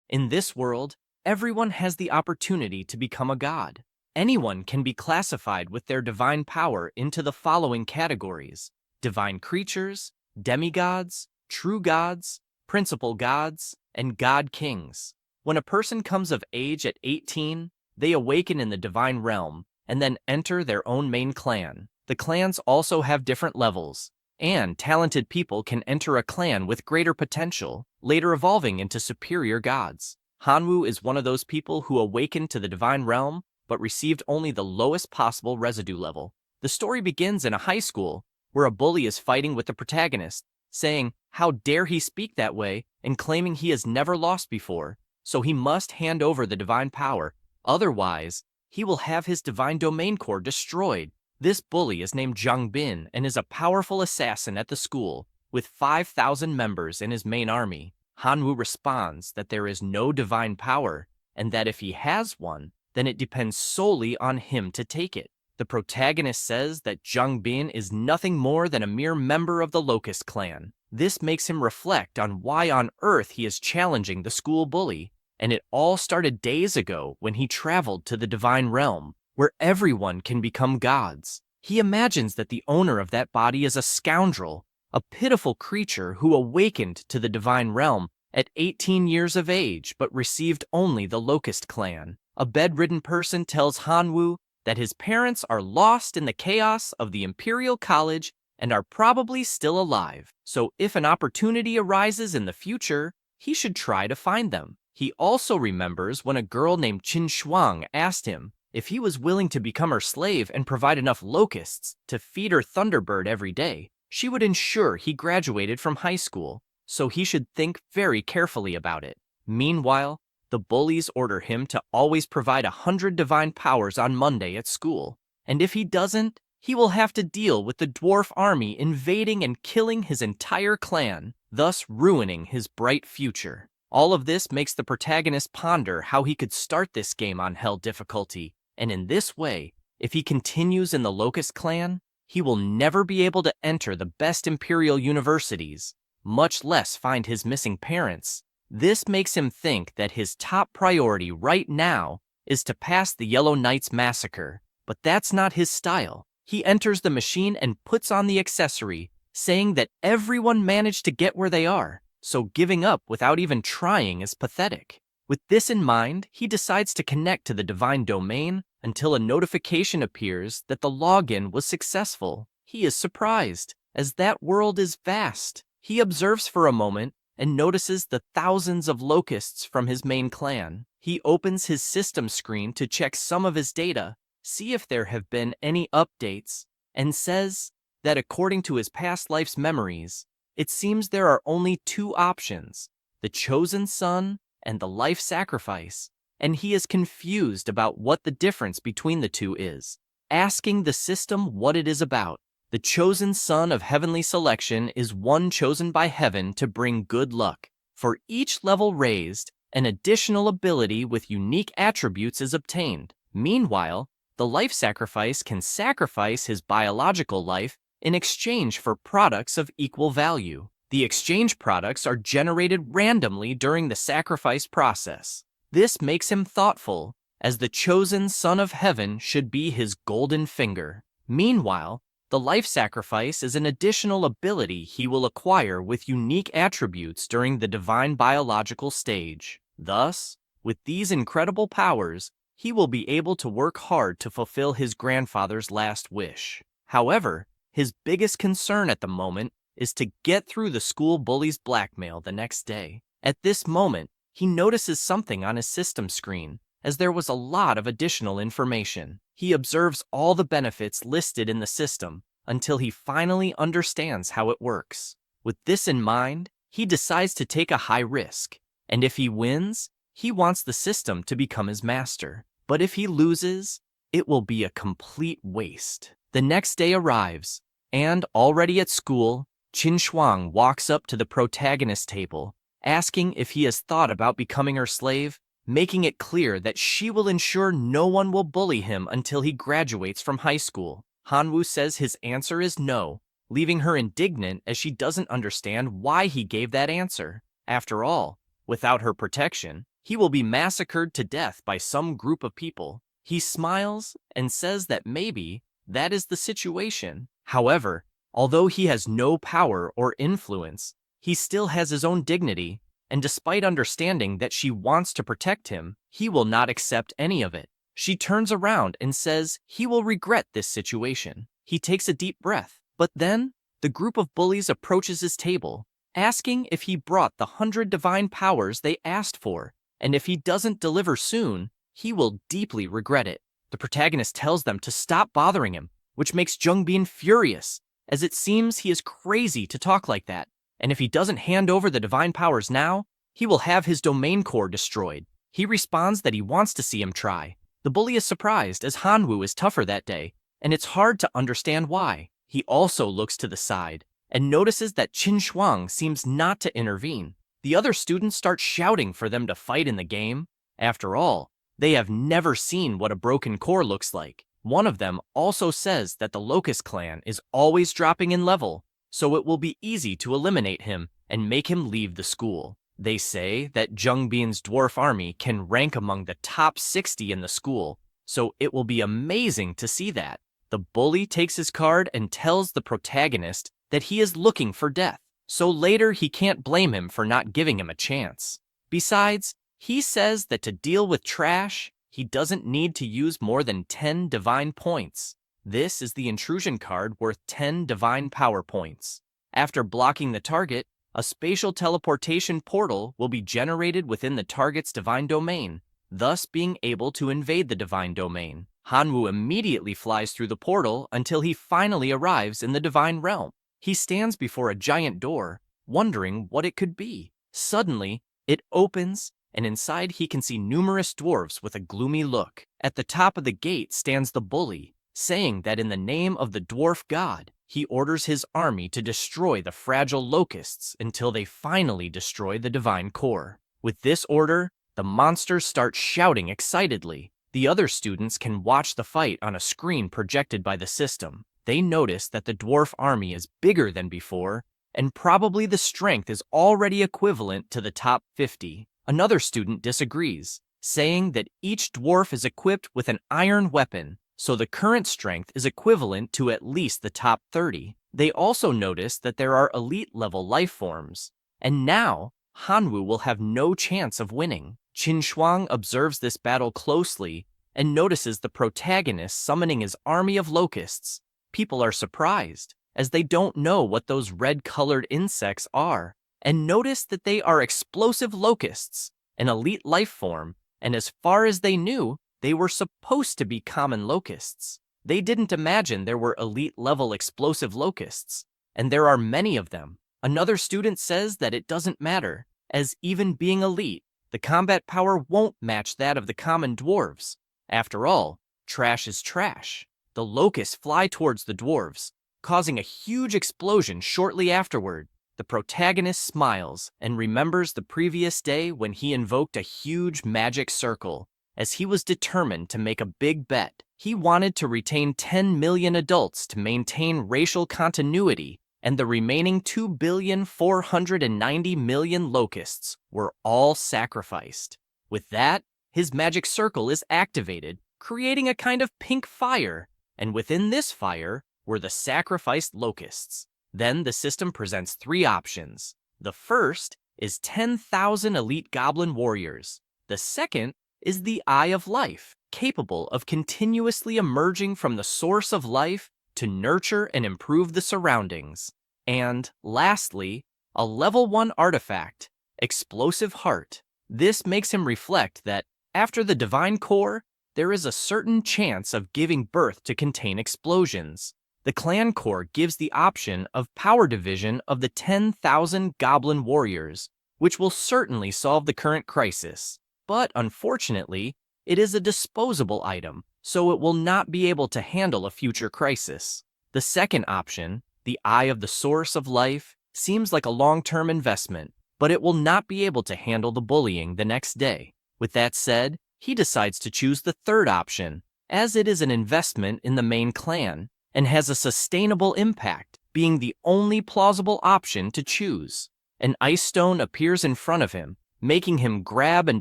In this world, everyone has the opportunity to become a god. Anyone can be classified with their divine power into the following categories: divine creatures, demigods, true gods, principal gods, and god kings. When a person comes of age at 18, they awaken in the divine realm and then enter their own main clan. The clans also have different levels, and talented people can enter a clan with greater potential, later evolving into superior gods. Hanwoo is one of those people who awakened to the divine realm, but received only the lowest possible residue level. The story begins in a high school, where a bully is fighting with the protagonist, saying, "How dare he speak that way," and claiming he has never lost before, so he must hand over the divine power. Otherwise, he will have his divine domain core destroyed. This bully is named Jung Bin and is a powerful assassin at the school, with 5,000 members in his main army. Hanwoo responds that there is no divine power, and that if he has one, then it depends solely on him to take it. The protagonist says that Jung Bin is nothing more than a mere member of the Locust clan. This makes him reflect on why on earth he is challenging the school bully, and it all started days ago when he traveled to the divine realm, where everyone can become gods. He imagines that the owner of that body is a scoundrel, a pitiful creature who awakened to the divine realm at 18 years of age but received only the Locust clan. A bedridden person tells Hanwoo that his parents are lost in the chaos of the Imperial College and are probably still alive, so if an opportunity arises in the future, he should try to find them. He also remembers when a girl named Qin Shuang asked him if he was willing to become her slave and provide enough locusts to feed her Thunderbird every day. She would ensure he graduated from high school, so he should think very carefully about it. Meanwhile, the bullies order him to always provide 100 divine powers on Monday at school, and if he doesn't, he will have to deal with the dwarf army invading and killing his entire clan, thus ruining his bright future. All of this makes the protagonist ponder how he could start this game on Hell difficulty, and in this way, if he continues in the Locust clan, he will never be able to enter the best Imperial universities, much less find his missing parents. This makes him think that his top priority right now is to pass the Yellow Knights massacre, but that's not his style. He enters the machine and puts on the accessory, saying that everyone managed to get where they are, so giving up without even trying is pathetic. With this in mind, he decides to connect to the divine domain until a notification appears that the login was successful. He is surprised, as that world is vast. He observes for a moment and notices the thousands of locusts from his main clan. He opens his system screen to check some of his data, see if there have been any updates, and says that according to his past life's memories, it seems there are only two options: the chosen son and the life sacrifice, and he is confused about what the difference between the two is. Asking the system what it is about, the chosen son of heavenly selection is one chosen by heaven to bring good luck. For each level raised, an additional ability with unique attributes is obtained. Meanwhile, the life sacrifice can sacrifice his biological life in exchange for products of equal value. The exchange products are generated randomly during the sacrifice process. This makes him thoughtful, as the chosen son of heaven should be his golden finger. Meanwhile, the life sacrifice is an additional ability he will acquire with unique attributes during the divine biological stage. Thus, with these incredible powers, he will be able to work hard to fulfill his grandfather's last wish. However, his biggest concern at the moment is to get through the school bully's blackmail the next day. At this moment, he notices something on his system screen, as there was a lot of additional information. He observes all the benefits listed in the system until he finally understands how it works. With this in mind, he decides to take a high risk, and if he wins, he wants the system to become his master. But if he loses, it will be a complete waste. The next day arrives, and already at school, Qin Shuang walks up to the protagonist's table, asking if he has thought about becoming her slave, making it clear that she will ensure no one will bully him until he graduates from high school. Hanwoo says his answer is no, leaving her indignant as she doesn't understand why he gave that answer. After all, without her protection, he will be massacred to death by some group of people. He smiles and says that maybe that is the situation. However, although he has no power or influence, he still has his own dignity, and despite understanding that she wants to protect him, he will not accept any of it. She turns around and says he will regret this situation. He takes a deep breath, but then the group of bullies approaches his table, asking if he brought the 100 divine powers they asked for, and if he doesn't deliver soon, he will deeply regret it. The protagonist tells them to stop bothering him, which makes Jungbin furious, as it seems he is crazy to talk like that, and if he doesn't hand over the divine powers now, he will have his domain core destroyed. He responds that he wants to see him try. The bully is surprised, as Hanwoo is tougher that day, and it's hard to understand why. He also looks to the side and notices that Qin Shuang seems not to intervene. The other students start shouting for them to fight in the game. After all, they have never seen what a broken core looks like. One of them also says that the Locust clan is always dropping in level, so it will be easy to eliminate him and make him leave the school. They say that Jungbin's dwarf army can rank among the top 60 in the school, so it will be amazing to see that. The bully takes his card and tells the protagonist that he is looking for death, so later he can't blame him for not giving him a chance. Besides, he says that to deal with trash, he doesn't need to use more than 10 divine points. This is the intrusion card worth 10 divine power points. After blocking the target, a spatial teleportation portal will be generated within the target's divine domain, thus being able to invade the divine domain. Hanwoo immediately flies through the portal until he finally arrives in the divine realm. He stands before a giant door, wondering what it could be. Suddenly, it opens, and inside he can see numerous dwarves with a gloomy look. At the top of the gate stands the bully, saying that in the name of the dwarf god, he orders his army to destroy the fragile locusts until they finally destroy the divine core. With this order, the monsters start shouting excitedly. The other students can watch the fight on a screen projected by the system. They notice that the dwarf army is bigger than before, and probably the strength is already equivalent to the top 50. Another student disagrees, saying that each dwarf is equipped with an iron weapon, so the current strength is equivalent to at least the top 30. They also notice that there are elite-level life forms, and now Hanwoo will have no chance of winning. Qin Shuang observes this battle closely and notices the protagonist summoning his army of locusts. People are surprised, as they don't know what those red-colored insects are, and notice that they are explosive locusts, an elite life form, and as far as they knew, they were supposed to be common locusts. They didn't imagine there were elite-level explosive locusts, and there are many of them. Another student says that it doesn't matter, as even being elite, the combat power won't match that of the common dwarves. After all, trash is trash. The locusts fly towards the dwarves, causing a huge explosion shortly afterward. The protagonist smiles and remembers the previous day when he invoked a huge magic circle, as he was determined to make a big bet. He wanted to retain 10 million adults to maintain racial continuity, and the remaining 2,490,000,000 locusts were all sacrificed. With that, his magic circle is activated, creating a kind of pink fire, and within this fire were the sacrificed locusts. Then the system presents 3 options. The first is 10,000 elite goblin warriors. The second is the Eye of Life, capable of continuously emerging from the source of life to nurture and improve the surroundings. And lastly, a level 1 artifact, Explosive Heart. This makes him reflect that after the divine core, there is a certain chance of giving birth to contain explosions. The clan core gives the option of power division of the 10,000 goblin warriors, which will certainly solve the current crisis. But unfortunately, it is a disposable item, so it will not be able to handle a future crisis. The second option, the Eye of the Source of Life, seems like a long-term investment, but it will not be able to handle the bullying the next day. With that said, he decides to choose the third option, as it is an investment in the main clan, and has a sustainable impact, being the only plausible option to choose. An ice stone appears in front of him, making him grab and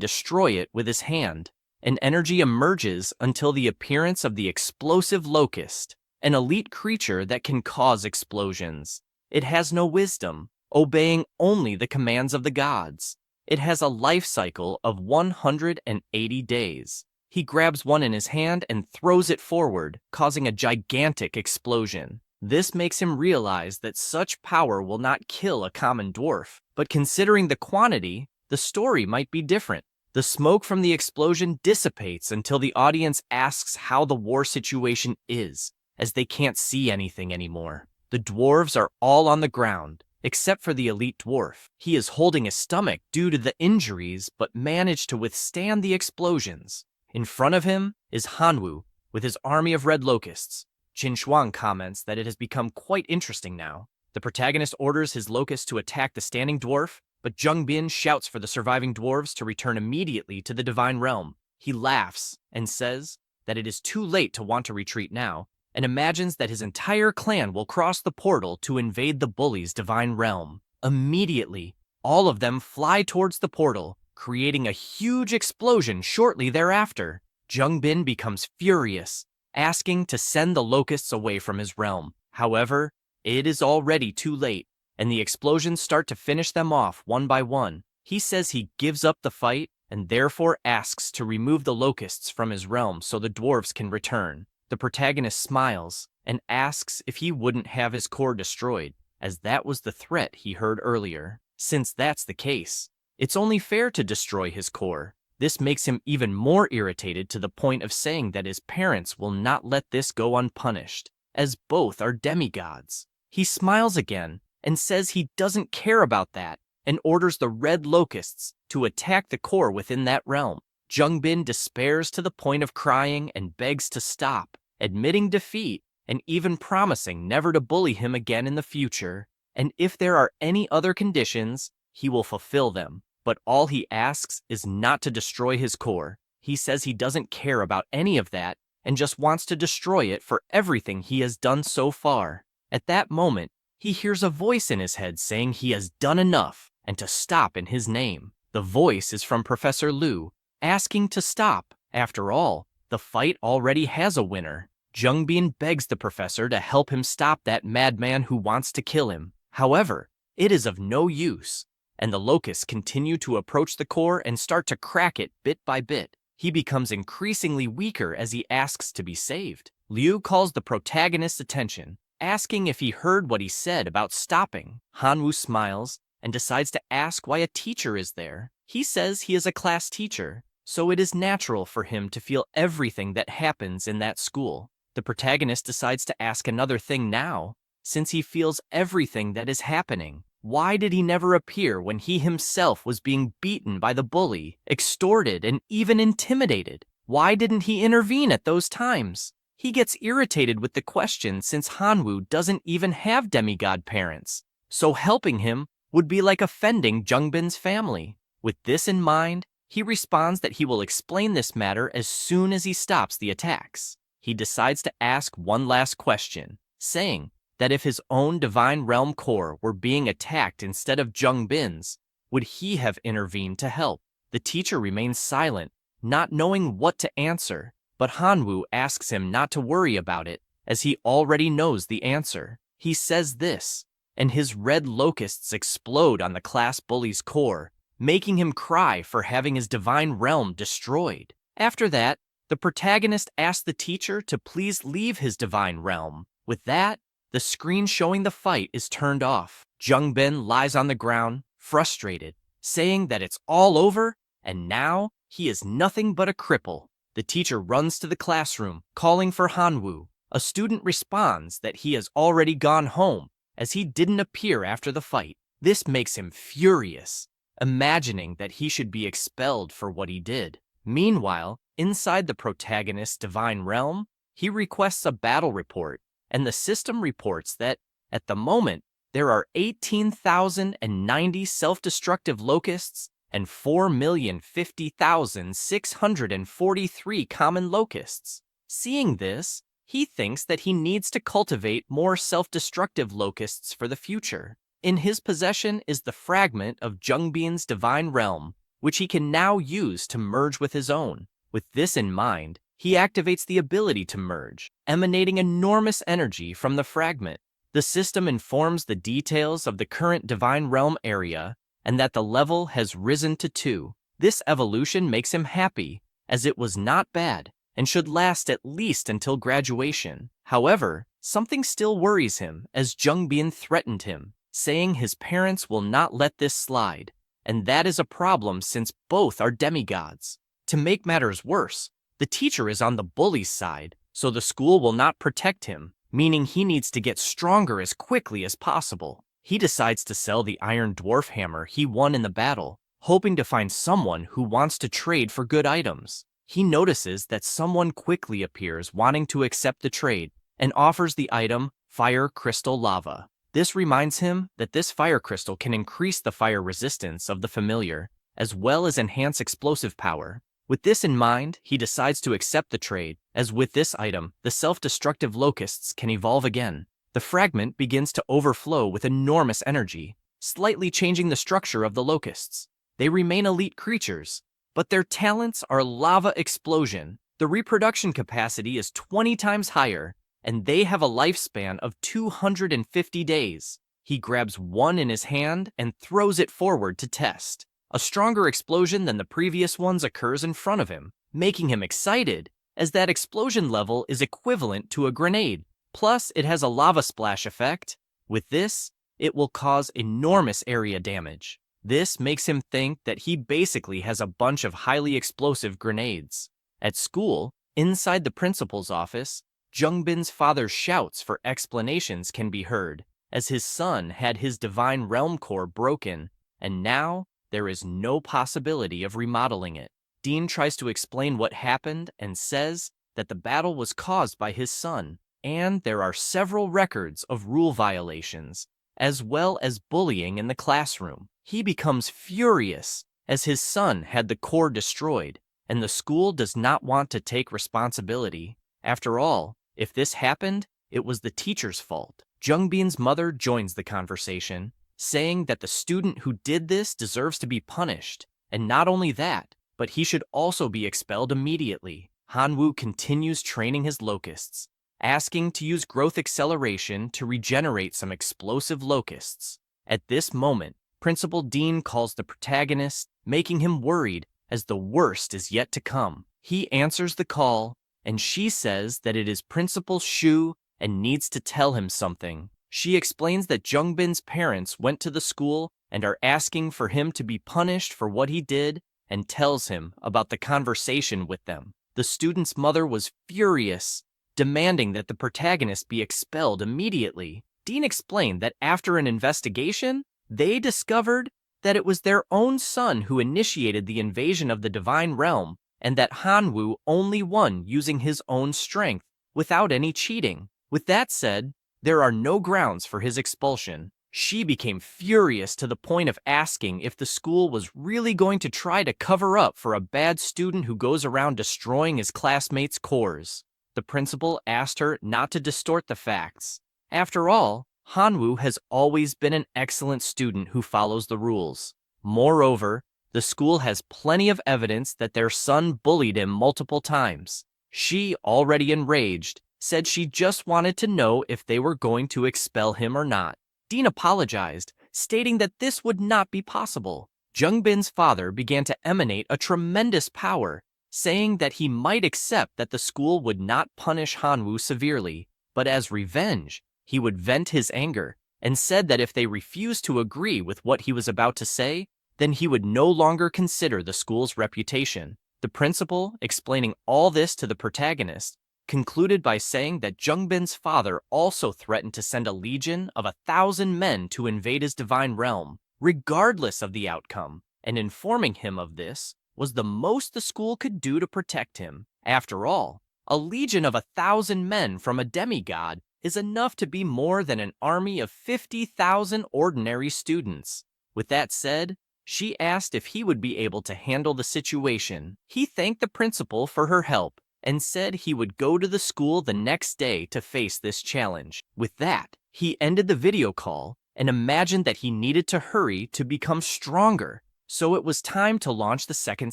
destroy it with his hand. An energy emerges until the appearance of the explosive locust, an elite creature that can cause explosions. It has no wisdom, obeying only the commands of the gods. It has a life cycle of 180 days. He grabs one in his hand and throws it forward, causing a gigantic explosion. This makes him realize that such power will not kill a common dwarf, but considering the quantity, the story might be different. The smoke from the explosion dissipates until the audience asks how the war situation is, as they can't see anything anymore. The dwarves are all on the ground, except for the elite dwarf. He is holding his stomach due to the injuries, but managed to withstand the explosions. In front of him is Hanwoo, with his army of red locusts. Qin Shuang comments that it has become quite interesting now. The protagonist orders his locusts to attack the standing dwarf, but Zheng Bin shouts for the surviving dwarves to return immediately to the divine realm. He laughs and says that it is too late to want to retreat now, and imagines that his entire clan will cross the portal to invade the bully's divine realm. Immediately, all of them fly towards the portal, creating a huge explosion shortly thereafter. Zheng Bin becomes furious, asking to send the locusts away from his realm. However, it is already too late, and the explosions start to finish them off one by one. He says he gives up the fight and therefore asks to remove the locusts from his realm so the dwarves can return. The protagonist smiles and asks if he wouldn't have his core destroyed, as that was the threat he heard earlier. Since that's the case, it's only fair to destroy his core. This makes him even more irritated to the point of saying that his parents will not let this go unpunished, as both are demigods. He smiles again and says he doesn't care about that, and orders the red locusts to attack the core within that realm. Zheng Bin despairs to the point of crying and begs to stop, admitting defeat and even promising never to bully him again in the future, and if there are any other conditions, he will fulfill them. But all he asks is not to destroy his core. He says he doesn't care about any of that and just wants to destroy it for everything he has done so far. At that moment, he hears a voice in his head saying he has done enough and to stop in his name. The voice is from Professor Liu, asking to stop. After all, the fight already has a winner. Zheng Bin begs the professor to help him stop that madman who wants to kill him. However, it is of no use, and the locusts continue to approach the core and start to crack it bit by bit. He becomes increasingly weaker as he asks to be saved. Liu calls the protagonist's attention, asking if he heard what he said about stopping. Hanwoo smiles and decides to ask why a teacher is there. He says he is a class teacher, so it is natural for him to feel everything that happens in that school. The protagonist decides to ask another thing now, since he feels everything that is happening. Why did he never appear when he himself was being beaten by the bully, extorted, and even intimidated? Why didn't he intervene at those times? He gets irritated with the question since Hanwoo doesn't even have demigod parents, so helping him would be like offending Zheng Bin's family. With this in mind, he responds that he will explain this matter as soon as he stops the attacks. He decides to ask one last question, saying that if his own divine realm core were being attacked instead of Zheng Bin's, would he have intervened to help? The teacher remains silent, not knowing what to answer, but Hanwoo asks him not to worry about it, as he already knows the answer. He says this, and his red locusts explode on the class bully's core, making him cry for having his divine realm destroyed. After that, the protagonist asks the teacher to please leave his divine realm. With that, the screen showing the fight is turned off. Zheng Bin lies on the ground, frustrated, saying that it's all over, and now he is nothing but a cripple. The teacher runs to the classroom, calling for Hanwoo. A student responds that he has already gone home, as he didn't appear after the fight. This makes him furious, imagining that he should be expelled for what he did. Meanwhile, inside the protagonist's divine realm, he requests a battle report, and the system reports that, at the moment, there are 18,090 self-destructive locusts and 4,050,643 common locusts. Seeing this, he thinks that he needs to cultivate more self-destructive locusts for the future. In his possession is the fragment of Zheng Bin's divine realm, which he can now use to merge with his own. With this in mind, he activates the ability to merge, emanating enormous energy from the fragment. The system informs the details of the current Divine Realm area and that the level has risen to 2. This evolution makes him happy, as it was not bad and should last at least until graduation. However, something still worries him, as Jungbin threatened him, saying his parents will not let this slide, and that is a problem since both are demigods. To make matters worse, the teacher is on the bully's side, so the school will not protect him, meaning he needs to get stronger as quickly as possible. He decides to sell the iron dwarf hammer he won in the battle, hoping to find someone who wants to trade for good items. He notices that someone quickly appears wanting to accept the trade and offers the item Fire Crystal Lava. This reminds him that this fire crystal can increase the fire resistance of the familiar, as well as enhance explosive power. With this in mind, he decides to accept the trade, as with this item, the self-destructive locusts can evolve again. The fragment begins to overflow with enormous energy, slightly changing the structure of the locusts. They remain elite creatures, but their talents are lava explosion. The reproduction capacity is 20 times higher, and they have a lifespan of 250 days. He grabs one in his hand and throws it forward to test. A stronger explosion than the previous ones occurs in front of him, making him excited, as that explosion level is equivalent to a grenade. Plus, it has a lava splash effect. With this, it will cause enormous area damage. This makes him think that he basically has a bunch of highly explosive grenades. At school, inside the principal's office, Jungbin's father's shouts for explanations can be heard, as his son had his Divine Realm core broken, and now there is no possibility of remodeling it. Dean tries to explain what happened and says that the battle was caused by his son, and there are several records of rule violations, as well as bullying in the classroom. He becomes furious, as his son had the core destroyed, and the school does not want to take responsibility. After all, if this happened, it was the teacher's fault. Jungbin's mother joins the conversation, saying that the student who did this deserves to be punished, and not only that, but he should also be expelled immediately. Hanwoo continues training his locusts, asking to use growth acceleration to regenerate some explosive locusts. At this moment, Principal Dean calls the protagonist, making him worried as the worst is yet to come. He answers the call, and she says that it is Principal Shu and needs to tell him something. She explains that Jungbin's parents went to the school and are asking for him to be punished for what he did, and tells him about the conversation with them. The student's mother was furious, demanding that the protagonist be expelled immediately. Dean explained that after an investigation, they discovered that it was their own son who initiated the invasion of the Divine Realm, and that Hanwoo only won using his own strength, without any cheating. With that said, there are no grounds for his expulsion. She became furious to the point of asking if the school was really going to try to cover up for a bad student who goes around destroying his classmates' cores. The principal asked her not to distort the facts. After all, Hanwoo has always been an excellent student who follows the rules. Moreover, the school has plenty of evidence that their son bullied him multiple times. She, already enraged, said she just wanted to know if they were going to expel him or not. Dean apologized, stating that this would not be possible. Jungbin's father began to emanate a tremendous power, saying that he might accept that the school would not punish Hanwoo severely, but as revenge, he would vent his anger, and said that if they refused to agree with what he was about to say, then he would no longer consider the school's reputation. The principal, explaining all this to the protagonist, concluded by saying that Jungbin's father also threatened to send a legion of 1,000 men to invade his divine realm, regardless of the outcome, and informing him of this was the most the school could do to protect him. After all, a legion of 1,000 men from a demigod is enough to be more than an army of 50,000 ordinary students. With that said, she asked if he would be able to handle the situation. He thanked the principal for her help and said he would go to the school the next day to face this challenge. With that, he ended the video call and imagined that he needed to hurry to become stronger, So it was time to launch the second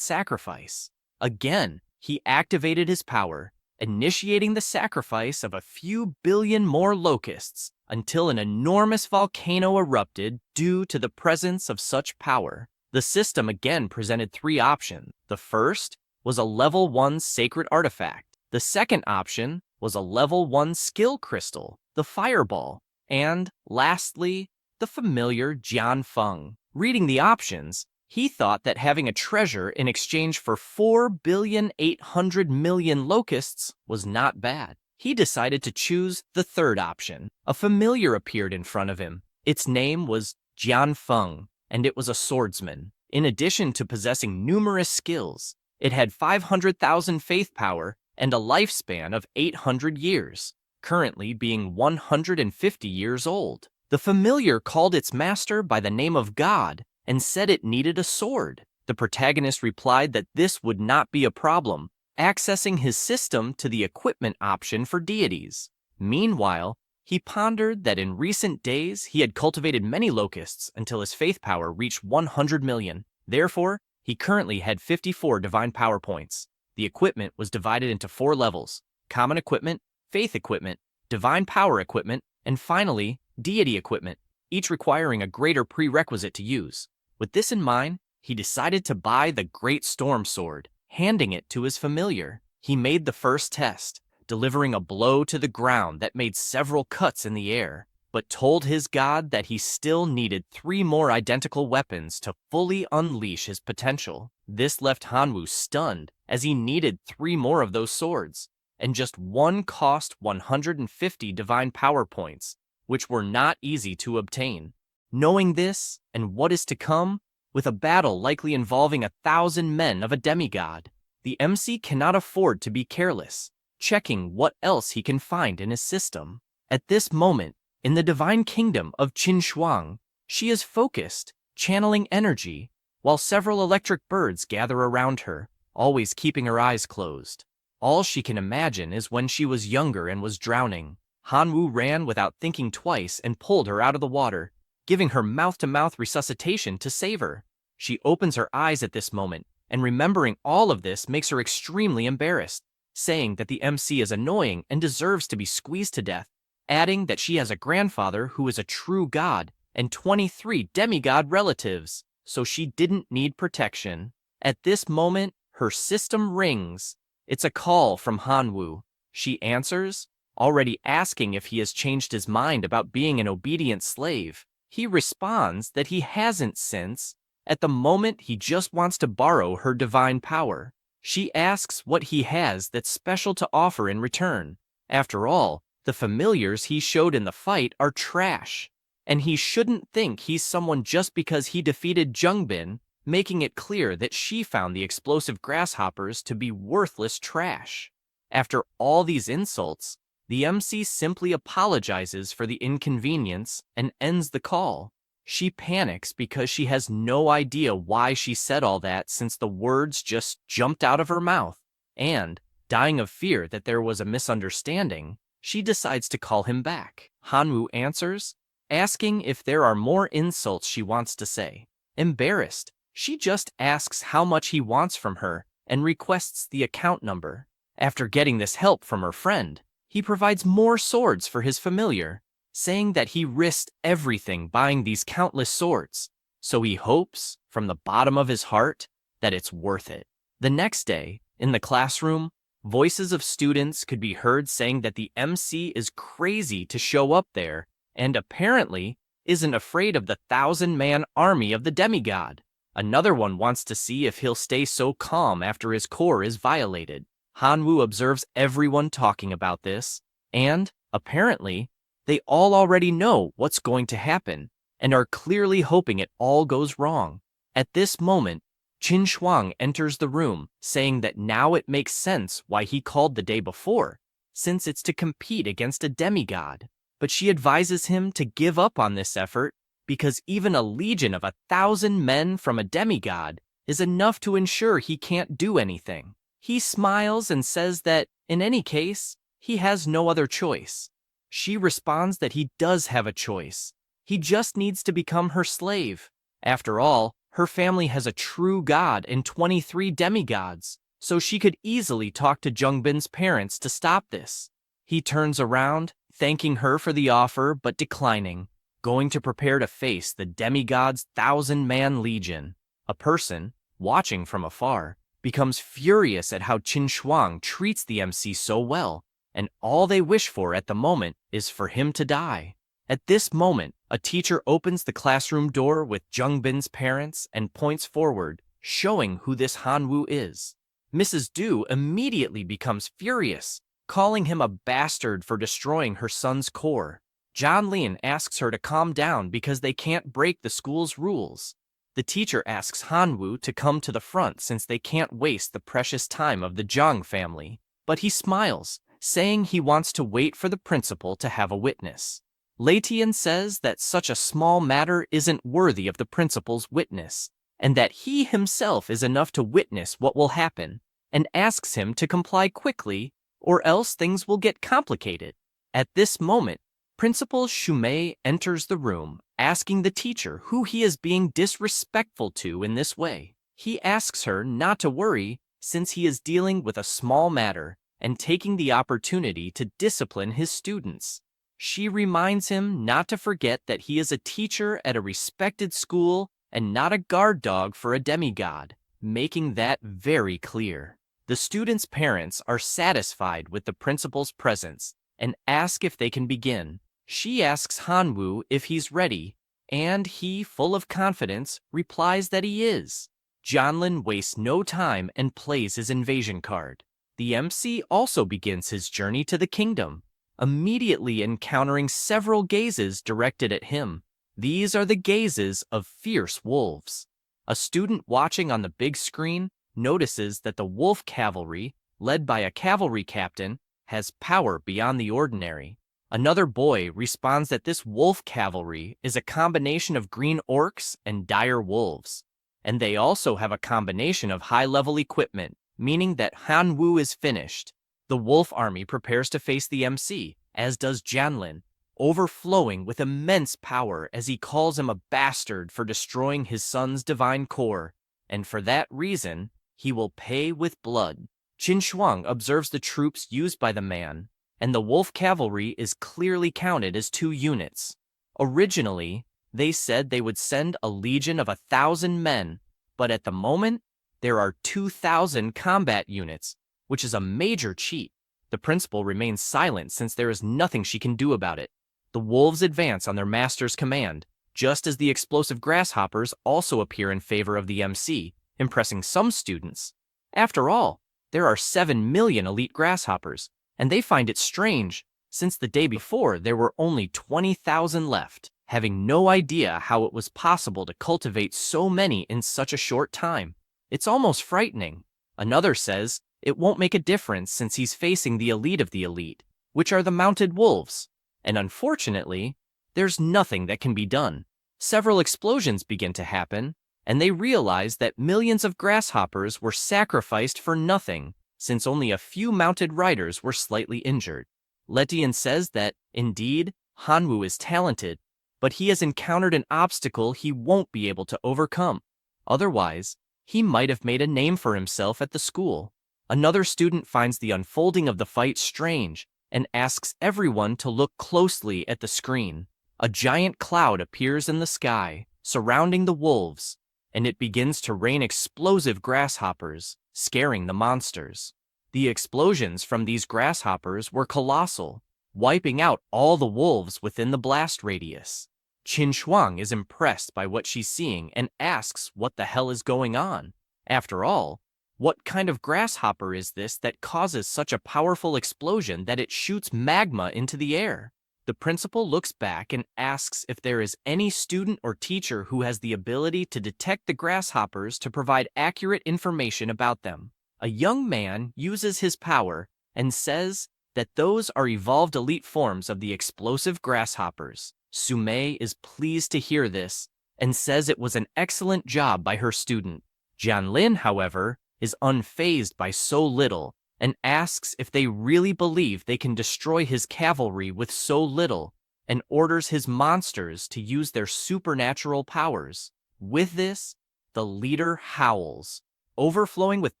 sacrifice. Again, he activated his power, initiating the sacrifice of a few billion more locusts until an enormous volcano erupted due to the presence of such power. The system again presented three options. The first was a level 1 sacred artifact. The second option was a level 1 skill crystal, the fireball. And lastly, the familiar Jianfeng. Reading the options, he thought that having a treasure in exchange for 4,800,000,000 locusts was not bad. He decided to choose the third option. A familiar appeared in front of him. Its name was Jianfeng, and it was a swordsman. In addition to possessing numerous skills, it had 500,000 faith power and a lifespan of 800 years, currently being 150 years old. The familiar called its master by the name of God and said it needed a sword. The protagonist replied that this would not be a problem, accessing his system to the equipment option for deities. Meanwhile, he pondered that in recent days he had cultivated many locusts until his faith power reached 100 million. Therefore, he currently had 54 divine power points. The equipment was divided into 4 levels: common equipment, faith equipment, divine power equipment, and finally, deity equipment, each requiring a greater prerequisite to use. With this in mind, he decided to buy the Great Storm Sword, handing it to his familiar. He made the first test, delivering a blow to the ground that made several cuts in the air, but told his god that he still needed 3 more identical weapons to fully unleash his potential. This left Hanwoo stunned, as he needed 3 more of those swords, and just one cost 150 divine power points, which were not easy to obtain. Knowing this, and what is to come, with a battle likely involving 1,000 men of a demigod, the MC cannot afford to be careless, checking what else he can find in his system. At this moment, in the divine kingdom of Qinshuang, she is focused, channeling energy, while several electric birds gather around her, always keeping her eyes closed. All she can imagine is when she was younger and was drowning. Hanwoo ran without thinking twice and pulled her out of the water, giving her mouth-to-mouth resuscitation to save her. She opens her eyes at this moment, and remembering all of this makes her extremely embarrassed, saying that the MC is annoying and deserves to be squeezed to death, adding that she has a grandfather who is a true god and 23 demigod relatives, so she didn't need protection. At this moment, her system rings. It's a call from Hanwoo. She answers, already asking if he has changed his mind about being an obedient slave. He responds that he hasn't since, at the moment he just wants to borrow her divine power. She asks what he has that's special to offer in return. After all, the familiars he showed in the fight are trash, and he shouldn't think he's someone just because he defeated Jungbin, making it clear that she found the explosive grasshoppers to be worthless trash. After all these insults, the MC simply apologizes for the inconvenience and ends the call. She panics because she has no idea why she said all that since the words just jumped out of her mouth, and, dying of fear that there was a misunderstanding, she decides to call him back. Hanwoo answers, asking if there are more insults she wants to say. Embarrassed, she just asks how much he wants from her and requests the account number. After getting this help from her friend, he provides more swords for his familiar, saying that he risked everything buying these countless swords, so he hopes, from the bottom of his heart, that it's worth it. The next day, in the classroom, voices of students could be heard saying that the MC is crazy to show up there and apparently isn't afraid of the 1,000-man army of the demigod. Another one wants to see if he'll stay so calm after his core is violated. Hanwoo observes everyone talking about this, and, apparently, they all already know what's going to happen and are clearly hoping it all goes wrong. At this moment, Qin Shuang enters the room, saying that now it makes sense why he called the day before, since it's to compete against a demigod. But she advises him to give up on this effort because even a legion of 1,000 men from a demigod is enough to ensure he can't do anything. He smiles and says that, in any case, he has no other choice. She responds that he does have a choice. He just needs to become her slave. After all, Her family has a true god and 23 demigods, so she could easily talk to Jungbin's parents to stop this. He turns around, thanking her for the offer but declining, going to prepare to face the demigod's 1,000-man legion. A person, watching from afar, becomes furious at how Qin Shuang treats the MC so well, and all they wish for at the moment is for him to die. At this moment, a teacher opens the classroom door with Jungbin's parents and points forward, showing who this Hanwoo is. Mrs. Du immediately becomes furious, calling him a bastard for destroying her son's core. John Lin asks her to calm down because they can't break the school's rules. The teacher asks Hanwoo to come to the front since they can't waste the precious time of the Zhang family, but he smiles, saying he wants to wait for the principal to have a witness. Leitian says that such a small matter isn't worthy of the principal's witness, and that he himself is enough to witness what will happen, and asks him to comply quickly, or else things will get complicated. At this moment, Principal Shumei enters the room, asking the teacher who he is being disrespectful to in this way. He asks her not to worry, since he is dealing with a small matter and taking the opportunity to discipline his students. She reminds him not to forget that he is a teacher at a respected school and not a guard dog for a demigod, making that very clear. The students' parents are satisfied with the principal's presence and ask if they can begin. She asks Hanwoo if he's ready, and he, full of confidence, replies that he is. Janlin wastes no time and plays his invasion card. The MC also begins his journey to the kingdom, immediately encountering several gazes directed at him. These are the gazes of fierce wolves. A student watching on the big screen notices that the wolf cavalry, led by a cavalry captain, has power beyond the ordinary. Another boy responds that this wolf cavalry is a combination of green orcs and dire wolves, and they also have a combination of high-level equipment, meaning that Hanwoo is finished. The wolf army prepares to face the MC, as does Janlin, overflowing with immense power as he calls him a bastard for destroying his son's divine core, and for that reason, he will pay with blood. Qin Shuang observes the troops used by the man, and the wolf cavalry is clearly counted as 2 units. Originally, they said they would send a legion of 1,000 men, but at the moment, there are 2,000 combat units, which is a major cheat. The principal remains silent since there is nothing she can do about it. The wolves advance on their master's command, just as the explosive grasshoppers also appear in favor of the MC, impressing some students. After all, there are 7 million elite grasshoppers, and they find it strange, since the day before there were only 20,000 left, having no idea how it was possible to cultivate so many in such a short time. It's almost frightening. Another says it won't make a difference since he's facing the elite of the elite, which are the mounted wolves, and unfortunately, there's nothing that can be done. Several explosions begin to happen, and they realize that millions of grasshoppers were sacrificed for nothing, since only a few mounted riders were slightly injured. Letian says that, indeed, Hanwoo is talented, but he has encountered an obstacle he won't be able to overcome. Otherwise, he might have made a name for himself at the school. Another student finds the unfolding of the fight strange and asks everyone to look closely at the screen. A giant cloud appears in the sky, surrounding the wolves, and it begins to rain explosive grasshoppers, scaring the monsters. The explosions from these grasshoppers were colossal, wiping out all the wolves within the blast radius. Qin Shuang is impressed by what she's seeing and asks what the hell is going on. After all, what kind of grasshopper is this that causes such a powerful explosion that it shoots magma into the air? The principal looks back and asks if there is any student or teacher who has the ability to detect the grasshoppers to provide accurate information about them. A young man uses his power and says that those are evolved elite forms of the explosive grasshoppers. Sumei is pleased to hear this and says it was an excellent job by her student. Jianlin, however, is unfazed by so little and asks if they really believe they can destroy his cavalry with so little, and orders his monsters to use their supernatural powers. With this, the leader howls, overflowing with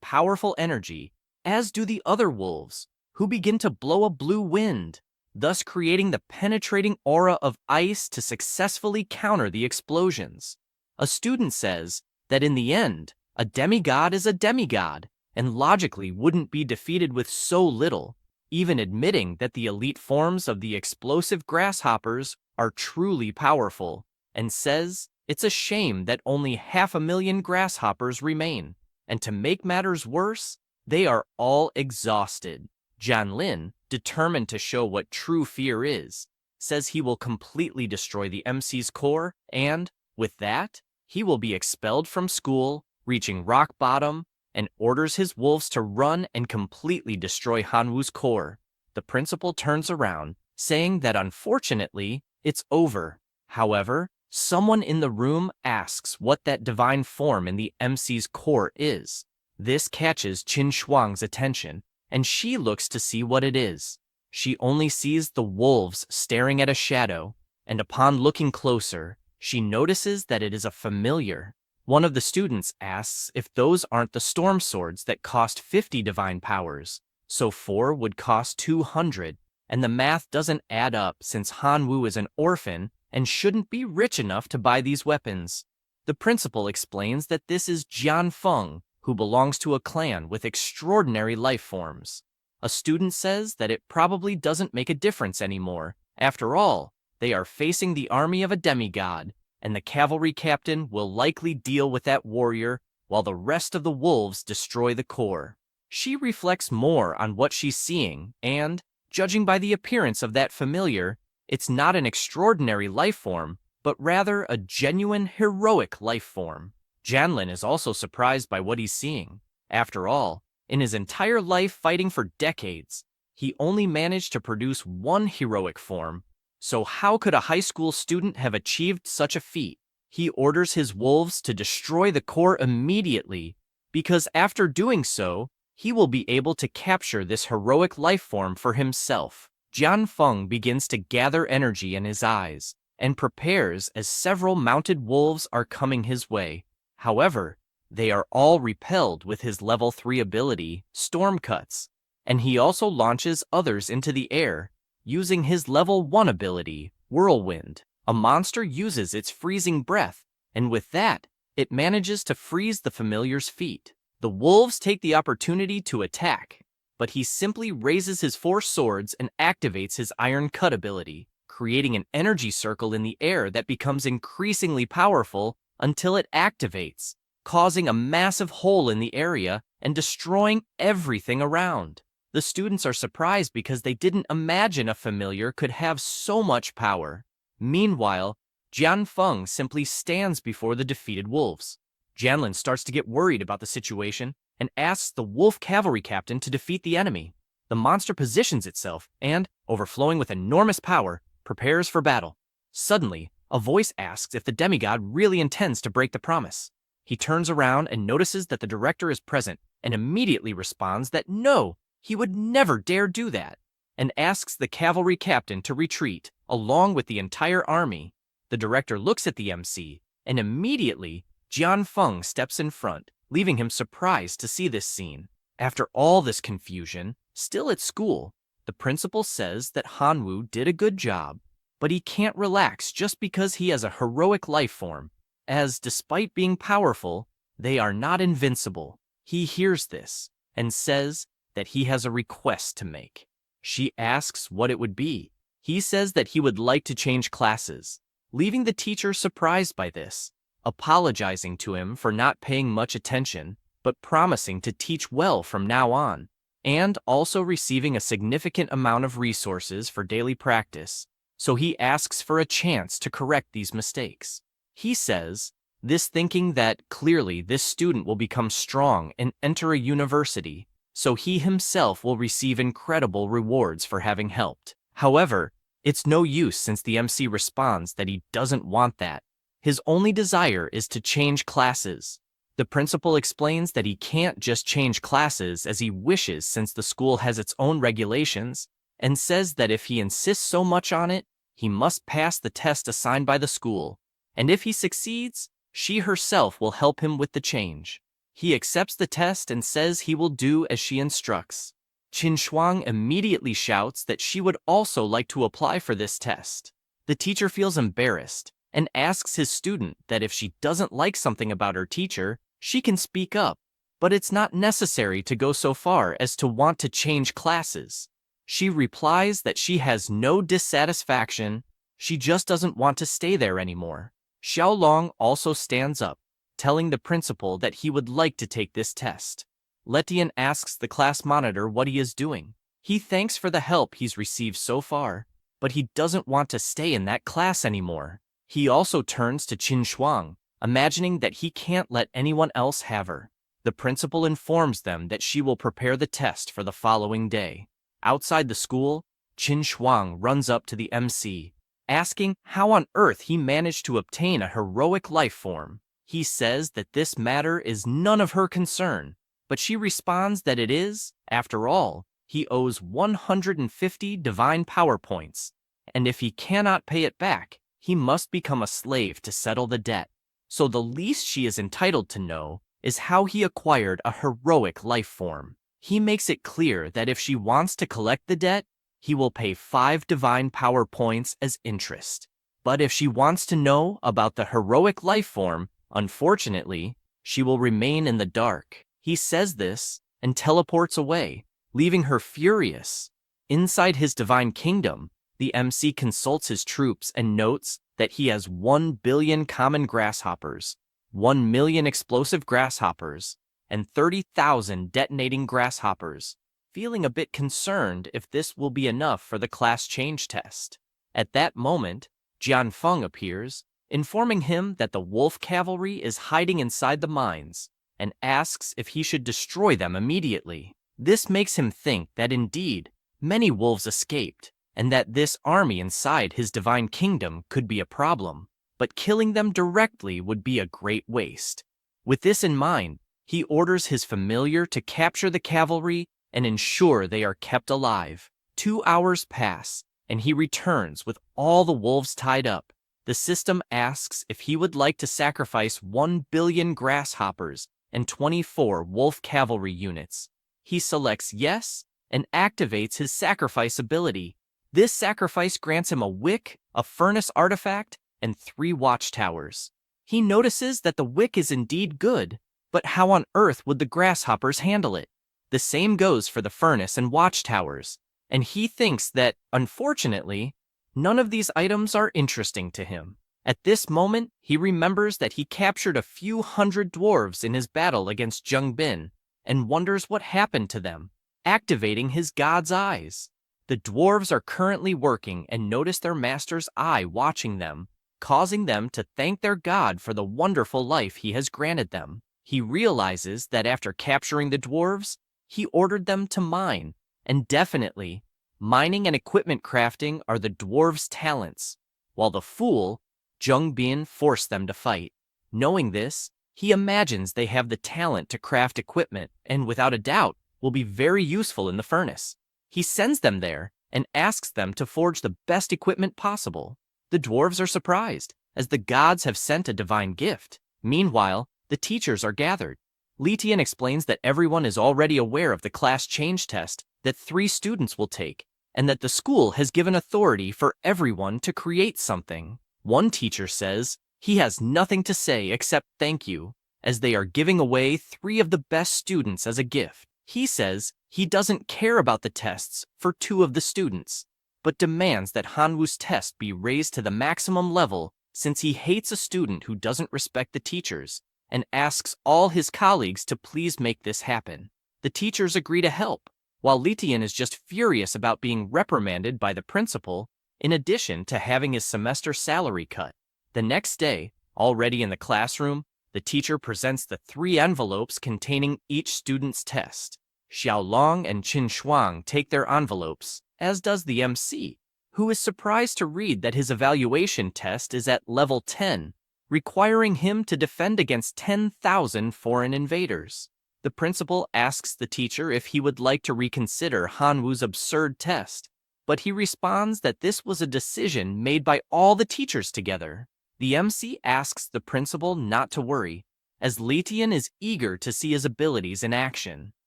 powerful energy, as do the other wolves, who begin to blow a blue wind, thus creating the penetrating aura of ice to successfully counter the explosions. A student says that in the end, a demigod is a demigod, and logically wouldn't be defeated with so little, even admitting that the elite forms of the explosive grasshoppers are truly powerful, and says it's a shame that only 500,000 grasshoppers remain, and to make matters worse, they are all exhausted. Jianlin, determined to show what true fear is, says he will completely destroy the MC's core, and, with that, he will be expelled from school, reaching rock bottom, and orders his wolves to run and completely destroy Hanwoo's core. The principal turns around, saying that unfortunately, it's over. However, someone in the room asks what that divine form in the MC's core is. This catches Qin Shuang's attention, and she looks to see what it is. She only sees the wolves staring at a shadow, and upon looking closer, she notices that it is a familiar. One of the students asks if those aren't the storm swords that cost 50 divine powers, so 4 would cost 200, and the math doesn't add up since Hanwoo is an orphan and shouldn't be rich enough to buy these weapons. The principal explains that this is Jian Feng, who belongs to a clan with extraordinary life forms. A student says that it probably doesn't make a difference anymore. After all, they are facing the army of a demigod, and the cavalry captain will likely deal with that warrior while the rest of the wolves destroy the core. She reflects more on what she's seeing, and, judging by the appearance of that familiar, it's not an extraordinary life form, but rather a genuine heroic life form. Jianlin is also surprised by what he's seeing. After all, in his entire life fighting for decades, he only managed to produce one heroic form. So how could a high school student have achieved such a feat? He orders his wolves to destroy the core immediately, because after doing so, he will be able to capture this heroic life form for himself. Jian Feng begins to gather energy in his eyes, and prepares as several mounted wolves are coming his way. However, they are all repelled with his level 3 ability, Storm Cuts, and he also launches others into the air, using his level 1 ability, Whirlwind. A monster uses its freezing breath, and with that, it manages to freeze the familiar's feet. The wolves take the opportunity to attack, but he simply raises his 4 swords and activates his Iron Cut ability, creating an energy circle in the air that becomes increasingly powerful until it activates, causing a massive hole in the area and destroying everything around. The students are surprised because they didn't imagine a familiar could have so much power. Meanwhile, Jian Feng simply stands before the defeated wolves. Jianlin starts to get worried about the situation and asks the wolf cavalry captain to defeat the enemy. The monster positions itself and, overflowing with enormous power, prepares for battle. Suddenly, a voice asks if the demigod really intends to break the promise. He turns around and notices that the director is present and immediately responds that no, he would never dare do that, and asks the cavalry captain to retreat, along with the entire army. The director looks at the MC, and immediately, Jian Feng steps in front, leaving him surprised to see this scene. After all this confusion, still at school, the principal says that Hanwoo did a good job, but he can't relax just because he has a heroic life form, as despite being powerful, they are not invincible. He hears this and says that he has a request to make. She asks what it would be. He says that he would like to change classes, leaving the teacher surprised by this, apologizing to him for not paying much attention, but promising to teach well from now on, and also receiving a significant amount of resources for daily practice. So he asks for a chance to correct these mistakes. He says, this thinking that clearly this student will become strong and enter a university, so he himself will receive incredible rewards for having helped. However, it's no use since the MC responds that he doesn't want that. His only desire is to change classes. The principal explains that he can't just change classes as he wishes since the school has its own regulations, and says that if he insists so much on it, he must pass the test assigned by the school, and if he succeeds, She herself will help him with the change. He accepts the test and says he will do as she instructs. Qin Shuang immediately shouts that she would also like to apply for this test. The teacher feels embarrassed and asks his student that if she doesn't like something about her teacher, she can speak up. But it's not necessary to go so far as to want to change classes. She replies that she has no dissatisfaction, she just doesn't want to stay there anymore. Xiaolong also stands up, telling the principal that he would like to take this test. Letian asks the class monitor what he is doing. He thanks for the help he's received so far, but he doesn't want to stay in that class anymore. He also turns to Qin Shuang, imagining that he can't let anyone else have her. The principal informs them that she will prepare the test for the following day. Outside the school, Qin Shuang runs up to the MC, asking how on earth he managed to obtain a heroic life form. He says that this matter is none of her concern, but she responds that it is. After all, he owes 150 divine power points, and if he cannot pay it back, he must become a slave to settle the debt. So the least she is entitled to know is how he acquired a heroic life form. He makes it clear that if she wants to collect the debt, he will pay 5 divine power points as interest. But if she wants to know about the heroic life form, unfortunately, she will remain in the dark. He says this and teleports away, leaving her furious. Inside his divine kingdom, the MC consults his troops and notes that he has 1 billion common grasshoppers, 1 million explosive grasshoppers, and 30,000 detonating grasshoppers, feeling a bit concerned if this will be enough for the class change test. At that moment, Jianfeng appears, informing him that the wolf cavalry is hiding inside the mines, and asks if he should destroy them immediately. This makes him think that indeed, many wolves escaped, and that this army inside his divine kingdom could be a problem, but killing them directly would be a great waste. With this in mind, he orders his familiar to capture the cavalry and ensure they are kept alive. 2 hours pass, and he returns with all the wolves tied up. The system asks if he would like to sacrifice 1 billion grasshoppers and 24 wolf cavalry units. He selects yes and activates his sacrifice ability. This sacrifice grants him a wick, a furnace artifact, and 3 watchtowers. He notices that the wick is indeed good, but how on earth would the grasshoppers handle it? The same goes for the furnace and watchtowers, and he thinks that, unfortunately, none of these items are interesting to him. At this moment, he remembers that he captured a few hundred dwarves in his battle against Zheng Bin, and wonders what happened to them, activating his god's eyes. The dwarves are currently working and notice their master's eye watching them, causing them to thank their god for the wonderful life he has granted them. He realizes that after capturing the dwarves, he ordered them to mine, and definitely, mining and equipment crafting are the dwarves' talents, while the fool, Zheng Bin, forced them to fight. Knowing this, he imagines they have the talent to craft equipment and, without a doubt, will be very useful in the furnace. He sends them there and asks them to forge the best equipment possible. The dwarves are surprised, as the gods have sent a divine gift. Meanwhile, the teachers are gathered. Li Tian explains that everyone is already aware of the class change test that 3 students will take, and that the school has given authority for everyone to create something. One teacher says he has nothing to say except thank you, as they are giving away 3 of the best students as a gift. He says he doesn't care about the tests for 2 of the students, but demands that Hanwu's test be raised to the maximum level since he hates a student who doesn't respect the teachers, and asks all his colleagues to please make this happen. The teachers agree to help, while Li Tian is just furious about being reprimanded by the principal, in addition to having his semester salary cut. The next day, already in the classroom, the teacher presents the 3 envelopes containing each student's test. Xiaolong and Qin Shuang take their envelopes, as does the MC, who is surprised to read that his evaluation test is at level 10, requiring him to defend against 10,000 foreign invaders. The principal asks the teacher if he would like to reconsider Hanwu's absurd test, but he responds that this was a decision made by all the teachers together. The MC asks the principal not to worry, as Letian is eager to see his abilities in action.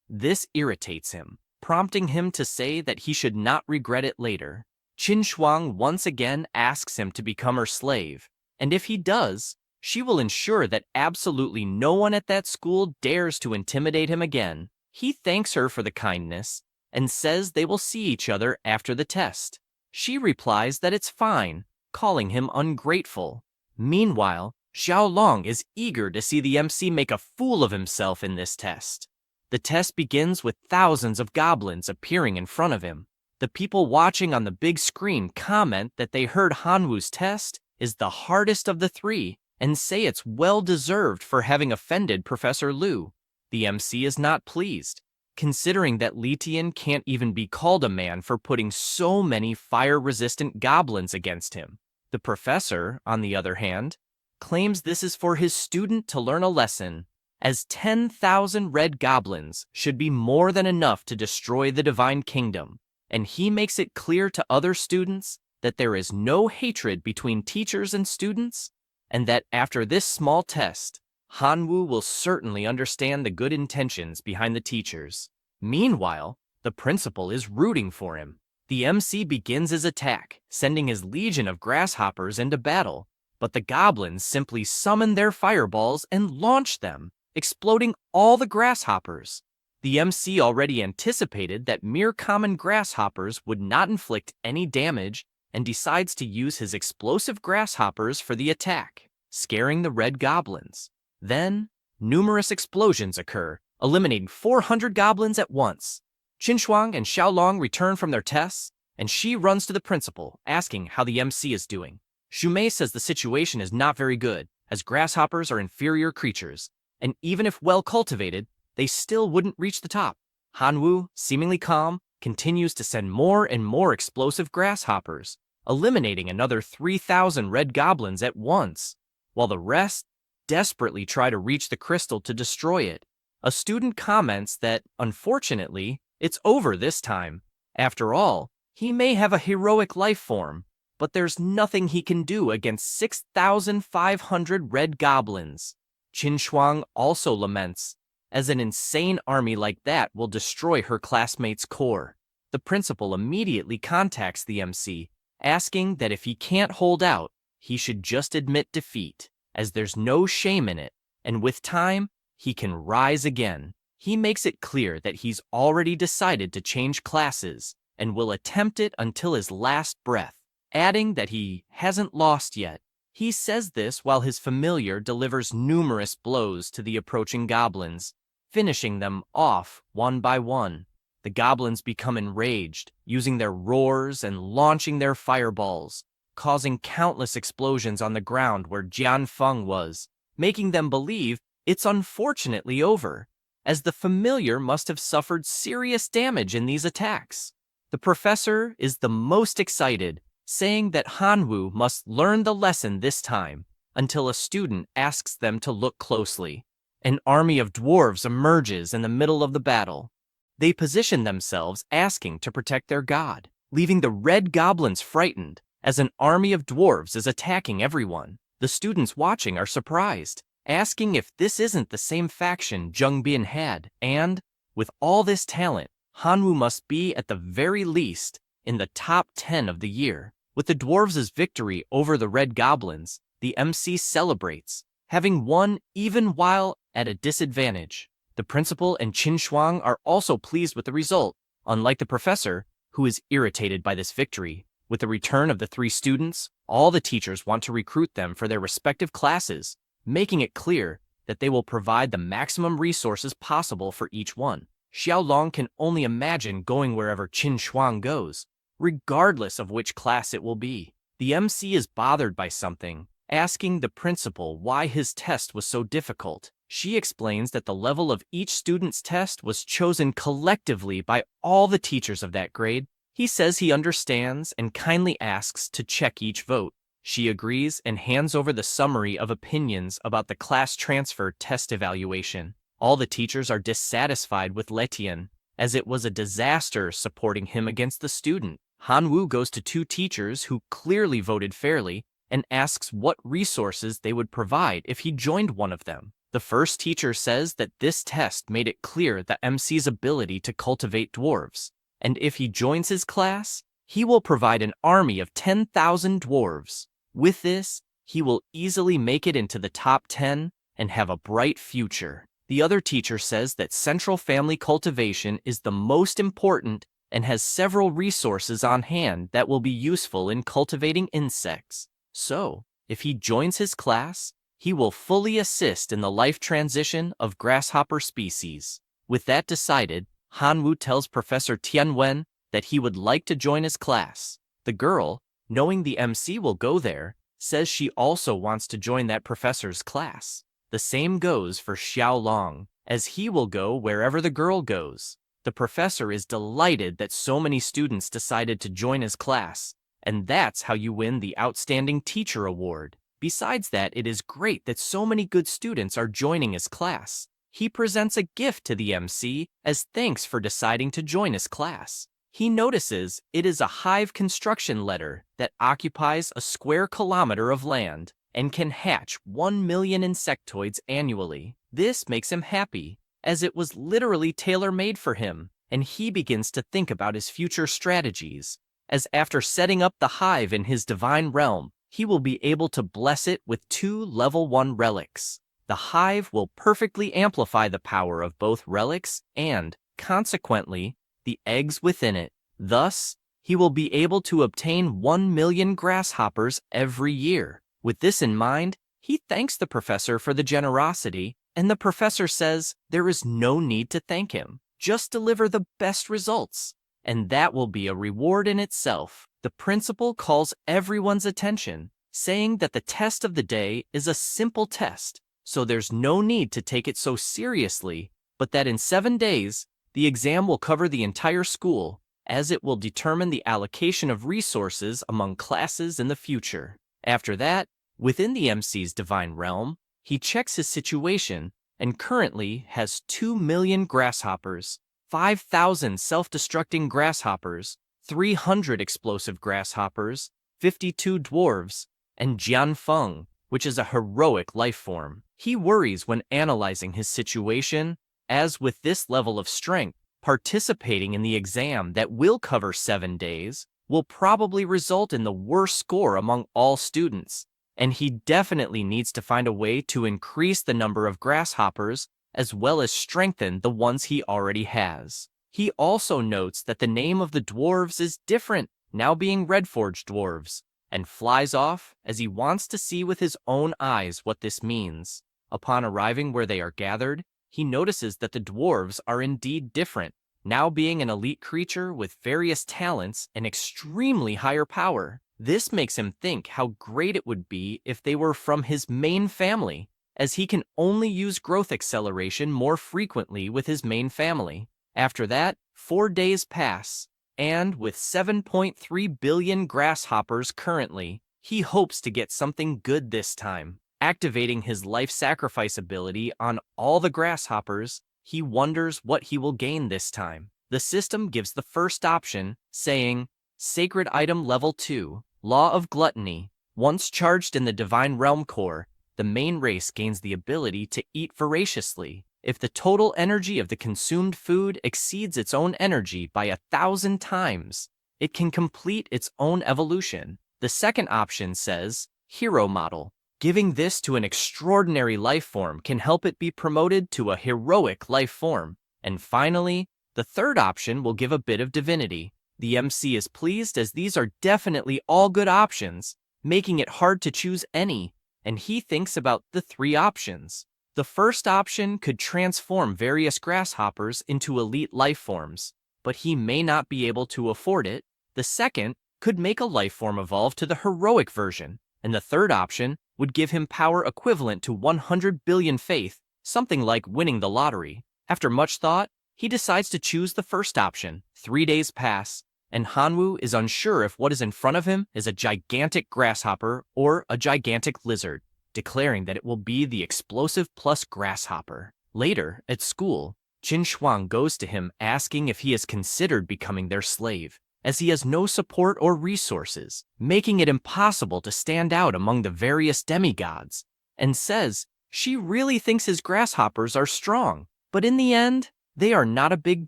This irritates him, prompting him to say that he should not regret it later. Qin Shuang once again asks him to become her slave, and if he does, she will ensure that absolutely no one at that school dares to intimidate him again. He thanks her for the kindness and says they will see each other after the test. She replies that it's fine, calling him ungrateful. Meanwhile, Xiaolong is eager to see the MC make a fool of himself in this test. The test begins with thousands of goblins appearing in front of him. The people watching on the big screen comment that they heard Hanwu's test is the hardest of the three and say it's well-deserved for having offended Professor Liu. The MC is not pleased, considering that Letian can't even be called a man for putting so many fire-resistant goblins against him. The professor, on the other hand, claims this is for his student to learn a lesson, as 10,000 red goblins should be more than enough to destroy the divine kingdom, and he makes it clear to other students that there is no hatred between teachers and students, and that after this small test, Hanwu will certainly understand the good intentions behind the teachers. Meanwhile, the principal is rooting for him. The MC begins his attack, sending his legion of grasshoppers into battle, but the goblins simply summon their fireballs and launch them, exploding all the grasshoppers. The MC already anticipated that mere common grasshoppers would not inflict any damage and decides to use his explosive grasshoppers for the attack, scaring the red goblins. Then, numerous explosions occur, eliminating 400 goblins at once. Qinshuang and Xiaolong return from their tests, and she runs to the principal, asking how the MC is doing. Shumei says the situation is not very good, as grasshoppers are inferior creatures, and even if well cultivated, they still wouldn't reach the top. Hanwu, seemingly calm, continues to send more and more explosive grasshoppers, eliminating another 3,000 red goblins at once, while the rest desperately try to reach the crystal to destroy it. A student comments that, unfortunately, it's over this time. After all, he may have a heroic life form, but there's nothing he can do against 6,500 red goblins. Qin Shuang also laments, as an insane army like that will destroy her classmates' core. The principal immediately contacts the MC, asking that if he can't hold out, he should just admit defeat, as there's no shame in it, and with time, he can rise again. He makes it clear that he's already decided to change classes and will attempt it until his last breath, adding that he hasn't lost yet. He says this while his familiar delivers numerous blows to the approaching goblins, finishing them off one by one. The goblins become enraged, using their roars and launching their fireballs, causing countless explosions on the ground where Jian Feng was, making them believe it's unfortunately over, as the familiar must have suffered serious damage in these attacks. The professor is the most excited, saying that Hanwu must learn the lesson this time, until a student asks them to look closely. An army of dwarves emerges in the middle of the battle. They position themselves asking to protect their god, leaving the red goblins frightened, as an army of dwarves is attacking everyone. The students watching are surprised, asking if this isn't the same faction Zheng Bian had, and, with all this talent, Hanwu must be at the very least in the top 10 of the year. With the dwarves' victory over the red goblins, the MC celebrates, having won even while at a disadvantage. The principal and Qin Shuang are also pleased with the result, unlike the professor, who is irritated by this victory. With the return of the three students, all the teachers want to recruit them for their respective classes, making it clear that they will provide the maximum resources possible for each one. Xiaolong can only imagine going wherever Qin Shuang goes, regardless of which class it will be. The MC is bothered by something, asking the principal why his test was so difficult. She explains that the level of each student's test was chosen collectively by all the teachers of that grade. He says he understands and kindly asks to check each vote. She agrees and hands over the summary of opinions about the class transfer test evaluation. All the teachers are dissatisfied with Letian, as it was a disaster supporting him against the student. Hanwu goes to two teachers who clearly voted fairly and asks what resources they would provide if he joined one of them. The first teacher says that this test made it clear that MC's ability to cultivate dwarves, and if he joins his class, he will provide an army of 10,000 dwarves. With this, he will easily make it into the top 10 and have a bright future. The other teacher says that central family cultivation is the most important and has several resources on hand that will be useful in cultivating insects. So, if he joins his class, he will fully assist in the life transition of grasshopper species. With that decided, Hanwoo tells Professor Tianwen that he would like to join his class. The girl, knowing the MC will go there, says she also wants to join that professor's class. The same goes for Xiao Long, as he will go wherever the girl goes. The professor is delighted that so many students decided to join his class, and that's how you win the Outstanding Teacher Award. Besides that, it is great that so many good students are joining his class. He presents a gift to the MC as thanks for deciding to join his class. He notices it is a hive construction letter that occupies a square kilometer of land and can hatch 1 million insectoids annually. This makes him happy, as it was literally tailor-made for him, and he begins to think about his future strategies, as after setting up the hive in his divine realm, he will be able to bless it with 2 level 1 relics. The hive will perfectly amplify the power of both relics and, consequently, the eggs within it. Thus, he will be able to obtain 1 million grasshoppers every year. With this in mind, he thanks the professor for the generosity, and the professor says there is no need to thank him. Just deliver the best results, and that will be a reward in itself. The principal calls everyone's attention, saying that the test of the day is a simple test, so there's no need to take it so seriously, but that in 7 days, the exam will cover the entire school, as it will determine the allocation of resources among classes in the future. After that, within the MC's divine realm, he checks his situation and currently has 2 million grasshoppers, 5,000 self-destructing grasshoppers, 300 explosive grasshoppers, 52 dwarves, and Jianfeng, which is a heroic life form. He worries when analyzing his situation, as with this level of strength, participating in the exam that will cover 7 days will probably result in the worst score among all students, and he definitely needs to find a way to increase the number of grasshoppers as well as strengthen the ones he already has. He also notes that the name of the dwarves is different, now being Redforge dwarves, and flies off as he wants to see with his own eyes what this means. Upon arriving where they are gathered, he notices that the dwarves are indeed different, now being an elite creature with various talents and extremely higher power. This makes him think how great it would be if they were from his main family, as he can only use growth acceleration more frequently with his main family. After that, 4 days pass, and with 7.3 billion grasshoppers currently, he hopes to get something good this time. Activating his life sacrifice ability on all the grasshoppers, he wonders what he will gain this time. The system gives the first option, saying, Sacred Item Level 2, Law of Gluttony. Once charged in the Divine Realm Core, the main race gains the ability to eat voraciously. If the total energy of the consumed food exceeds its own energy by 1,000 times, it can complete its own evolution. The second option says, Hero Model. Giving this to an extraordinary life form can help it be promoted to a heroic life form. And finally, the third option will give a bit of divinity. The MC is pleased as these are definitely all good options, making it hard to choose any, and he thinks about the 3 options. The first option could transform various grasshoppers into elite life forms, but he may not be able to afford it. The second could make a life form evolve to the heroic version, and the third option would give him power equivalent to 100 billion faith, something like winning the lottery. After much thought, he decides to choose the first option. 3 days pass, and Hanwoo is unsure if what is in front of him is a gigantic grasshopper or a gigantic lizard, declaring that it will be the explosive plus grasshopper. Later, at school, Jin Shuang goes to him asking if he has considered becoming their slave. as he has no support or resources, making it impossible to stand out among the various demigods, and says she really thinks his grasshoppers are strong, but in the end, they are not a big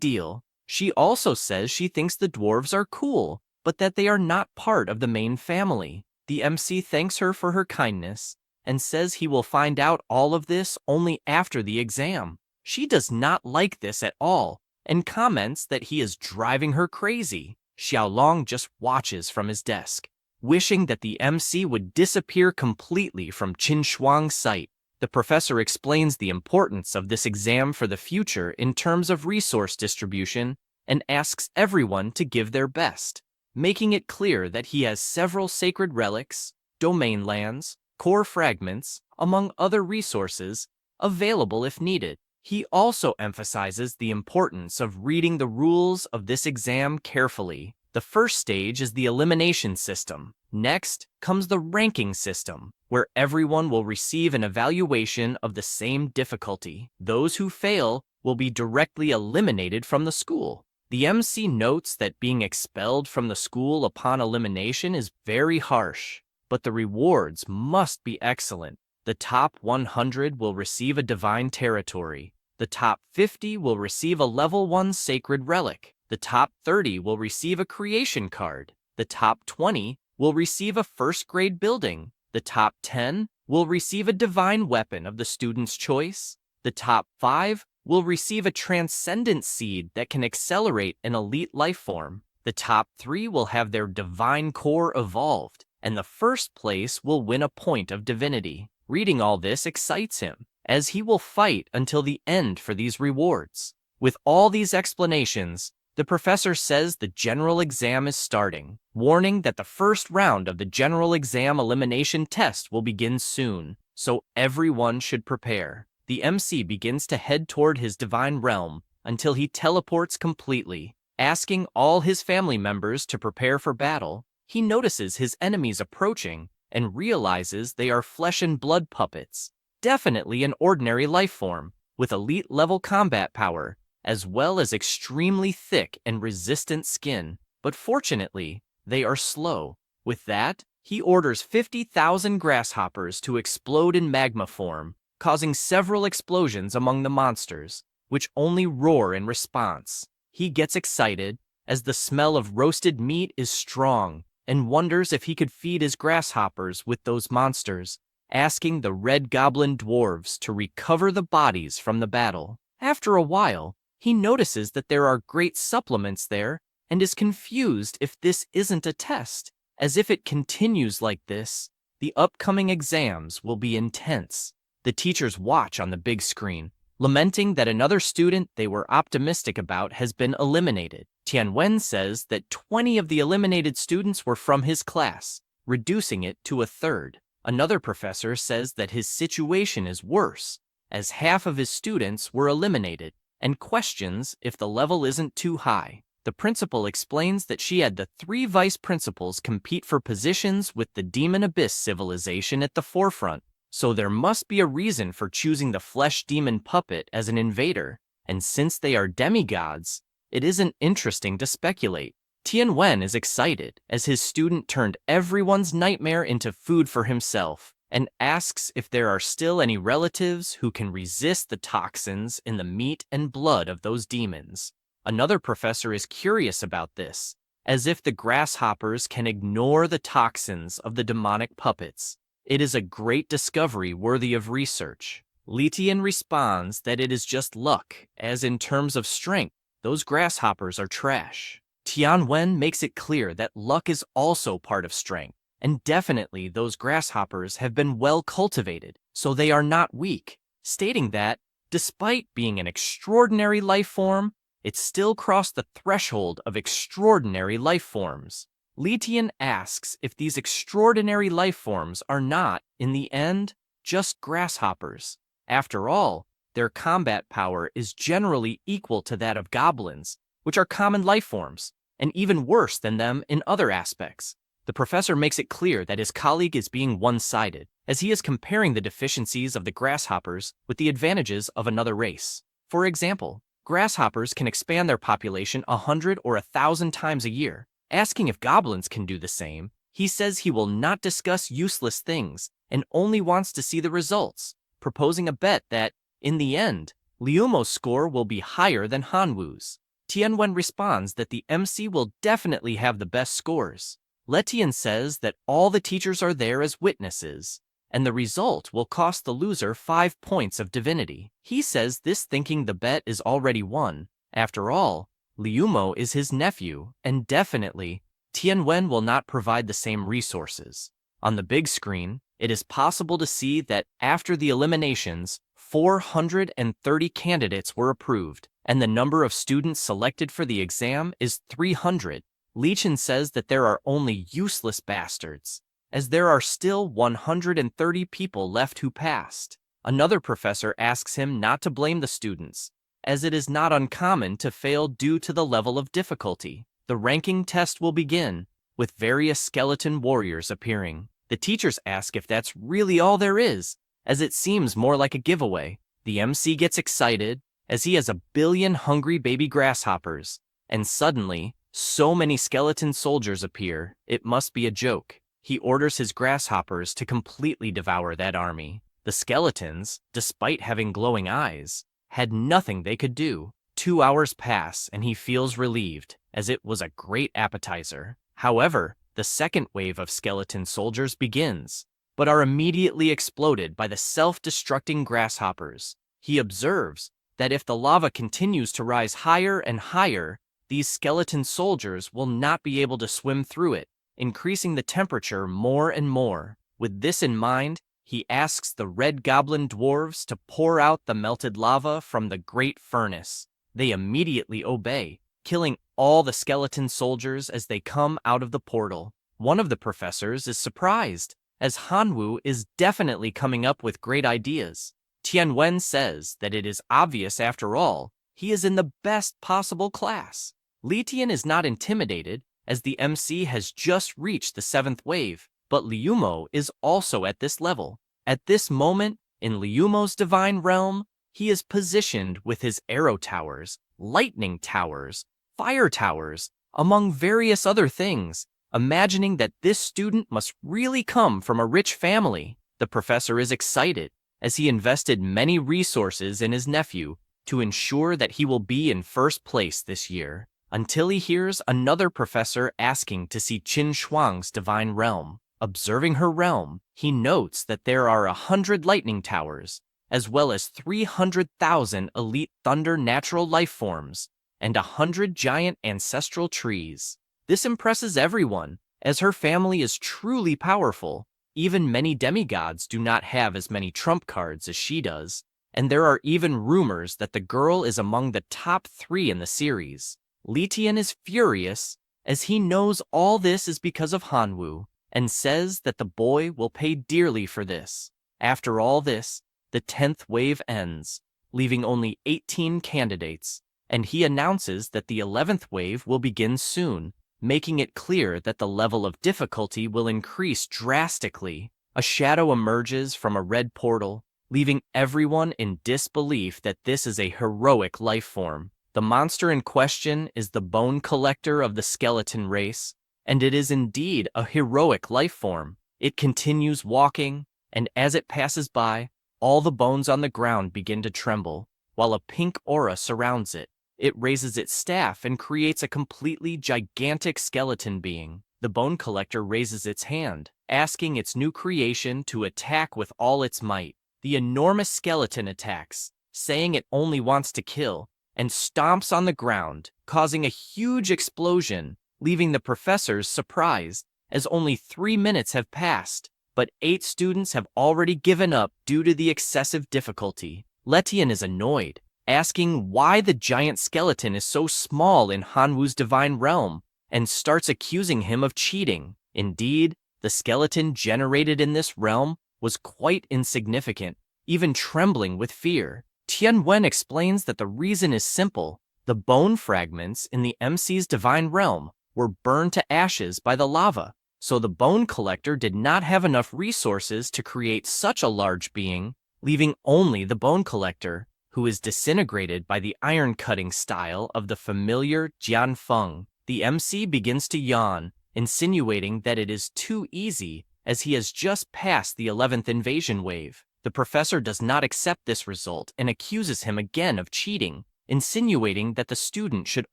deal. She also says she thinks the dwarves are cool, but that they are not part of the main family. The MC thanks her for her kindness and says he will find out all of this only after the exam. She does not like this at all and comments that he is driving her crazy. Xiaolong just watches from his desk, wishing that the MC would disappear completely from Qin Shuang's sight. The professor explains the importance of this exam for the future in terms of resource distribution and asks everyone to give their best, making it clear that he has several sacred relics, domain lands, core fragments, among other resources, available if needed. He also emphasizes the importance of reading the rules of this exam carefully. The first stage is the elimination system. Next comes the ranking system, where everyone will receive an evaluation of the same difficulty. Those who fail will be directly eliminated from the school. The MC notes that being expelled from the school upon elimination is very harsh, but the rewards must be excellent. The top 100 will receive a divine territory. The top 50 will receive a level 1 sacred relic. The top 30 will receive a creation card. The top 20 will receive a first-grade building. The top 10 will receive a divine weapon of the student's choice. The top 5 will receive a transcendent seed that can accelerate an elite life form. The top 3 will have their divine core evolved, and the first place will win a point of divinity. Reading all this excites him, as he will fight until the end for these rewards. With all these explanations, the professor says the general exam is starting, warning that the first round of the general exam elimination test will begin soon, so everyone should prepare. The MC begins to head toward his divine realm until he teleports completely, asking all his family members to prepare for battle. He notices his enemies approaching and realizes they are flesh and blood puppets, definitely an ordinary life form, with elite level combat power, as well as extremely thick and resistant skin, but fortunately, they are slow. With that, he orders 50,000 grasshoppers to explode in magma form, causing several explosions among the monsters, which only roar in response. He gets excited, as the smell of roasted meat is strong, and wonders if he could feed his grasshoppers with those monsters, asking the red goblin dwarves to recover the bodies from the battle. After a while, he notices that there are great supplements there and is confused if this isn't a test. As if it continues like this, the upcoming exams will be intense. The teachers watch on the big screen, lamenting that another student they were optimistic about has been eliminated. Tianwen says that 20 of the eliminated students were from his class, reducing it to a third. Another professor says that his situation is worse, as half of his students were eliminated, and questions if the level isn't too high. The principal explains that she had the 3 vice principals compete for positions with the Demon Abyss civilization at the forefront, so there must be a reason for choosing the flesh demon puppet as an invader, and since they are demigods, it isn't interesting to speculate. Tianwen is excited as his student turned everyone's nightmare into food for himself, and asks if there are still any relatives who can resist the toxins in the meat and blood of those demons. Another professor is curious about this, as if the grasshoppers can ignore the toxins of the demonic puppets. It is a great discovery worthy of research. Li Tian responds that it is just luck, as in terms of strength, those grasshoppers are trash. Tianwen makes it clear that luck is also part of strength, and definitely those grasshoppers have been well cultivated, so they are not weak, stating that, despite being an extraordinary life form, it still crossed the threshold of extraordinary life forms. Li Tian asks if these extraordinary life forms are not, in the end, just grasshoppers. After all, their combat power is generally equal to that of goblins, which are common life forms, and even worse than them in other aspects. The professor makes it clear that his colleague is being one-sided, as he is comparing the deficiencies of the grasshoppers with the advantages of another race. For example, grasshoppers can expand their population 100 or 1,000 times a year, Asking if goblins can do the same, he says he will not discuss useless things and only wants to see the results, proposing a bet that, in the end, Liumo's score will be higher than Hanwoo's. Tianwen responds that the MC will definitely have the best scores. Letian says that all the teachers are there as witnesses, and the result will cost the loser 5 points of divinity. He says this thinking the bet is already won. After all, Liumo is his nephew, and definitely, Tianwen will not provide the same resources. On the big screen, it is possible to see that after the eliminations, 430 candidates were approved, and the number of students selected for the exam is 300. Lichin says that there are only useless bastards, as there are still 130 people left who passed. Another professor asks him not to blame the students, as it is not uncommon to fail due to the level of difficulty. The ranking test will begin, with various skeleton warriors appearing. The teachers ask if that's really all there is, as it seems more like a giveaway. The MC gets excited, as he has a billion hungry baby grasshoppers, and suddenly, so many skeleton soldiers appear, it must be a joke. He orders his grasshoppers to completely devour that army. The skeletons, despite having glowing eyes, had nothing they could do. 2 hours pass and he feels relieved, as it was a great appetizer. However, the second wave of skeleton soldiers begins, but are immediately exploded by the self-destructing grasshoppers. He observes that if the lava continues to rise higher and higher, these skeleton soldiers will not be able to swim through it, increasing the temperature more and more. With this in mind, he asks the red goblin dwarves to pour out the melted lava from the great furnace. They immediately obey, killing all the skeleton soldiers as they come out of the portal. One of the professors is surprised, as Hanwoo is definitely coming up with great ideas. Tianwen says that it is obvious after all, he is in the best possible class. Li Tian is not intimidated, as the MC has just reached the 7th wave, but Liumo is also at this level. At this moment, in Liumo's divine realm, he is positioned with his arrow towers, lightning towers, fire towers, among various other things, imagining that this student must really come from a rich family. The professor is excited, as he invested many resources in his nephew to ensure that he will be in first place this year, until he hears another professor asking to see Qin Shuang's divine realm. Observing her realm, he notes that there are 100 lightning towers, as well as 300,000 elite thunder natural life forms, and 100 giant ancestral trees. This impresses everyone, as her family is truly powerful. Even many demigods do not have as many trump cards as she does, and there are even rumors that the girl is among the top 3 in the series. Li Tian is furious, as he knows all this is because of Hanwoo, and says that the boy will pay dearly for this. After all this, the 10th wave ends, leaving only 18 candidates, and he announces that the 11th wave will begin soon, making it clear that the level of difficulty will increase drastically. A shadow emerges from a red portal, leaving everyone in disbelief that this is a heroic life form. The monster in question is the bone collector of the skeleton race, and it is indeed a heroic life form. It continues walking, and as it passes by, all the bones on the ground begin to tremble, while a pink aura surrounds it. It raises its staff and creates a completely gigantic skeleton being. The bone collector raises its hand, asking its new creation to attack with all its might. The enormous skeleton attacks, saying it only wants to kill, and stomps on the ground, causing a huge explosion, leaving the professors surprised, as only 3 minutes have passed, but 8 students have already given up due to the excessive difficulty. Letian is annoyed, asking why the giant skeleton is so small in Hanwoo's divine realm, and starts accusing him of cheating. Indeed, the skeleton generated in this realm was quite insignificant, even trembling with fear. Tianwen explains that the reason is simple. The bone fragments in the MC's divine realm were burned to ashes by the lava, so the bone collector did not have enough resources to create such a large being, leaving only the bone collector, who is disintegrated by the iron-cutting style of the familiar Jianfeng. The MC begins to yawn, insinuating that it is too easy as he has just passed the 11th invasion wave. The professor does not accept this result and accuses him again of cheating, insinuating that the student should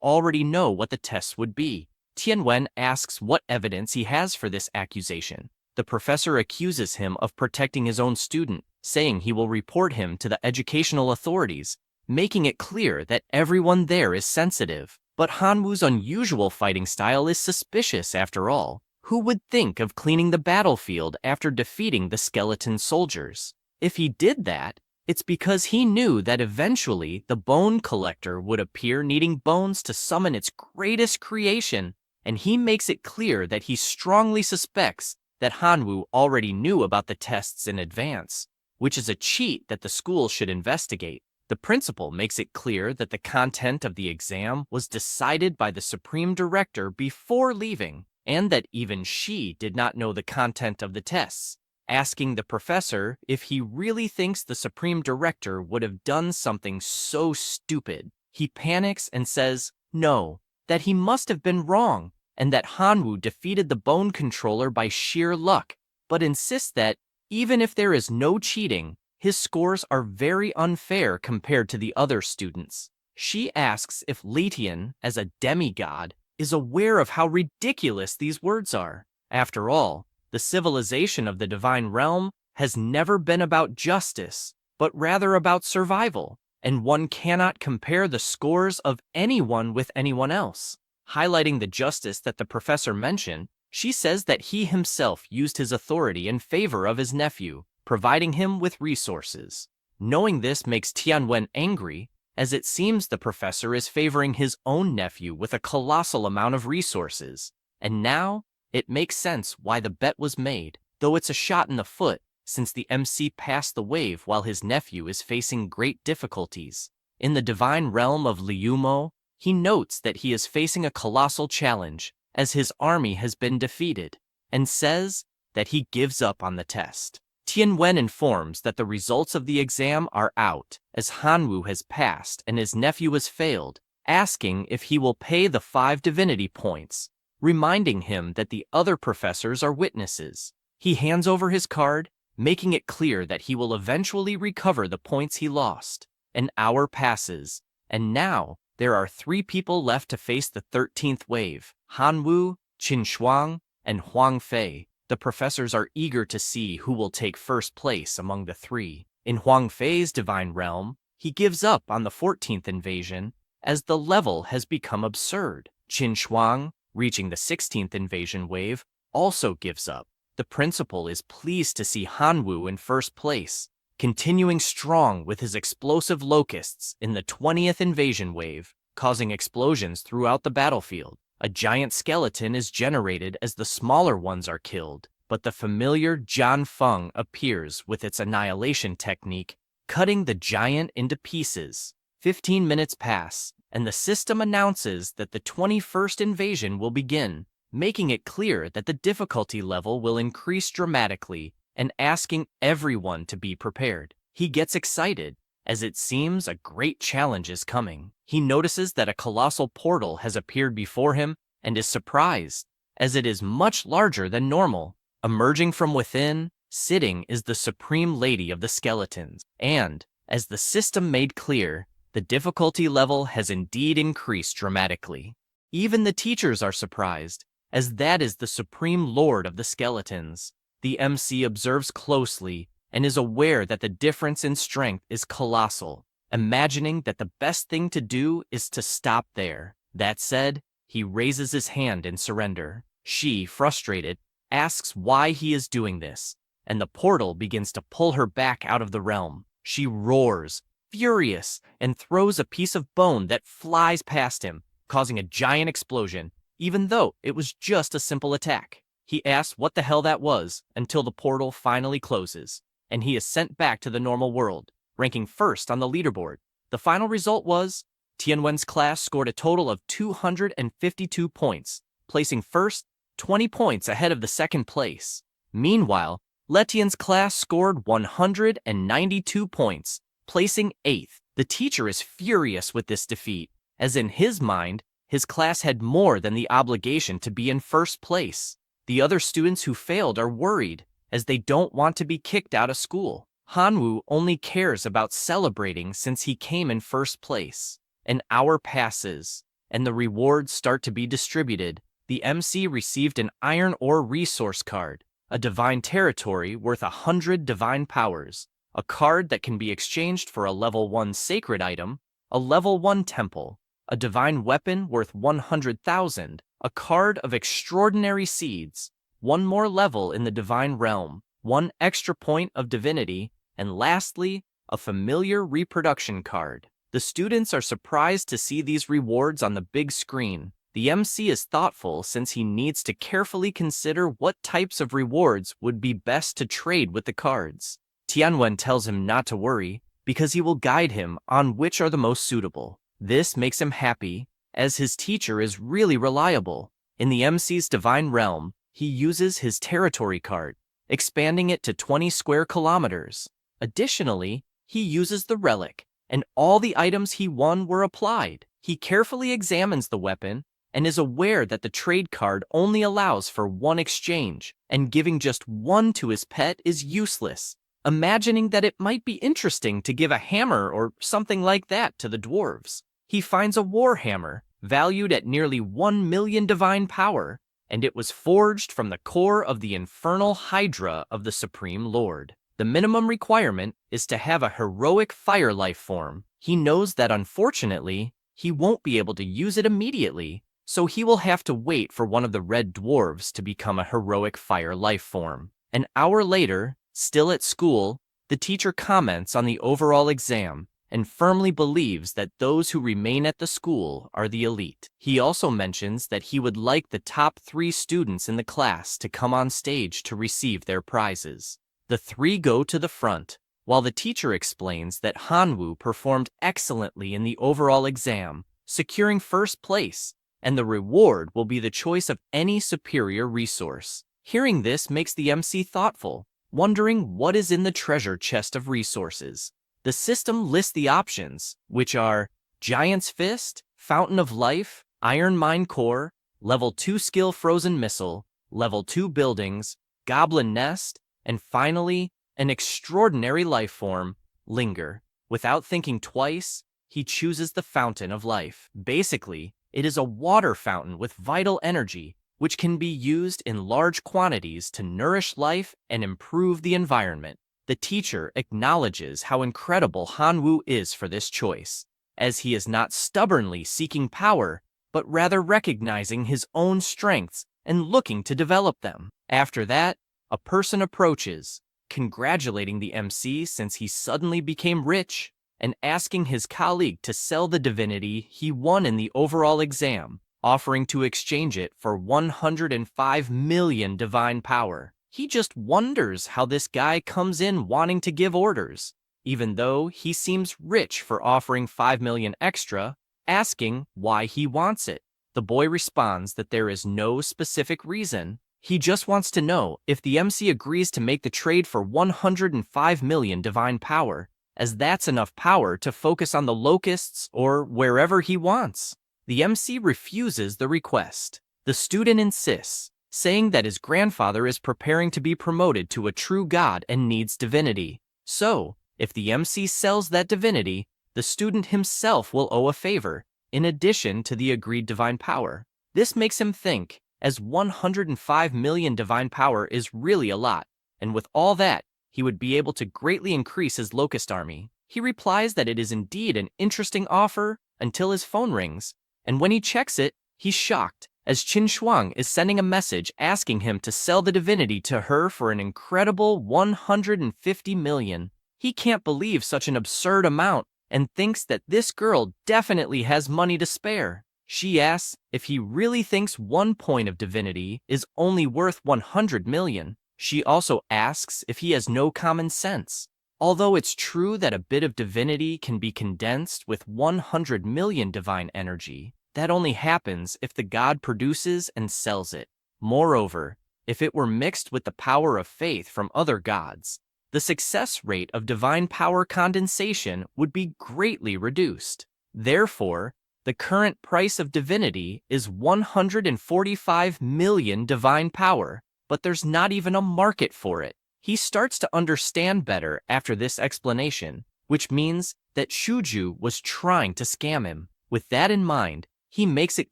already know what the tests would be. Tianwen asks what evidence he has for this accusation. The professor accuses him of protecting his own student, saying he will report him to the educational authorities, making it clear that everyone there is sensitive. But Hanwoo's unusual fighting style is suspicious after all. Who would think of cleaning the battlefield after defeating the skeleton soldiers? If he did that, it's because he knew that eventually the bone collector would appear needing bones to summon its greatest creation, and he makes it clear that he strongly suspects that Hanwoo already knew about the tests in advance, which is a cheat that the school should investigate. The principal makes it clear that the content of the exam was decided by the Supreme Director before leaving, and that even she did not know the content of the tests, asking the professor if he really thinks the Supreme Director would have done something so stupid. He panics and says no, that he must have been wrong, and that Hanwoo defeated the bone controller by sheer luck, but insists that even if there is no cheating, his scores are very unfair compared to the other students. She asks if Letian, as a demigod, is aware of how ridiculous these words are. After all, the civilization of the divine realm has never been about justice, but rather about survival, and one cannot compare the scores of anyone with anyone else. Highlighting the justice that the professor mentioned, she says that he himself used his authority in favor of his nephew, providing him with resources. Knowing this makes Tianwen angry, as it seems the professor is favoring his own nephew with a colossal amount of resources. And now, it makes sense why the bet was made, though it's a shot in the foot, since the MC passed the wave while his nephew is facing great difficulties. In the divine realm of Liumo, he notes that he is facing a colossal challenge, as his army has been defeated, and says that he gives up on the test. Tianwen informs that the results of the exam are out, as Hanwoo has passed and his nephew has failed, asking if he will pay the 5 divinity points, reminding him that the other professors are witnesses. He hands over his card, making it clear that he will eventually recover the points he lost. An hour passes, and now there are 3 people left to face the 13th wave: Hanwoo, Qin Shuang, and Huang Fei. The professors are eager to see who will take first place among the 3. In Huang Fei's divine realm, he gives up on the 14th invasion, as the level has become absurd. Qin Shuang, reaching the 16th invasion wave, also gives up. The principal is pleased to see Hanwoo in first place, continuing strong with his explosive locusts in the 20th invasion wave, causing explosions throughout the battlefield. A giant skeleton is generated as the smaller ones are killed, but the familiar Jian Feng appears with its annihilation technique, cutting the giant into pieces. 15 minutes pass, and the system announces that the 21st invasion will begin, making it clear that the difficulty level will increase dramatically and asking everyone to be prepared. He gets excited, as it seems a great challenge is coming. He notices that a colossal portal has appeared before him and is surprised, as it is much larger than normal. Emerging from within, sitting is the Supreme Lady of the Skeletons, and, as the system made clear, the difficulty level has indeed increased dramatically. Even the teachers are surprised, as that is the Supreme Lord of the Skeletons. The MC observes closely and is aware that the difference in strength is colossal, imagining that the best thing to do is to stop there. That said, he raises his hand in surrender. She, frustrated, asks why he is doing this, and the portal begins to pull her back out of the realm. She roars, furious, and throws a piece of bone that flies past him, causing a giant explosion, even though it was just a simple attack. He asks what the hell that was until the portal finally closes, and he is sent back to the normal world, ranking first on the leaderboard. The final result was, Tianwen's class scored a total of 252 points, placing first, 20 points ahead of the second place. Meanwhile, Letian's class scored 192 points, placing 8th. The teacher is furious with this defeat, as in his mind, his class had more than the obligation to be in first place. The other students who failed are worried, as they don't want to be kicked out of school. Hanwoo only cares about celebrating since he came in first place. An hour passes, and the rewards start to be distributed. The MC received an iron ore resource card, a divine territory worth 100 divine powers, a card that can be exchanged for a level 1 sacred item, a level 1 temple, a divine weapon worth 100,000, a card of extraordinary seeds, one more level in the divine realm, one extra point of divinity, and lastly, a familiar reproduction card. The students are surprised to see these rewards on the big screen. The MC is thoughtful since he needs to carefully consider what types of rewards would be best to trade with the cards. Tianwen tells him not to worry, because he will guide him on which are the most suitable. This makes him happy, as his teacher is really reliable. In the MC's divine realm, he uses his territory card, expanding it to 20 square kilometers. Additionally, he uses the relic, and all the items he won were applied. He carefully examines the weapon and is aware that the trade card only allows for one exchange, and giving just one to his pet is useless. Imagining that it might be interesting to give a hammer or something like that to the dwarves, he finds a war hammer valued at nearly 1 million divine power, and it was forged from the core of the infernal hydra of the Supreme Lord. The minimum requirement is to have a heroic fire life form. He knows that unfortunately, he won't be able to use it immediately, so he will have to wait for one of the red dwarves to become a heroic fire life form. An hour later, still at school, the teacher comments on the overall exam and firmly believes that those who remain at the school are the elite. He also mentions that he would like the top 3 students in the class to come on stage to receive their prizes. The 3 go to the front, while the teacher explains that Hanwoo performed excellently in the overall exam, securing first place, and the reward will be the choice of any superior resource. Hearing this makes the MC thoughtful, wondering what is in the treasure chest of resources. The system lists the options, which are Giant's Fist, Fountain of Life, Iron Mine Core, Level 2 Skill Frozen Missile, Level 2 Buildings, Goblin Nest, and finally, an extraordinary life form, Linger. Without thinking twice, he chooses the Fountain of Life. Basically, it is a water fountain with vital energy, which can be used in large quantities to nourish life and improve the environment. The teacher acknowledges how incredible Hanwoo is for this choice, as he is not stubbornly seeking power, but rather recognizing his own strengths and looking to develop them. After that, a person approaches, congratulating the MC since he suddenly became rich, and asking his colleague to sell the divinity he won in the overall exam, offering to exchange it for 105 million divine power. He just wonders how this guy comes in wanting to give orders, even though he seems rich for offering 5 million extra, asking why he wants it. The boy responds that there is no specific reason. He just wants to know if the MC agrees to make the trade for 105 million divine power, as that's enough power to focus on the locusts or wherever he wants. The MC refuses the request. The student insists, saying that his grandfather is preparing to be promoted to a true god and needs divinity. So, if the MC sells that divinity, the student himself will owe a favor, in addition to the agreed divine power. This makes him think, as 105 million divine power is really a lot, and with all that, he would be able to greatly increase his locust army. He replies that it is indeed an interesting offer until his phone rings, and when he checks it, he's shocked, as Qin Shuang is sending a message asking him to sell the divinity to her for an incredible 150 million. He can't believe such an absurd amount and thinks that this girl definitely has money to spare. She asks if he really thinks 1 point of divinity is only worth 100 million. She also asks if he has no common sense. Although it's true that a bit of divinity can be condensed with 100 million divine energy, that only happens if the god produces and sells it. Moreover, if it were mixed with the power of faith from other gods, the success rate of divine power condensation would be greatly reduced. Therefore, The current price of divinity is 145 million divine power, but there's not even a market for it. He starts to understand better after this explanation, which means that Shuju was trying to scam him. With that in mind, he makes it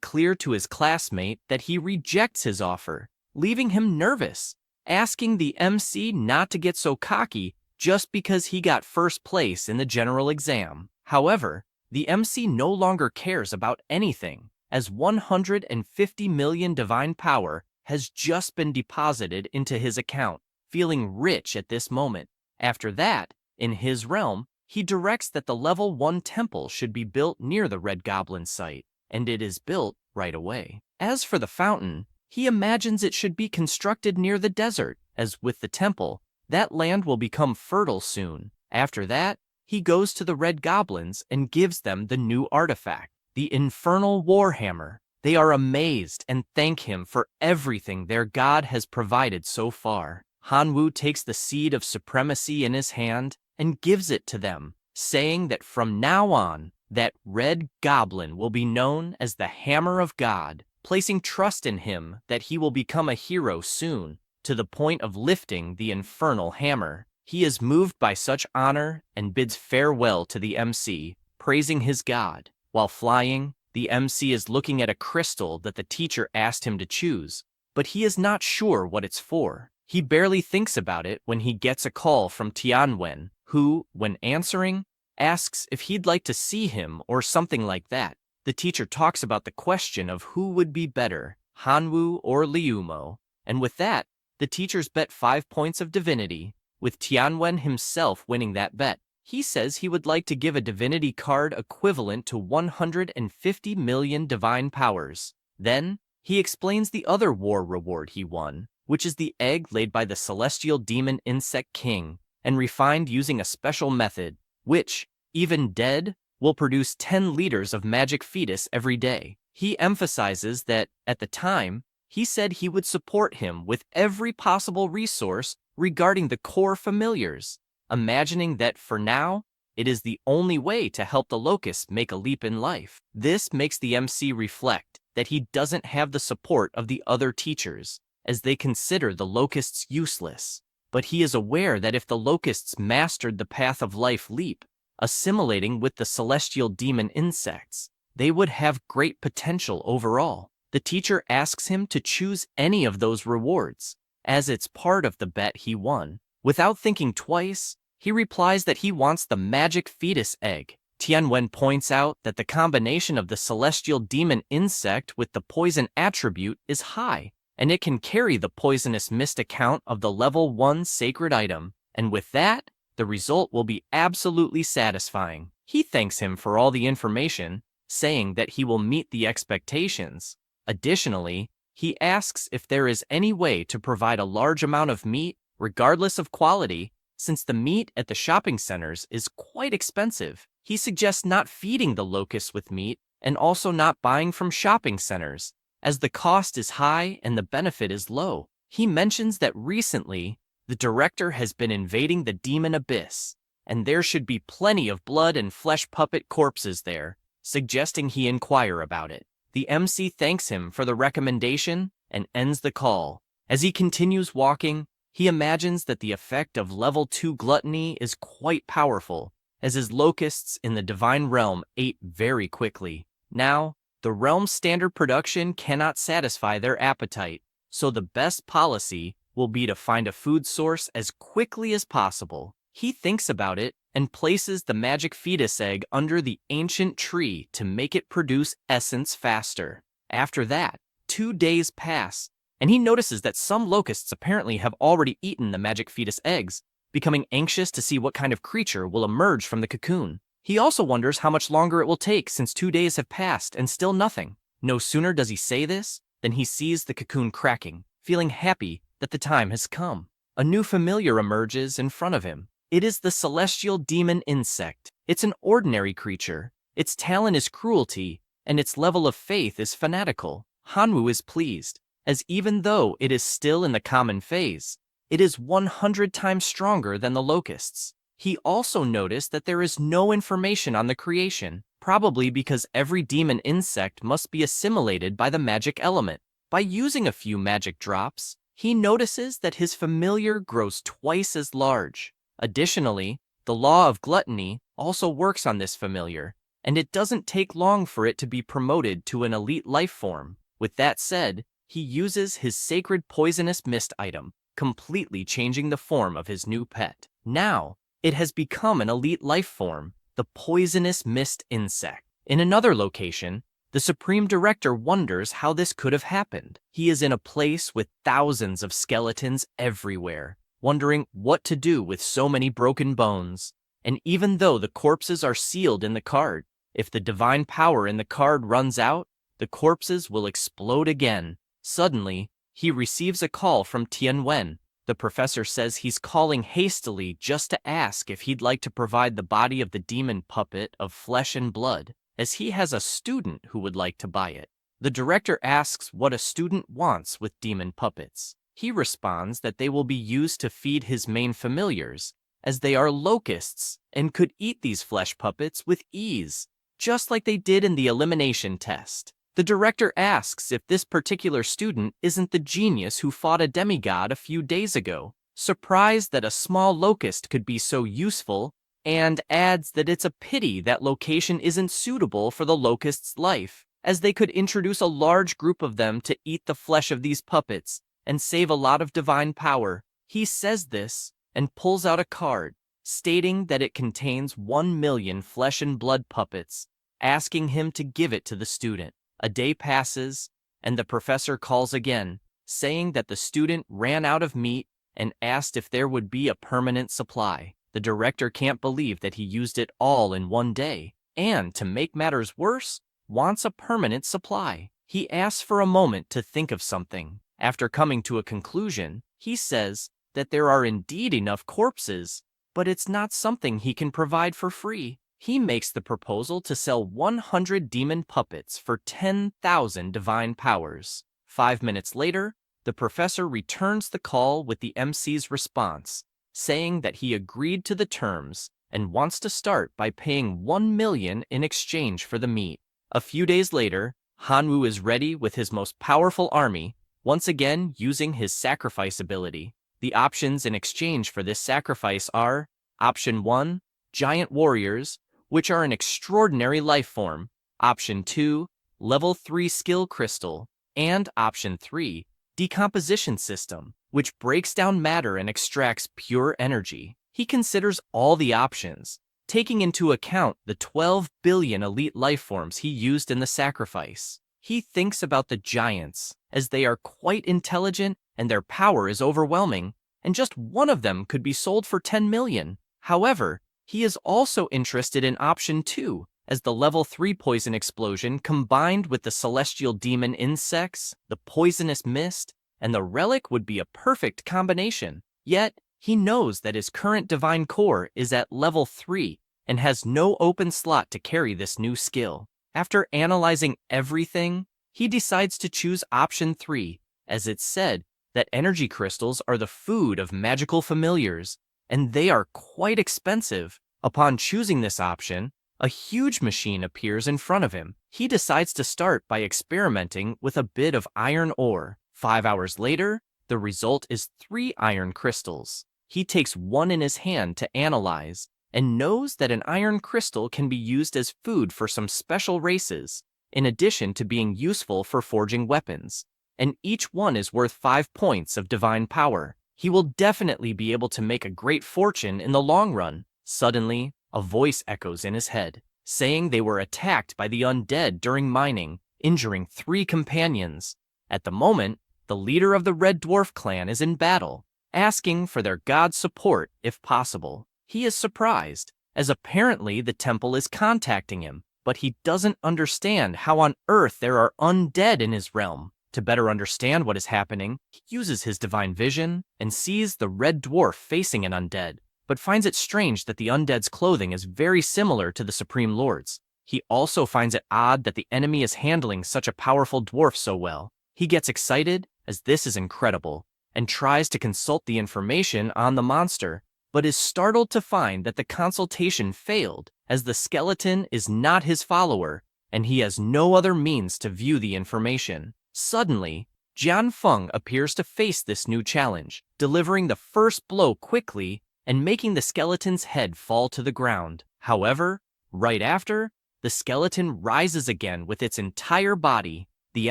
clear to his classmate that he rejects his offer, leaving him nervous, asking the MC not to get so cocky just because he got first place in the general exam. However, the MC no longer cares about anything, as 150 million divine power has just been deposited into his account, feeling rich at this moment. After that, in his realm, he directs that the level 1 temple should be built near the Red Goblin site, and it is built right away. As for the fountain, he imagines it should be constructed near the desert, as with the temple, that land will become fertile soon. After that, he goes to the Red Goblins and gives them the new artifact, the Infernal Warhammer. They are amazed and thank him for everything their god has provided so far. Hanwoo takes the seed of supremacy in his hand and gives it to them, saying that from now on, that Red Goblin will be known as the Hammer of God, placing trust in him that he will become a hero soon, to the point of lifting the infernal hammer. He is moved by such honor and bids farewell to the MC, praising his god. While flying, the MC is looking at a crystal that the teacher asked him to choose, but he is not sure what it's for. He barely thinks about it when he gets a call from Tianwen, who, when answering, asks if he'd like to see him or something like that. The teacher talks about the question of who would be better, Hanwoo or Liumo, and with that, the teachers bet 5 points of divinity, with Tianwen himself winning that bet. He says he would like to give a divinity card equivalent to 150 million divine powers. Then, he explains the other war reward he won, which is the egg laid by the celestial demon insect king, and refined using a special method, which, even dead, will produce 10 liters of magic fetus every day. He emphasizes that, at the time, he said he would support him with every possible resource regarding the core familiars, imagining that for now, it is the only way to help the locusts make a leap in life. This makes the MC reflect that he doesn't have the support of the other teachers, as they consider the locusts useless. But he is aware that if the locusts mastered the path of life leap, assimilating with the celestial demon insects, they would have great potential overall. The teacher asks him to choose any of those rewards, as it's part of the bet he won. Without thinking twice, he replies that he wants the magic fetus egg. Tianwen points out that the combination of the celestial demon insect with the poison attribute is high, and it can carry the poisonous mist account of the level 1 sacred item, and with that, the result will be absolutely satisfying. He thanks him for all the information, saying that he will meet the expectations. Additionally, he asks if there is any way to provide a large amount of meat, regardless of quality, since the meat at the shopping centers is quite expensive. He suggests not feeding the locusts with meat and also not buying from shopping centers, as the cost is high and the benefit is low. He mentions that recently, the director has been invading the demon abyss, and there should be plenty of blood and flesh puppet corpses there, suggesting he inquire about it. The MC thanks him for the recommendation and ends the call. As he continues walking, he imagines that the effect of level 2 gluttony is quite powerful, as his locusts in the divine realm ate very quickly. Now, the realm's standard production cannot satisfy their appetite, so the best policy will be to find a food source as quickly as possible. He thinks about it and places the magic fetus egg under the ancient tree to make it produce essence faster. After that, 2 days pass, and he notices that some locusts apparently have already eaten the magic fetus eggs, becoming anxious to see what kind of creature will emerge from the cocoon. He also wonders how much longer it will take since 2 days have passed and still nothing. No sooner does he say this than he sees the cocoon cracking, feeling happy that the time has come. A new familiar emerges in front of him. It is the celestial demon insect. It's an ordinary creature. Its talent is cruelty, and its level of faith is fanatical. Hanwoo is pleased, as even though it is still in the common phase, it is 100 times stronger than the locusts. He also noticed that there is no information on the creation, probably because every demon insect must be assimilated by the magic element. By using a few magic drops, he notices that his familiar grows twice as large. Additionally, the law of gluttony also works on this familiar, and it doesn't take long for it to be promoted to an elite life form. With that said, he uses his sacred poisonous mist item, completely changing the form of his new pet. Now, it has become an elite life form, the poisonous mist insect. In another location, the Supreme Director wonders how this could have happened. He is in a place with thousands of skeletons everywhere, wondering what to do with so many broken bones. And even though the corpses are sealed in the card, if the divine power in the card runs out, the corpses will explode again. Suddenly, he receives a call from Tianwen. The professor says he's calling hastily just to ask if he'd like to provide the body of the demon puppet of flesh and blood, as he has a student who would like to buy it. The director asks what a student wants with demon puppets. He responds that they will be used to feed his main familiars, as they are locusts and could eat these flesh puppets with ease, just like they did in the elimination test. The director asks if this particular student isn't the genius who fought a demigod a few days ago, surprised that a small locust could be so useful, and adds that it's a pity that location isn't suitable for the locust's life, as they could introduce a large group of them to eat the flesh of these puppets and save a lot of divine power. He says this and pulls out a card, stating that it contains 1 million flesh and blood puppets, asking him to give it to the student. A day passes, and the professor calls again, saying that the student ran out of meat and asked if there would be a permanent supply. The director can't believe that he used it all in one day, and, to make matters worse, wants a permanent supply. He asks for a moment to think of something. After coming to a conclusion, he says that there are indeed enough corpses, but it's not something he can provide for free. He makes the proposal to sell 100 demon puppets for 10,000 divine powers. 5 minutes later, the professor returns the call with the MC's response, saying that he agreed to the terms and wants to start by paying 1 million in exchange for the meat. A few days later, Hanwoo is ready with his most powerful army, once again using his sacrifice ability. The options in exchange for this sacrifice are: Option 1, Giant Warriors, which are an extraordinary life form; Option 2, Level 3 Skill Crystal; and Option 3, Decomposition System, which breaks down matter and extracts pure energy. He considers all the options, taking into account the 12 billion elite life forms he used in the sacrifice. He thinks about the giants, as they are quite intelligent and their power is overwhelming, and just one of them could be sold for 10 million. However, he is also interested in Option 2, as the Level 3 poison explosion combined with the celestial demon insects, the poisonous mist, and the relic would be a perfect combination. Yet, he knows that his current divine core is at Level 3 and has no open slot to carry this new skill. After analyzing everything, he decides to choose Option 3, as it's said that energy crystals are the food of magical familiars, and they are quite expensive. Upon choosing this option, a huge machine appears in front of him. He decides to start by experimenting with a bit of iron ore. 5 hours later, the result is 3 iron crystals. He takes one in his hand to analyze, and knows that an iron crystal can be used as food for some special races, in addition to being useful for forging weapons. And each one is worth 5 points of divine power. He will definitely be able to make a great fortune in the long run. Suddenly, a voice echoes in his head, saying they were attacked by the undead during mining, injuring 3 companions. At the moment, the leader of the Red Dwarf clan is in battle, asking for their god's support if possible. He is surprised, as apparently the temple is contacting him, but he doesn't understand how on earth there are undead in his realm. To better understand what is happening, he uses his divine vision and sees the Red Dwarf facing an undead, but finds it strange that the undead's clothing is very similar to the Supreme Lord's. He also finds it odd that the enemy is handling such a powerful dwarf so well. He gets excited, as this is incredible, and tries to consult the information on the monster, but is startled to find that the consultation failed, as the skeleton is not his follower, and he has no other means to view the information. Suddenly, Jian Feng appears to face this new challenge, delivering the first blow quickly and making the skeleton's head fall to the ground. However, right after, the skeleton rises again with its entire body. The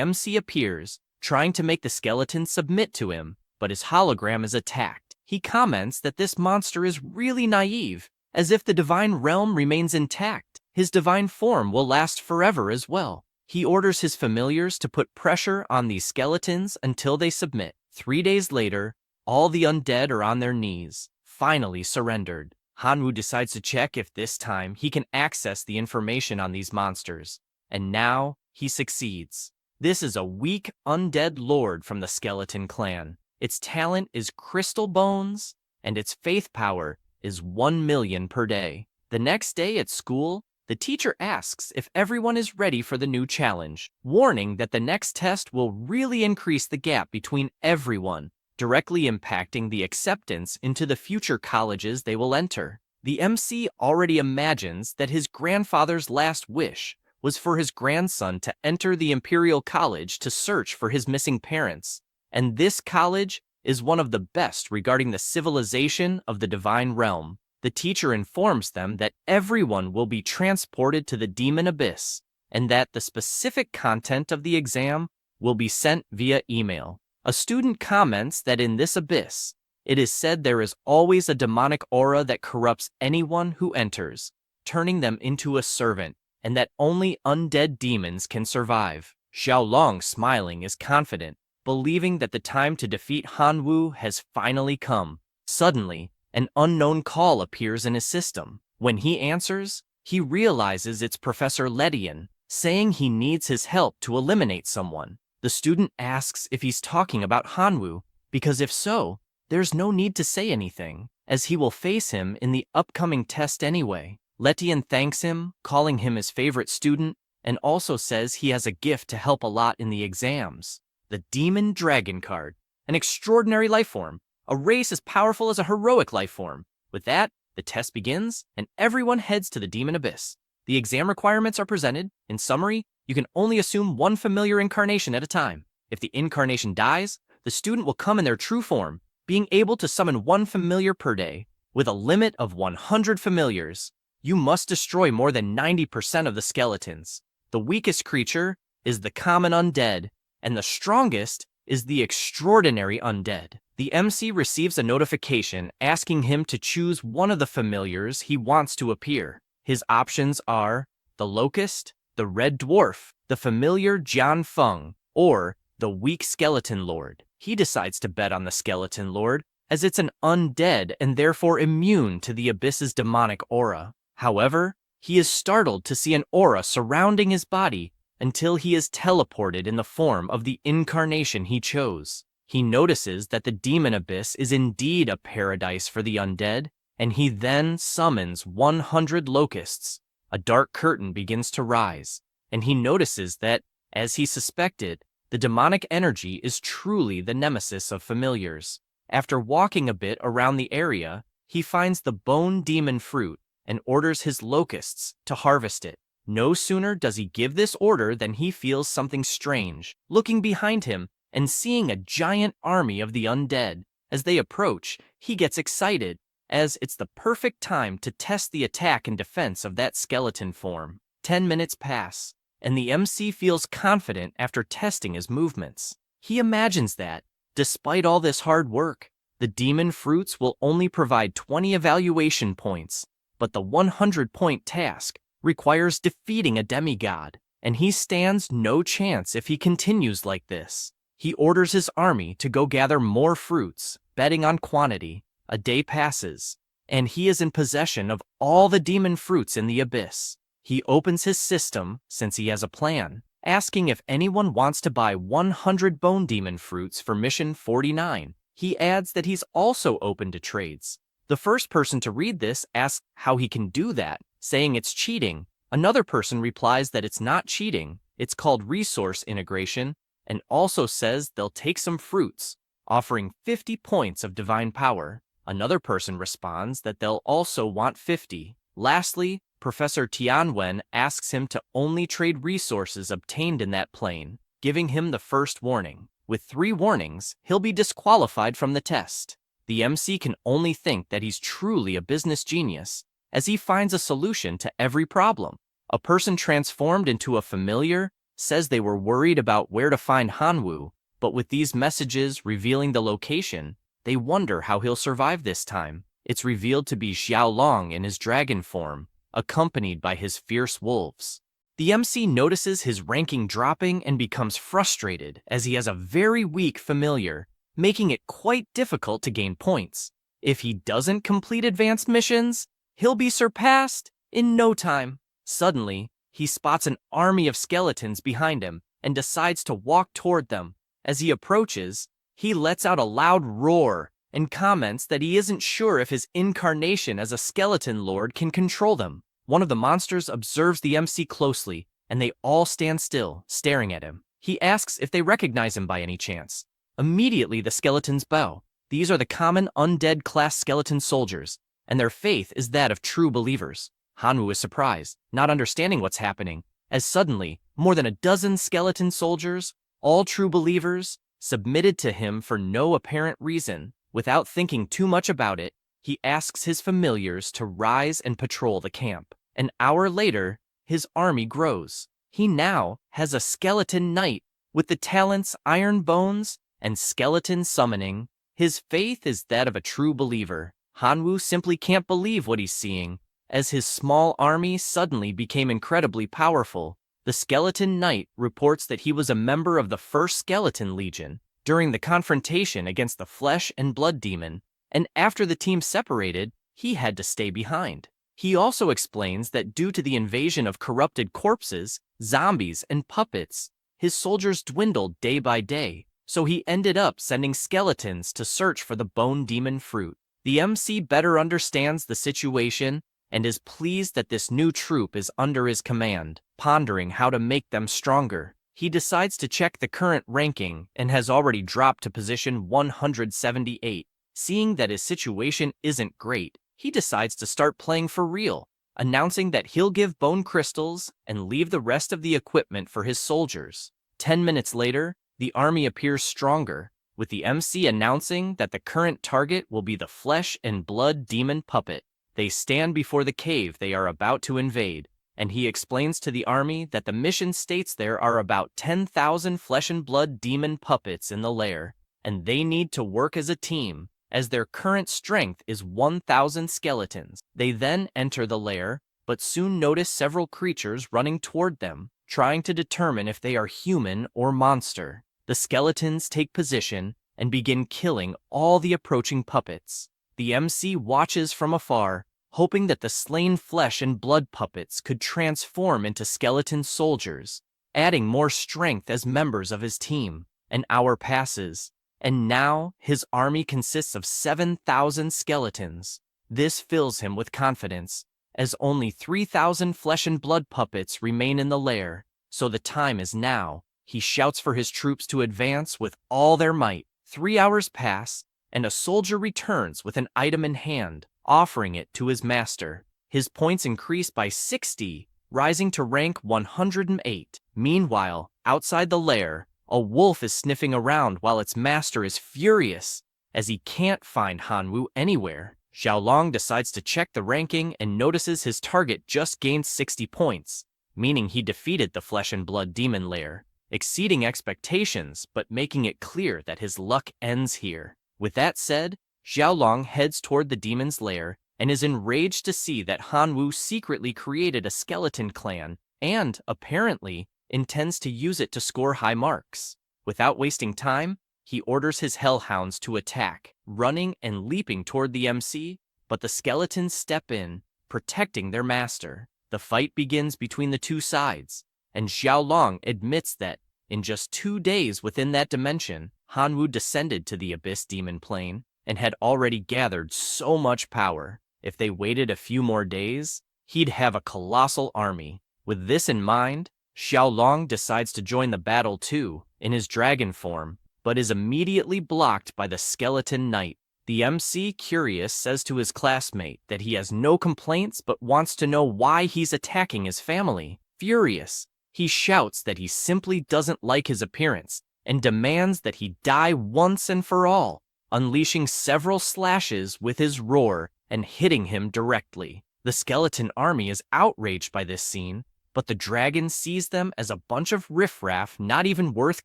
MC appears, trying to make the skeleton submit to him, but his hologram is attacked. He comments that this monster is really naive, as if the divine realm remains intact. His divine form will last forever as well. He orders his familiars to put pressure on these skeletons until they submit. 3 days later, all the undead are on their knees, finally surrendered. Hanwoo decides to check if this time he can access the information on these monsters, and now he succeeds. This is a weak undead lord from the skeleton clan. Its talent is crystal bones, and its faith power is 1 million per day. The next day at school, the teacher asks if everyone is ready for the new challenge, warning that the next test will really increase the gap between everyone, directly impacting the acceptance into the future colleges they will enter. The MC already imagines that his grandfather's last wish was for his grandson to enter the Imperial College to search for his missing parents, and this college is one of the best regarding the civilization of the divine realm. The teacher informs them that everyone will be transported to the demon abyss, and that the specific content of the exam will be sent via email. A student comments that in this abyss, it is said there is always a demonic aura that corrupts anyone who enters, turning them into a servant, and that only undead demons can survive. Xiaolong, smiling, is confident, believing that the time to defeat Hanwoo has finally come. Suddenly, an unknown call appears in his system. When he answers, he realizes it's Professor Ledian, saying he needs his help to eliminate someone. The student asks if he's talking about Hanwoo, because if so, there's no need to say anything, as he will face him in the upcoming test anyway. Letian thanks him, calling him his favorite student, and also says he has a gift to help a lot in the exams. The Demon Dragon card, an extraordinary life form, a race as powerful as a heroic life form. With that, the test begins, and everyone heads to the Demon Abyss. The exam requirements are presented. In summary, you can only assume one familiar incarnation at a time. If the incarnation dies, the student will come in their true form, being able to summon one familiar per day, with a limit of 100 familiars. You must destroy more than 90% of the skeletons. The weakest creature is the common undead, and the strongest is the extraordinary undead. The MC receives a notification asking him to choose one of the familiars he wants to appear. His options are the Locust, the Red Dwarf, the familiar Jian Feng, or the weak Skeleton Lord. He decides to bet on the Skeleton Lord, as it's an undead and therefore immune to the Abyss's demonic aura. However, he is startled to see an aura surrounding his body until he is teleported in the form of the incarnation he chose. He notices that the Demon Abyss is indeed a paradise for the undead, and he then summons 100 locusts. A dark curtain begins to rise, and he notices that, as he suspected, the demonic energy is truly the nemesis of familiars. After walking a bit around the area, he finds the bone demon fruit and orders his locusts to harvest it. No sooner does he give this order than he feels something strange, looking behind him and seeing a giant army of the undead. As they approach, he gets excited, as it's the perfect time to test the attack and defense of that skeleton form. 10 minutes pass, and the MC feels confident after testing his movements. He imagines that, despite all this hard work, the demon fruits will only provide 20 evaluation points, but the 100-point task requires defeating a demigod, and he stands no chance if he continues like this. He orders his army to go gather more fruits, betting on quantity. A day passes, and he is in possession of all the demon fruits in the abyss. He opens his system, since he has a plan, asking if anyone wants to buy 100 bone demon fruits for mission 49. He adds that he's also open to trades. The first person to read this asks how he can do that, saying it's cheating. Another person replies that it's not cheating, it's called resource integration, and also says they'll take some fruits, offering 50 points of divine power. Another person responds that they'll also want 50. Lastly, Professor Tianwen asks him to only trade resources obtained in that plane, giving him the first warning. With 3 warnings, he'll be disqualified from the test. The MC can only think that he's truly a business genius, as he finds a solution to every problem. A person transformed into a familiar says they were worried about where to find Hanwoo, but with these messages revealing the location, they wonder how he'll survive this time. It's revealed to be Xiaolong in his dragon form, accompanied by his fierce wolves. The MC notices his ranking dropping and becomes frustrated as he has a very weak familiar, making it quite difficult to gain points. If he doesn't complete advanced missions, he'll be surpassed in no time. Suddenly, he spots an army of skeletons behind him and decides to walk toward them. As he approaches, he lets out a loud roar and comments that he isn't sure if his incarnation as a skeleton lord can control them. One of the monsters observes the MC closely, and they all stand still, staring at him. He asks if they recognize him by any chance. Immediately, the skeletons bow. These are the common undead class skeleton soldiers, and their faith is that of true believers. Hanwoo is surprised, not understanding what's happening, as suddenly, more than a dozen skeleton soldiers, all true believers, submitted to him for no apparent reason. Without thinking too much about it, he asks his familiars to rise and patrol the camp. An hour later, his army grows. He now has a skeleton knight with the talents Iron Bones and Skeleton Summoning. His faith is that of a true believer. Hanwoo simply can't believe what he's seeing, as his small army suddenly became incredibly powerful. The Skeleton Knight reports that he was a member of the First Skeleton Legion during the confrontation against the Flesh and Blood Demon, and after the team separated, he had to stay behind. He also explains that due to the invasion of corrupted corpses, zombies, and puppets, his soldiers dwindled day by day, so he ended up sending skeletons to search for the Bone Demon fruit. The MC better understands the situation and is pleased that this new troop is under his command. Pondering how to make them stronger, he decides to check the current ranking and has already dropped to position 178. Seeing that his situation isn't great, he decides to start playing for real, announcing that he'll give bone crystals and leave the rest of the equipment for his soldiers. 10 minutes later, the army appears stronger, with the MC announcing that the current target will be the Flesh and Blood Demon puppet. They stand before the cave they are about to invade, and he explains to the army that the mission states there are about 10,000 Flesh and Blood Demon puppets in the lair, and they need to work as a team, as their current strength is 1,000 skeletons. They then enter the lair, but soon notice several creatures running toward them, trying to determine if they are human or monster. The skeletons take position and begin killing all the approaching puppets. The MC watches from afar, hoping that the slain Flesh and Blood puppets could transform into skeleton soldiers, adding more strength as members of his team. An hour passes, and now his army consists of 7,000 skeletons. This fills him with confidence, as only 3,000 Flesh and Blood puppets remain in the lair, so the time is now. He shouts for his troops to advance with all their might. 3 hours pass, and a soldier returns with an item in hand, offering it to his master. His points increase by 60, rising to rank 108. Meanwhile, outside the lair, a wolf is sniffing around while its master is furious, as he can't find Hanwoo anywhere. Xiaolong decides to check the ranking and notices his target just gained 60 points, meaning he defeated the Flesh and Blood Demon lair, exceeding expectations but making it clear that his luck ends here. With that said, Xiaolong heads toward the demon's lair and is enraged to see that Hanwoo secretly created a skeleton clan and, apparently, intends to use it to score high marks. Without wasting time, he orders his hellhounds to attack, running and leaping toward the MC, but the skeletons step in, protecting their master. The fight begins between the two sides, and Xiaolong admits that, in just 2 days within that dimension, Hanwoo descended to the Abyss Demon Plane and had already gathered so much power. If they waited a few more days, he'd have a colossal army. With this in mind, Xiaolong decides to join the battle too, in his dragon form, but is immediately blocked by the Skeleton Knight. The MC, curious, says to his classmate that he has no complaints but wants to know why he's attacking his family. Furious, he shouts that he simply doesn't like his appearance and demands that he die once and for all, unleashing several slashes with his roar and hitting him directly. The skeleton army is outraged by this scene, but the dragon sees them as a bunch of riffraff not even worth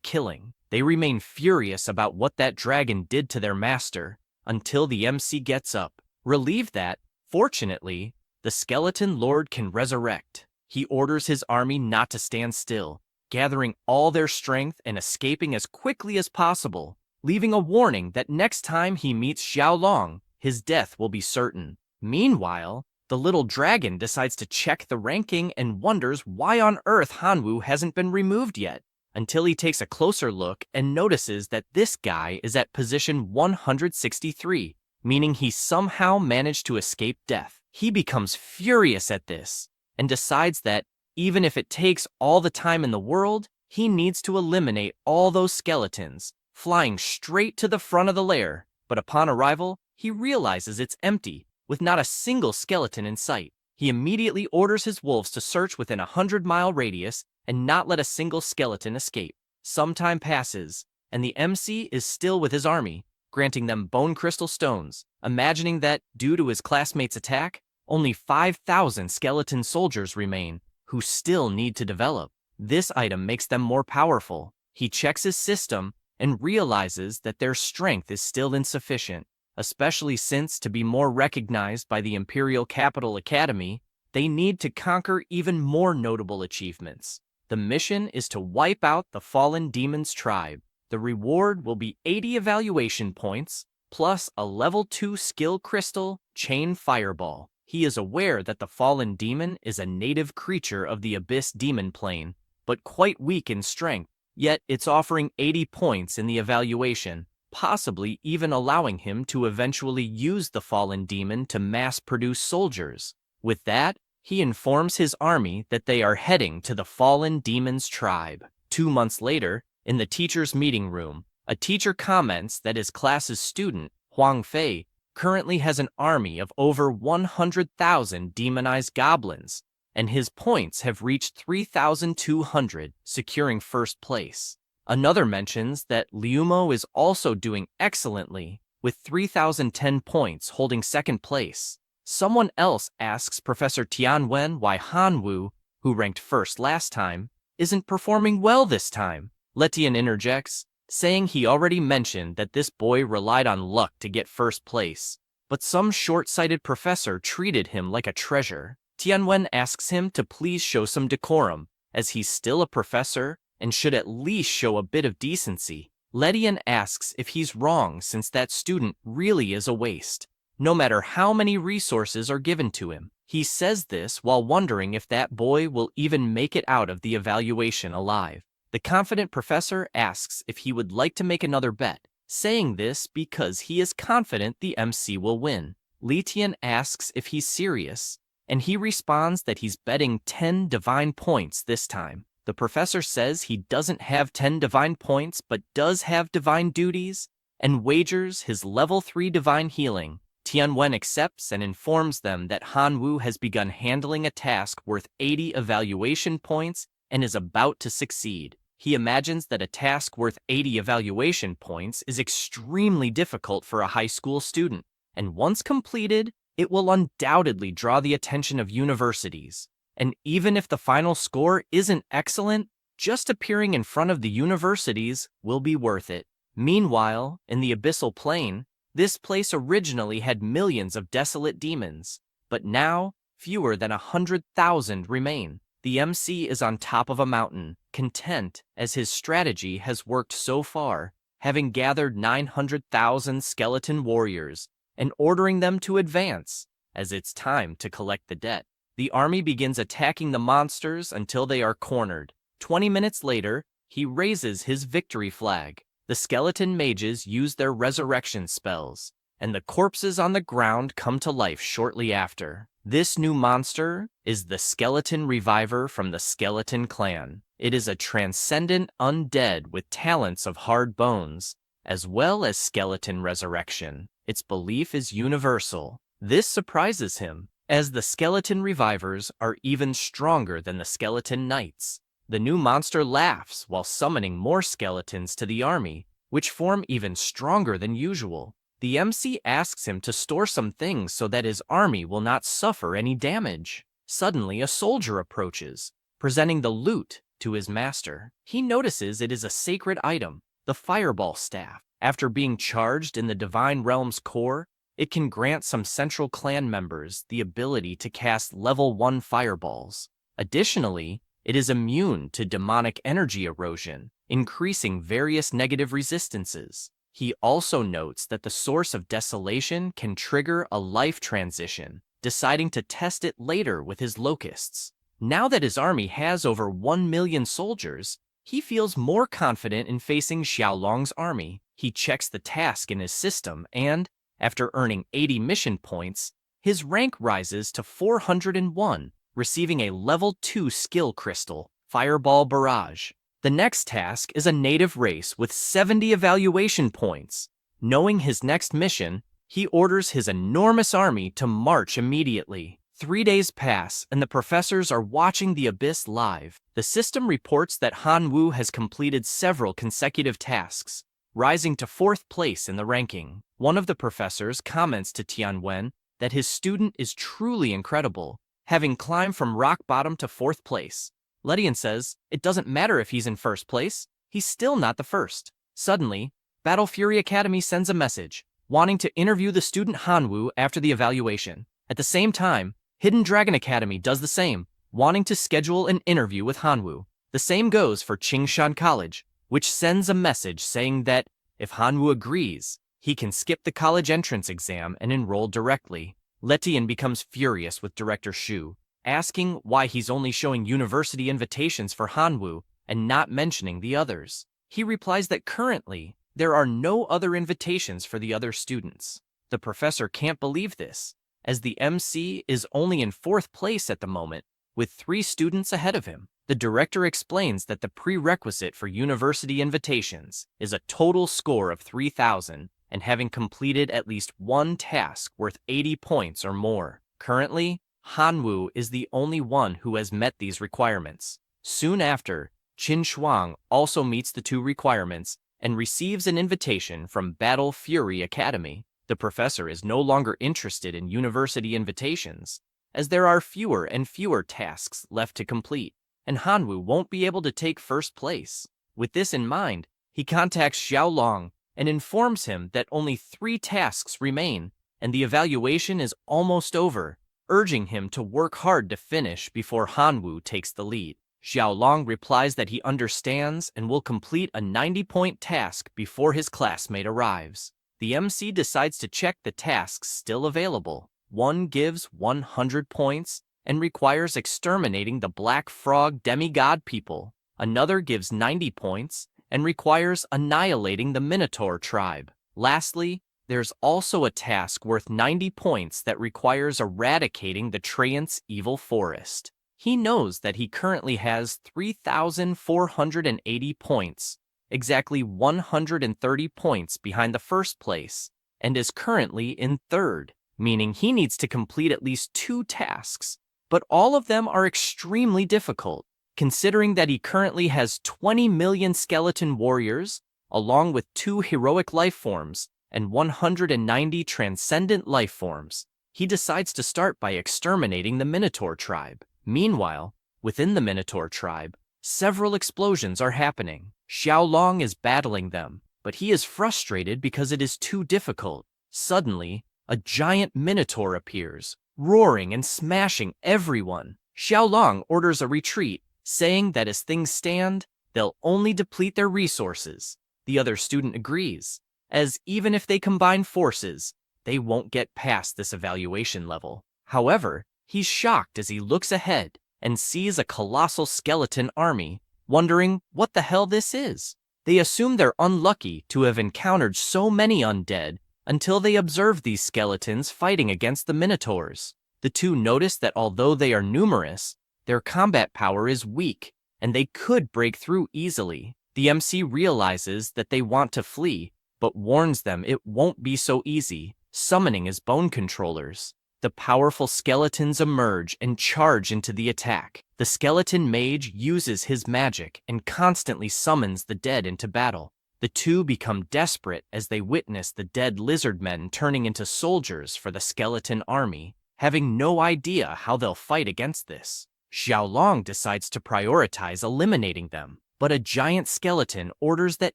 killing. They remain furious about what that dragon did to their master, until the MC gets up. Relieved that, fortunately, the skeleton lord can resurrect. He orders his army not to stand still, gathering all their strength and escaping as quickly as possible, leaving a warning that next time he meets Xiaolong, his death will be certain. Meanwhile, the little dragon decides to check the ranking and wonders why on earth Hanwu hasn't been removed yet, until he takes a closer look and notices that this guy is at position 163, meaning he somehow managed to escape death. He becomes furious at this and decides that even if it takes all the time in the world, he needs to eliminate all those skeletons, flying straight to the front of the lair. But upon arrival, he realizes it's empty, with not a single skeleton in sight. He immediately orders his wolves to search within a 100-mile radius and not let a single skeleton escape. Some time passes, and the MC is still with his army, granting them bone crystal stones, imagining that, due to his classmates' attack, only 5,000 skeleton soldiers remain, who still need to develop. This item makes them more powerful. He checks his system and realizes that their strength is still insufficient, especially since, to be more recognized by the Imperial Capital Academy, they need to conquer even more notable achievements. The mission is to wipe out the fallen demon's tribe. The reward will be 80 evaluation points, plus a level 2 skill crystal, chain fireball. He is aware that the fallen demon is a native creature of the Abyss Demon Plane, but quite weak in strength, yet it's offering 80 points in the evaluation, possibly even allowing him to eventually use the fallen demon to mass-produce soldiers. With that, he informs his army that they are heading to the fallen demon's tribe. 2 months later, in the teacher's meeting room, a teacher comments that his class's student, Huang Fei, currently has an army of over 100,000 demonized goblins, and his points have reached 3,200, securing first place. Another mentions that Liumo is also doing excellently, with 3,010 points holding second place. Someone else asks Professor Tianwen why Hanwu, who ranked first last time, isn't performing well this time. Letian interjects, saying he already mentioned that this boy relied on luck to get first place, but some short-sighted professor treated him like a treasure. Tianwen asks him to please show some decorum, as he's still a professor and should at least show a bit of decency. Letian asks if he's wrong since that student really is a waste, no matter how many resources are given to him. He says this while wondering if that boy will even make it out of the evaluation alive. The confident professor asks if he would like to make another bet, saying this because he is confident the MC will win. Letian asks if he's serious, and he responds that he's betting 10 divine points this time. The professor says he doesn't have 10 divine points but does have divine duties, and wagers his level 3 divine healing. Tianwen accepts and informs them that Hanwu has begun handling a task worth 80 evaluation points and is about to succeed. He imagines that a task worth 80 evaluation points is extremely difficult for a high school student, and once completed, it will undoubtedly draw the attention of universities. And even if the final score isn't excellent, just appearing in front of the universities will be worth it. Meanwhile, in the Abyssal Plane, this place originally had millions of desolate demons, but now fewer than 100,000 remain. The MC is on top of a mountain, content as his strategy has worked so far, having gathered 900,000 skeleton warriors and ordering them to advance, as it's time to collect the debt. The army begins attacking the monsters until they are cornered. 20 minutes later, he raises his victory flag. The skeleton mages use their resurrection spells, and the corpses on the ground come to life shortly after. This new monster is the Skeleton Reviver from the Skeleton Clan. It is a transcendent undead with talents of hard bones, as well as skeleton resurrection. Its belief is universal. This surprises him, as the skeleton revivers are even stronger than the skeleton knights. The new monster laughs while summoning more skeletons to the army, which form even stronger than usual. The MC asks him to store some things so that his army will not suffer any damage. Suddenly, a soldier approaches, presenting the loot to his master. He notices it is a sacred item, the fireball staff. After being charged in the divine realm's core, it can grant some central clan members the ability to cast level 1 fireballs. Additionally, it is immune to demonic energy erosion, increasing various negative resistances. He also notes that the source of desolation can trigger a life transition, deciding to test it later with his locusts. Now that his army has over 1 million soldiers, he feels more confident in facing Xiaolong's army. He checks the task in his system and, after earning 80 mission points, his rank rises to 401, receiving a level 2 skill crystal, Fireball Barrage. The next task is a native race with 70 evaluation points. Knowing his next mission, he orders his enormous army to march immediately. 3 days pass, and the professors are watching the Abyss live. The system reports that Han Wu has completed several consecutive tasks, rising to 4th place in the ranking. One of the professors comments to Tianwen that his student is truly incredible, having climbed from rock bottom to 4th place. Ledian says, it doesn't matter if he's in 1st place, he's still not the first. Suddenly, Battle Fury Academy sends a message, wanting to interview the student Hanwu after the evaluation. At the same time, Hidden Dragon Academy does the same, wanting to schedule an interview with Hanwu. The same goes for Qingshan College, which sends a message saying that if Hanwu agrees, he can skip the college entrance exam and enroll directly. Letian becomes furious with Director Shu, asking why he's only showing university invitations for Hanwu and not mentioning the others. He replies that currently, there are no other invitations for the other students. The professor can't believe this, as the MC is only in 4th place at the moment, with 3 students ahead of him. The director explains that the prerequisite for university invitations is a total score of 3,000 and having completed at least one task worth 80 points or more. Currently, Hanwu is the only one who has met these requirements. Soon after, Qin Shuang also meets the 2 requirements and receives an invitation from Battle Fury Academy. The professor is no longer interested in university invitations, as there are fewer and fewer tasks left to complete, and Hanwu won't be able to take 1st place. With this in mind, he contacts Xiaolong and informs him that only 3 tasks remain, and the evaluation is almost over, urging him to work hard to finish before Hanwu takes the lead. Xiaolong replies that he understands and will complete a 90-point task before his classmate arrives. The MC decides to check the tasks still available. One gives 100 points and requires exterminating the Black Frog demigod people. Another gives 90 points and requires annihilating the Minotaur tribe. Lastly, there's also a task worth 90 points that requires eradicating the Treant's evil forest. He knows that he currently has 3,480 points, exactly 130 points behind the 1st place, and is currently in 3rd, meaning he needs to complete at least 2 tasks. But all of them are extremely difficult, considering that he currently has 20 million skeleton warriors, along with 2 heroic life forms and 190 transcendent life forms. He decides to start by exterminating the Minotaur tribe. Meanwhile, within the Minotaur tribe, several explosions are happening. Xiaolong is battling them, but he is frustrated because it is too difficult. Suddenly, a giant Minotaur appears, roaring and smashing everyone. Xiaolong orders a retreat, saying that as things stand, they'll only deplete their resources. The other student agrees, as even if they combine forces, they won't get past this evaluation level. However, he's shocked as he looks ahead and sees a colossal skeleton army, wondering what the hell this is. They assume they're unlucky to have encountered so many undead until they observe these skeletons fighting against the Minotaurs. The 2 notice that although they are numerous, their combat power is weak, and they could break through easily. The MC realizes that they want to flee, but warns them it won't be so easy, summoning his bone controllers. The powerful skeletons emerge and charge into the attack. The skeleton mage uses his magic and constantly summons the dead into battle. The two become desperate as they witness the dead lizard men turning into soldiers for the skeleton army, having no idea how they'll fight against this. Xiaolong decides to prioritize eliminating them, but a giant skeleton orders that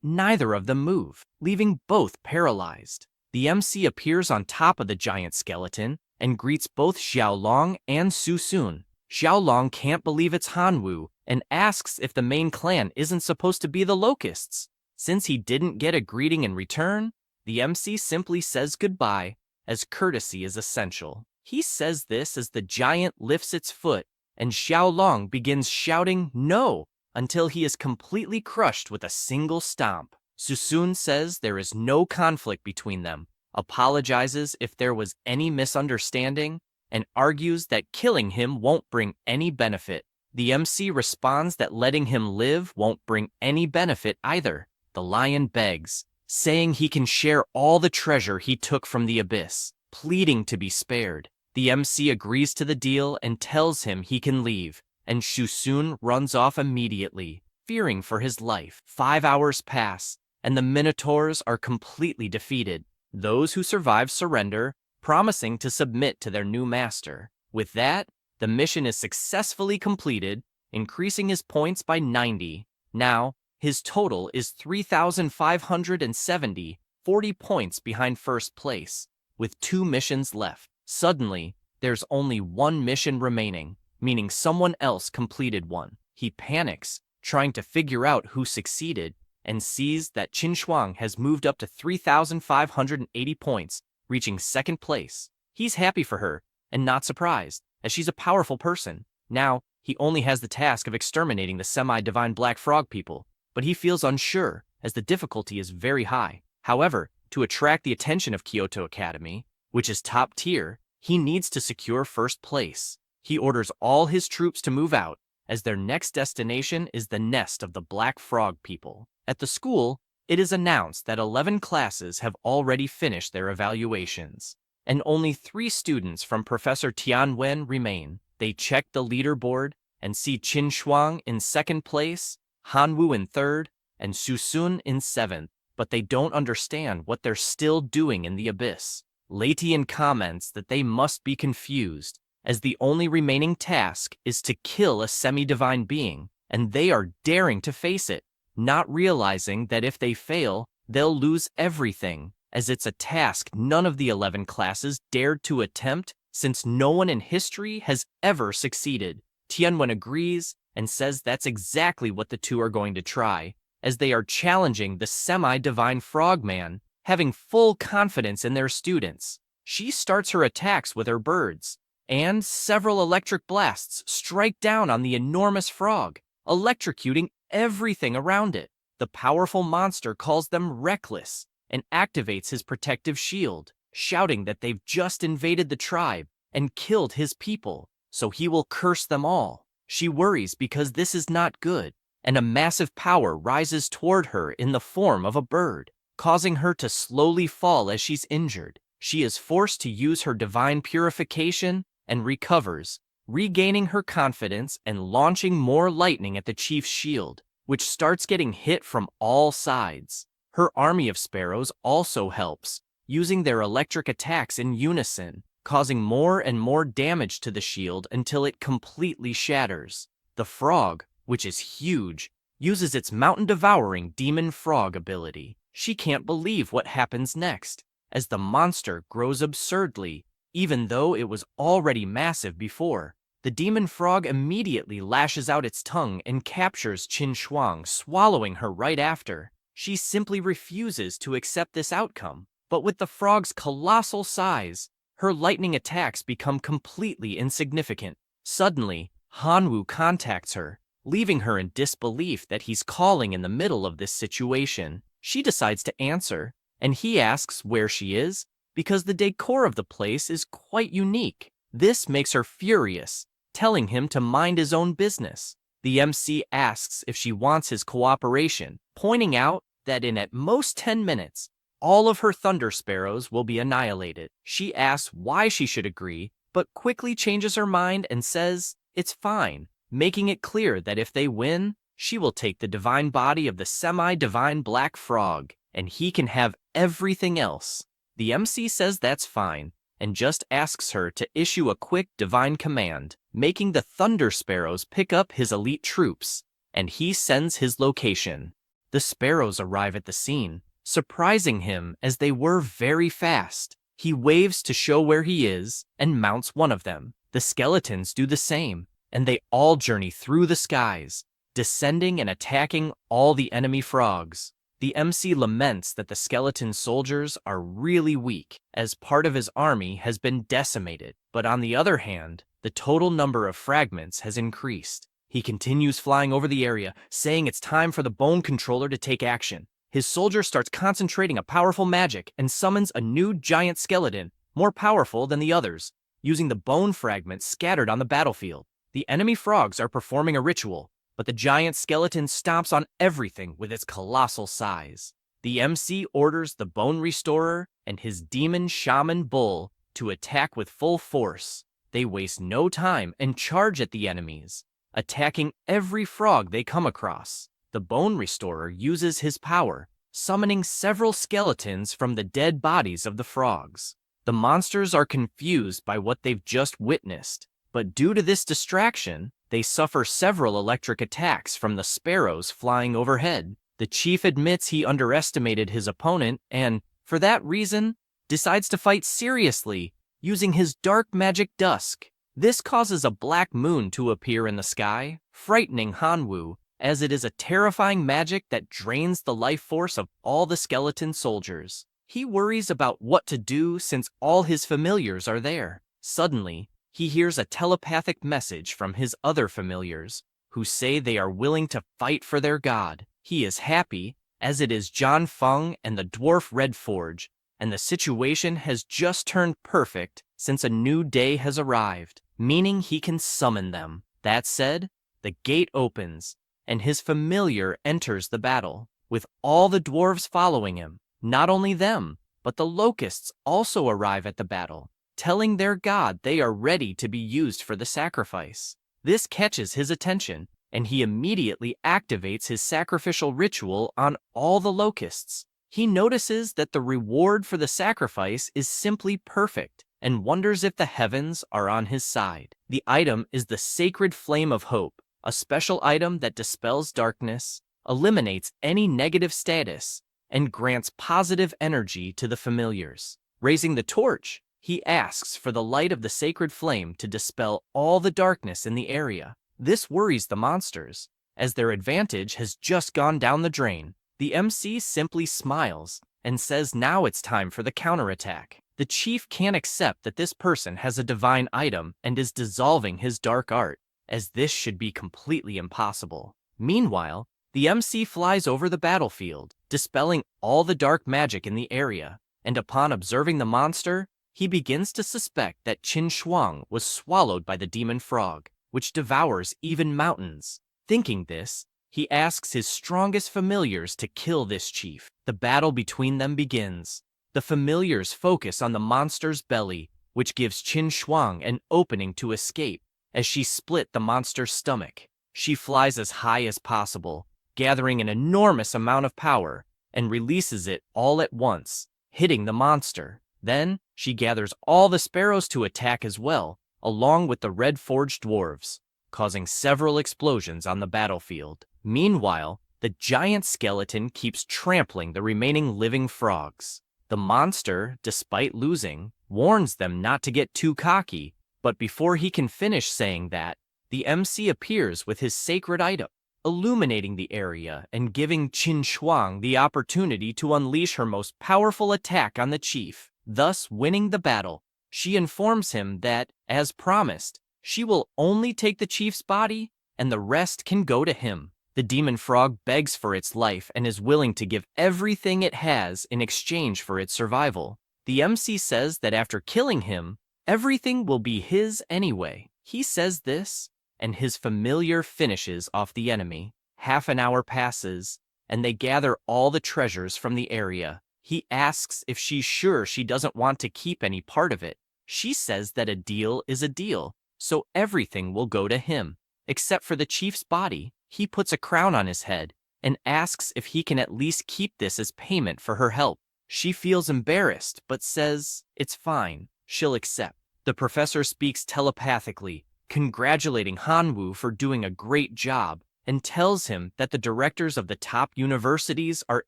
neither of them move, leaving both paralyzed. The MC appears on top of the giant skeleton and greets both Xiaolong and Su Sun. Xiaolong can't believe it's Hanwu and asks if the main clan isn't supposed to be the Locusts. Since he didn't get a greeting in return, the MC simply says goodbye, as courtesy is essential. He says this as the giant lifts its foot, and Xiaolong begins shouting no until he is completely crushed with a single stomp. Susun says there is no conflict between them, apologizes if there was any misunderstanding, and argues that killing him won't bring any benefit. The MC responds that letting him live won't bring any benefit either. The lion begs, saying he can share all the treasure he took from the abyss, pleading to be spared. The MC agrees to the deal and tells him he can leave, and Shusun runs off immediately, fearing for his life. 5 hours pass, and the Minotaurs are completely defeated. Those who survive surrender, promising to submit to their new master. With that, the mission is successfully completed, increasing his points by 90. Now, his total is 3,570, 40 points behind first place, with 2 missions left. Suddenly, there's only 1 mission remaining, meaning someone else completed one. He panics, trying to figure out who succeeded, and sees that Qin Shuang has moved up to 3,580 points, reaching second place. He's happy for her, and not surprised, as she's a powerful person. Now, he only has the task of exterminating the semi-divine black frog people, but he feels unsure, as the difficulty is very high. However, to attract the attention of Kyoto Academy, which is top tier, he needs to secure first place. He orders all his troops to move out, as their next destination is the nest of the black frog people. At the school, it is announced that 11 classes have already finished their evaluations, and only 3 students from Professor Tianwen remain. They check the leaderboard and see Qin Shuang in second place, Hanwu in third, and Susun in seventh, but they don't understand what they're still doing in the abyss. Latian comments that they must be confused, as the only remaining task is to kill a semi-divine being, and they are daring to face it, not realizing that if they fail, they'll lose everything, as it's a task none of the 11 classes dared to attempt since no one in history has ever succeeded. Tianwen agrees and says that's exactly what the two are going to try, as they are challenging the semi-divine frogman, having full confidence in their students. She starts her attacks with her birds, and several electric blasts strike down on the enormous frog, electrocuting everything around it. The powerful monster calls them reckless and activates his protective shield, shouting that they've just invaded the tribe and killed his people, so he will curse them all. She worries because this is not good, and a massive power rises toward her in the form of a bird, causing her to slowly fall as she's injured. She is forced to use her divine purification and recovers, regaining her confidence and launching more lightning at the chief's shield, which starts getting hit from all sides. Her army of sparrows also helps, using their electric attacks in unison, causing more and more damage to the shield until it completely shatters. The frog, which is huge, uses its mountain-devouring demon frog ability. She can't believe what happens next, as the monster grows absurdly, even though it was already massive before. The demon frog immediately lashes out its tongue and captures Qin Shuang, swallowing her right after. She simply refuses to accept this outcome, but with the frog's colossal size, her lightning attacks become completely insignificant. Suddenly, Hanwu contacts her, leaving her in disbelief that he's calling in the middle of this situation. She decides to answer, and he asks where she is, because the decor of the place is quite unique. This makes her furious, telling him to mind his own business. The MC asks if she wants his cooperation, pointing out that in at most 10 minutes, all of her thunder sparrows will be annihilated. She asks why she should agree, but quickly changes her mind and says it's fine, making it clear that if they win, she will take the divine body of the semi-divine black frog, and he can have everything else. The MC says that's fine, and just asks her to issue a quick divine command, making the Thunder Sparrows pick up his elite troops, and he sends his location. The sparrows arrive at the scene, surprising him as they were very fast. He waves to show where he is and mounts one of them. The skeletons do the same, and they all journey through the skies, descending and attacking all the enemy frogs. The MC laments that the skeleton soldiers are really weak, as part of his army has been decimated. But on the other hand, the total number of fragments has increased. He continues flying over the area, saying it's time for the bone controller to take action. His soldier starts concentrating a powerful magic and summons a new giant skeleton, more powerful than the others, using the bone fragments scattered on the battlefield. The enemy frogs are performing a ritual, but the giant skeleton stomps on everything with its colossal size. The MC orders the Bone Restorer and his demon shaman bull to attack with full force. They waste no time and charge at the enemies, attacking every frog they come across. The Bone Restorer uses his power, summoning several skeletons from the dead bodies of the frogs. The monsters are confused by what they've just witnessed, but due to this distraction, they suffer several electric attacks from the sparrows flying overhead. The chief admits he underestimated his opponent and, for that reason, decides to fight seriously, using his dark magic dusk. This causes a black moon to appear in the sky, frightening Hanwoo, as it is a terrifying magic that drains the life force of all the skeleton soldiers. He worries about what to do since all his familiars are there. Suddenly, he hears a telepathic message from his other familiars, who say they are willing to fight for their god. He is happy, as it is John Feng and the dwarf Red Forge, and the situation has just turned perfect since a new day has arrived, meaning he can summon them. That said, the gate opens, and his familiar enters the battle, with all the dwarves following him. Not only them, but the locusts also arrive at the battle, telling their god they are ready to be used for the sacrifice. This catches his attention, and he immediately activates his sacrificial ritual on all the locusts. He notices that the reward for the sacrifice is simply perfect, and wonders if the heavens are on his side. The item is the Sacred Flame of Hope, a special item that dispels darkness, eliminates any negative status, and grants positive energy to the familiars. Raising the torch, he asks for the light of the sacred flame to dispel all the darkness in the area. This worries the monsters, as their advantage has just gone down the drain. The MC simply smiles and says now it's time for the counterattack. The chief can't accept that this person has a divine item and is dissolving his dark art, as this should be completely impossible. Meanwhile, the MC flies over the battlefield, dispelling all the dark magic in the area, and upon observing the monster, he begins to suspect that Qin Shuang was swallowed by the demon frog, which devours even mountains. Thinking this, he asks his strongest familiars to kill this chief. The battle between them begins. The familiars focus on the monster's belly, which gives Qin Shuang an opening to escape. As she split the monster's stomach, she flies as high as possible, gathering an enormous amount of power, and releases it all at once, hitting the monster. Then, she gathers all the sparrows to attack as well, along with the Red Forged dwarves, causing several explosions on the battlefield. Meanwhile, the giant skeleton keeps trampling the remaining living frogs. The monster, despite losing, warns them not to get too cocky, but before he can finish saying that, the MC appears with his sacred item, illuminating the area and giving Qin Shuang the opportunity to unleash her most powerful attack on the chief, thus winning the battle. She informs him that, as promised, she will only take the chief's body and the rest can go to him. The demon frog begs for its life and is willing to give everything it has in exchange for its survival. The MC says that after killing him, everything will be his anyway. He says this, and his familiar finishes off the enemy. Half an hour passes, and they gather all the treasures from the area. He asks if she's sure she doesn't want to keep any part of it. She says that a deal is a deal, so everything will go to him. Except for the chief's body, he puts a crown on his head and asks if he can at least keep this as payment for her help. She feels embarrassed, but says it's fine, she'll accept. The professor speaks telepathically, congratulating Hanwoo for doing a great job, and tells him that the directors of the top universities are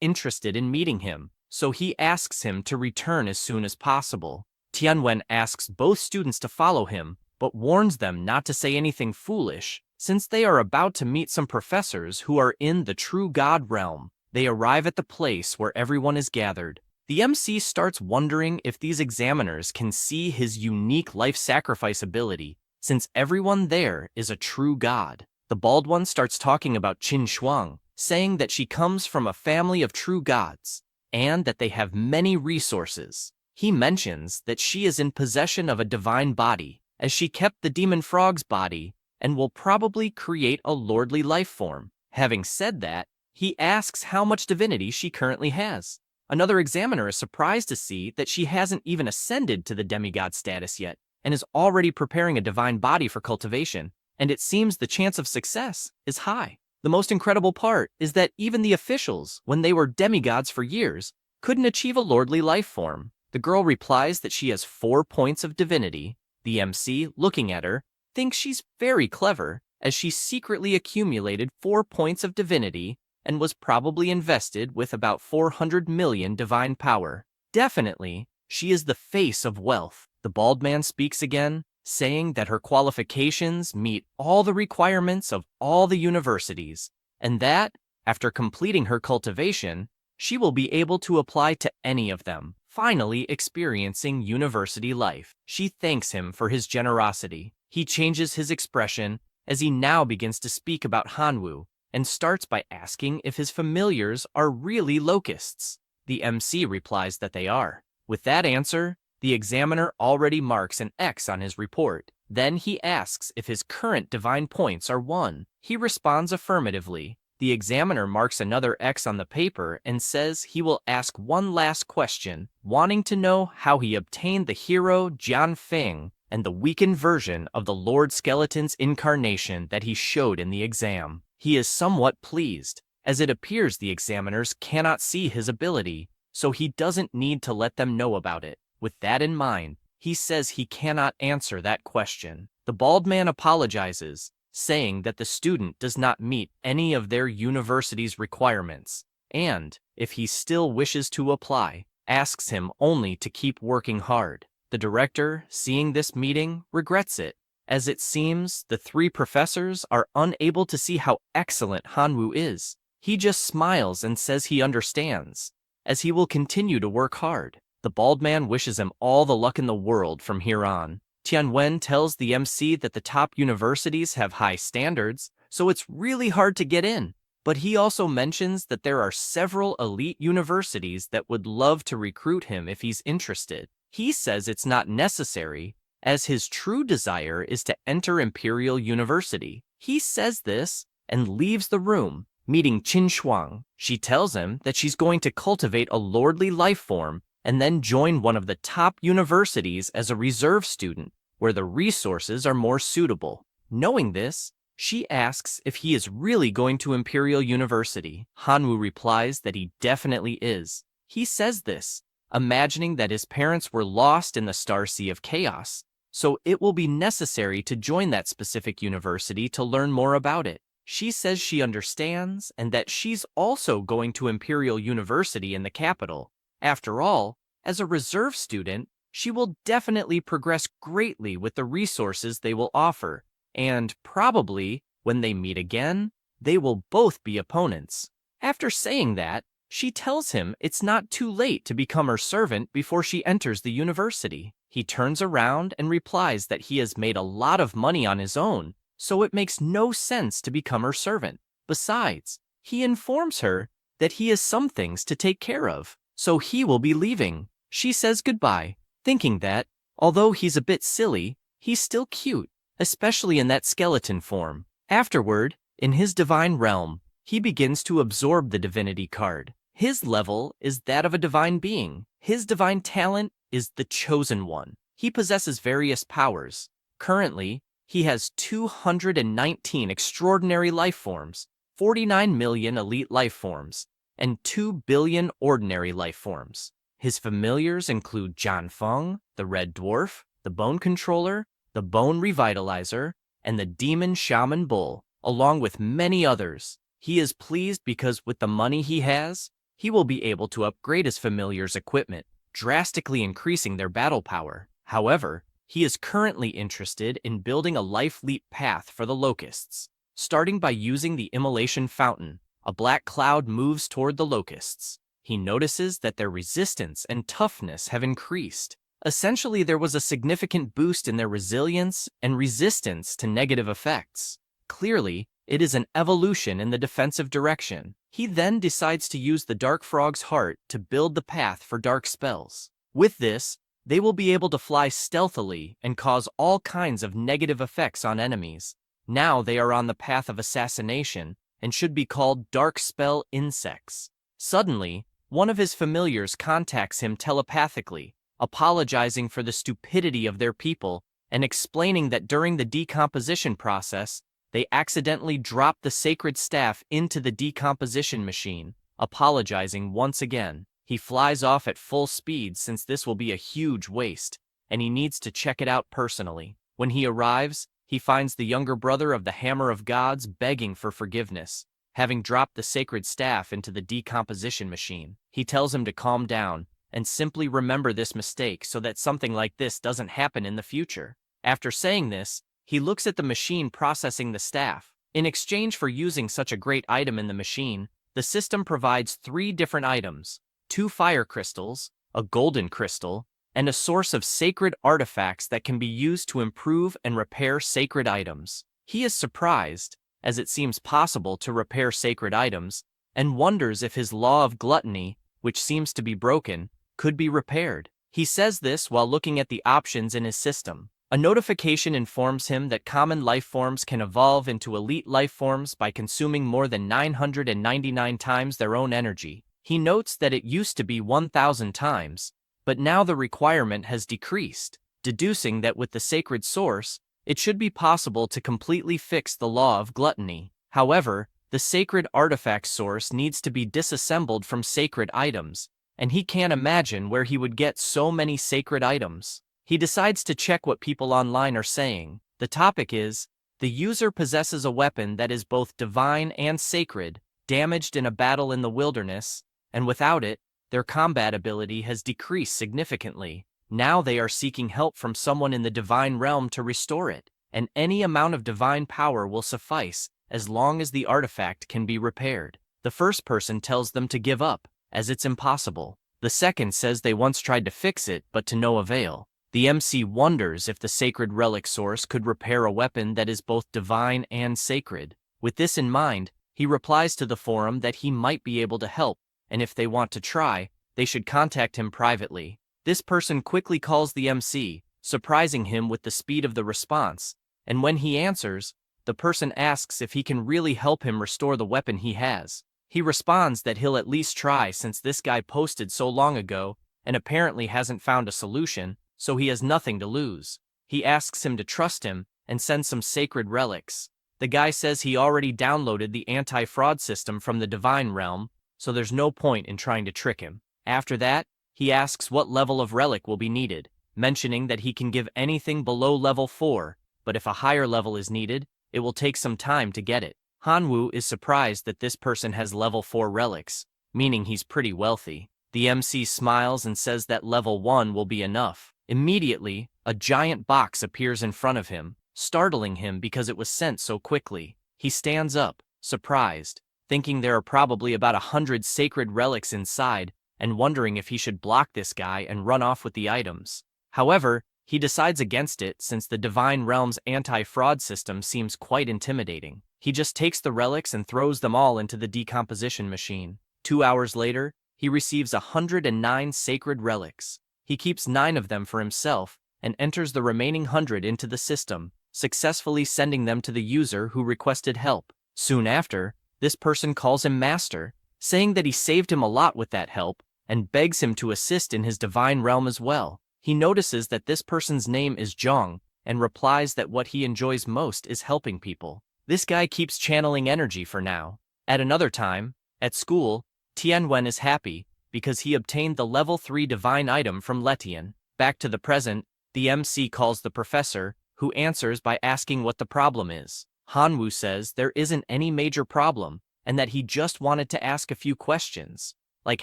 interested in meeting him, so he asks him to return as soon as possible. Tianwen asks both students to follow him, but warns them not to say anything foolish, since they are about to meet some professors who are in the true God realm. They arrive at the place where everyone is gathered. The MC starts wondering if these examiners can see his unique life sacrifice ability, since everyone there is a true god. The bald one starts talking about Qin Shuang, saying that she comes from a family of true gods, and that they have many resources. He mentions that she is in possession of a divine body, as she kept the demon frog's body, and will probably create a lordly life form. Having said that, he asks how much divinity she currently has. Another examiner is surprised to see that she hasn't even ascended to the demigod status yet, and is already preparing a divine body for cultivation, and it seems the chance of success is high. The most incredible part is that even the officials, when they were demigods for years, couldn't achieve a lordly life form. The girl replies that she has 4 points of divinity. The MC, looking at her, thinks she's very clever, as she secretly accumulated 4 points of divinity and was probably invested with about 400 million divine power. Definitely, she is the face of wealth. The bald man speaks again, saying that her qualifications meet all the requirements of all the universities, and that, after completing her cultivation, she will be able to apply to any of them, finally experiencing university life. She thanks him for his generosity. He changes his expression as he now begins to speak about Hanwoo, and starts by asking if his familiars are really locusts. The MC replies that they are. With that answer, the examiner already marks an X on his report. Then he asks if his current divine points are 1. He responds affirmatively. The examiner marks another X on the paper and says he will ask one last question, wanting to know how he obtained the hero Jian Feng and the weakened version of the Lord Skeleton's incarnation that he showed in the exam. He is somewhat pleased, as it appears the examiners cannot see his ability, so he doesn't need to let them know about it. With that in mind, he says he cannot answer that question. The bald man apologizes, saying that the student does not meet any of their university's requirements, and, if he still wishes to apply, asks him only to keep working hard. The director, seeing this meeting, regrets it, as it seems the 3 professors are unable to see how excellent Hanwoo is. He just smiles and says he understands, as he will continue to work hard. The bald man wishes him all the luck in the world from here on. Tianwen tells the MC that the top universities have high standards, so it's really hard to get in. But he also mentions that there are several elite universities that would love to recruit him if he's interested. He says it's not necessary, as his true desire is to enter Imperial University. He says this and leaves the room, meeting Qin Shuang. She tells him that she's going to cultivate a lordly life form and then join one of the top universities as a reserve student, where the resources are more suitable. Knowing this, she asks if he is really going to Imperial University. Hanwoo replies that he definitely is. He says this, imagining that his parents were lost in the Star Sea of Chaos, so it will be necessary to join that specific university to learn more about it. She says she understands and that she's also going to Imperial University in the capital. After all, as a reserve student, she will definitely progress greatly with the resources they will offer, and probably, when they meet again, they will both be opponents. After saying that, she tells him it's not too late to become her servant before she enters the university. He turns around and replies that he has made a lot of money on his own, so it makes no sense to become her servant. Besides, he informs her that he has some things to take care of, so he will be leaving. She says goodbye, thinking that, although he's a bit silly, he's still cute, especially in that skeleton form. Afterward, in his divine realm, he begins to absorb the divinity card. His level is that of a divine being. His divine talent is the Chosen One. He possesses various powers. Currently, he has 219 extraordinary life forms, 49 million elite life forms, and 2 billion ordinary life forms. His familiars include John Feng, the Red Dwarf, the Bone Controller, the Bone Revitalizer, and the Demon Shaman Bull, along with many others. He is pleased because with the money he has, he will be able to upgrade his familiars' equipment, drastically increasing their battle power. However, he is currently interested in building a life leap path for the locusts. Starting by using the immolation fountain, a black cloud moves toward the locusts. He notices that their resistance and toughness have increased. Essentially, there was a significant boost in their resilience and resistance to negative effects. Clearly, it is an evolution in the defensive direction. He then decides to use the Dark Frog's heart to build the path for dark spells. With this, they will be able to fly stealthily and cause all kinds of negative effects on enemies. Now they are on the path of assassination and should be called Dark Spell Insects. Suddenly, one of his familiars contacts him telepathically, apologizing for the stupidity of their people and explaining that during the decomposition process, they accidentally dropped the sacred staff into the decomposition machine. Apologizing once again, he flies off at full speed since this will be a huge waste, and he needs to check it out personally. When he arrives, he finds the younger brother of the Hammer of Gods begging for forgiveness, having dropped the sacred staff into the decomposition machine. He tells him to calm down and simply remember this mistake so that something like this doesn't happen in the future. After saying this, he looks at the machine processing the staff. In exchange for using such a great item in the machine, the system provides 3 different items: 2 fire crystals, a golden crystal, and a source of sacred artifacts that can be used to improve and repair sacred items. He is surprised, as it seems possible to repair sacred items, and wonders if his law of gluttony, which seems to be broken, could be repaired. He says this while looking at the options in his system. A notification informs him that common life forms can evolve into elite life forms by consuming more than 999 times their own energy. He notes that it used to be 1,000 times, but now the requirement has decreased, deducing that with the sacred source, it should be possible to completely fix the law of gluttony. However, the sacred artifact source needs to be disassembled from sacred items, and he can't imagine where he would get so many sacred items. He decides to check what people online are saying. The topic is, the user possesses a weapon that is both divine and sacred, damaged in a battle in the wilderness, and without it, their combat ability has decreased significantly. Now they are seeking help from someone in the divine realm to restore it, and any amount of divine power will suffice as long as the artifact can be repaired. The first person tells them to give up, as it's impossible. The second says they once tried to fix it, but to no avail. The MC wonders if the sacred relic source could repair a weapon that is both divine and sacred. With this in mind, he replies to the forum that he might be able to help, and if they want to try, they should contact him privately. This person quickly calls the MC, surprising him with the speed of the response, and when he answers, the person asks if he can really help him restore the weapon he has. He responds that he'll at least try since this guy posted so long ago and apparently hasn't found a solution, so he has nothing to lose. He asks him to trust him and send some sacred relics. The guy says he already downloaded the anti-fraud system from the divine realm, so there's no point in trying to trick him. After that, he asks what level of relic will be needed, mentioning that he can give anything below level 4, but if a higher level is needed, it will take some time to get it. Hanwoo is surprised that this person has level 4 relics, meaning he's pretty wealthy. The MC smiles and says that level 1 will be enough. Immediately, a giant box appears in front of him, startling him because it was sent so quickly. He stands up, surprised, thinking there are probably about 100 sacred relics inside, and wondering if he should block this guy and run off with the items. However, he decides against it since the Divine Realm's anti-fraud system seems quite intimidating. He just takes the relics and throws them all into the decomposition machine. 2 hours later, he receives 109 sacred relics. He keeps 9 of them for himself and enters the remaining 100 into the system, successfully sending them to the user who requested help. Soon after, this person calls him Master saying that he saved him a lot with that help, and begs him to assist in his divine realm as well. He notices that this person's name is Zhang, and replies that what he enjoys most is helping people. This guy keeps channeling energy for now. At another time, at school, Tianwen is happy because he obtained the level 3 divine item from Letian. Back to the present, the MC calls the professor, who answers by asking what the problem is. Hanwoo says there isn't any major problem, and that he just wanted to ask a few questions, like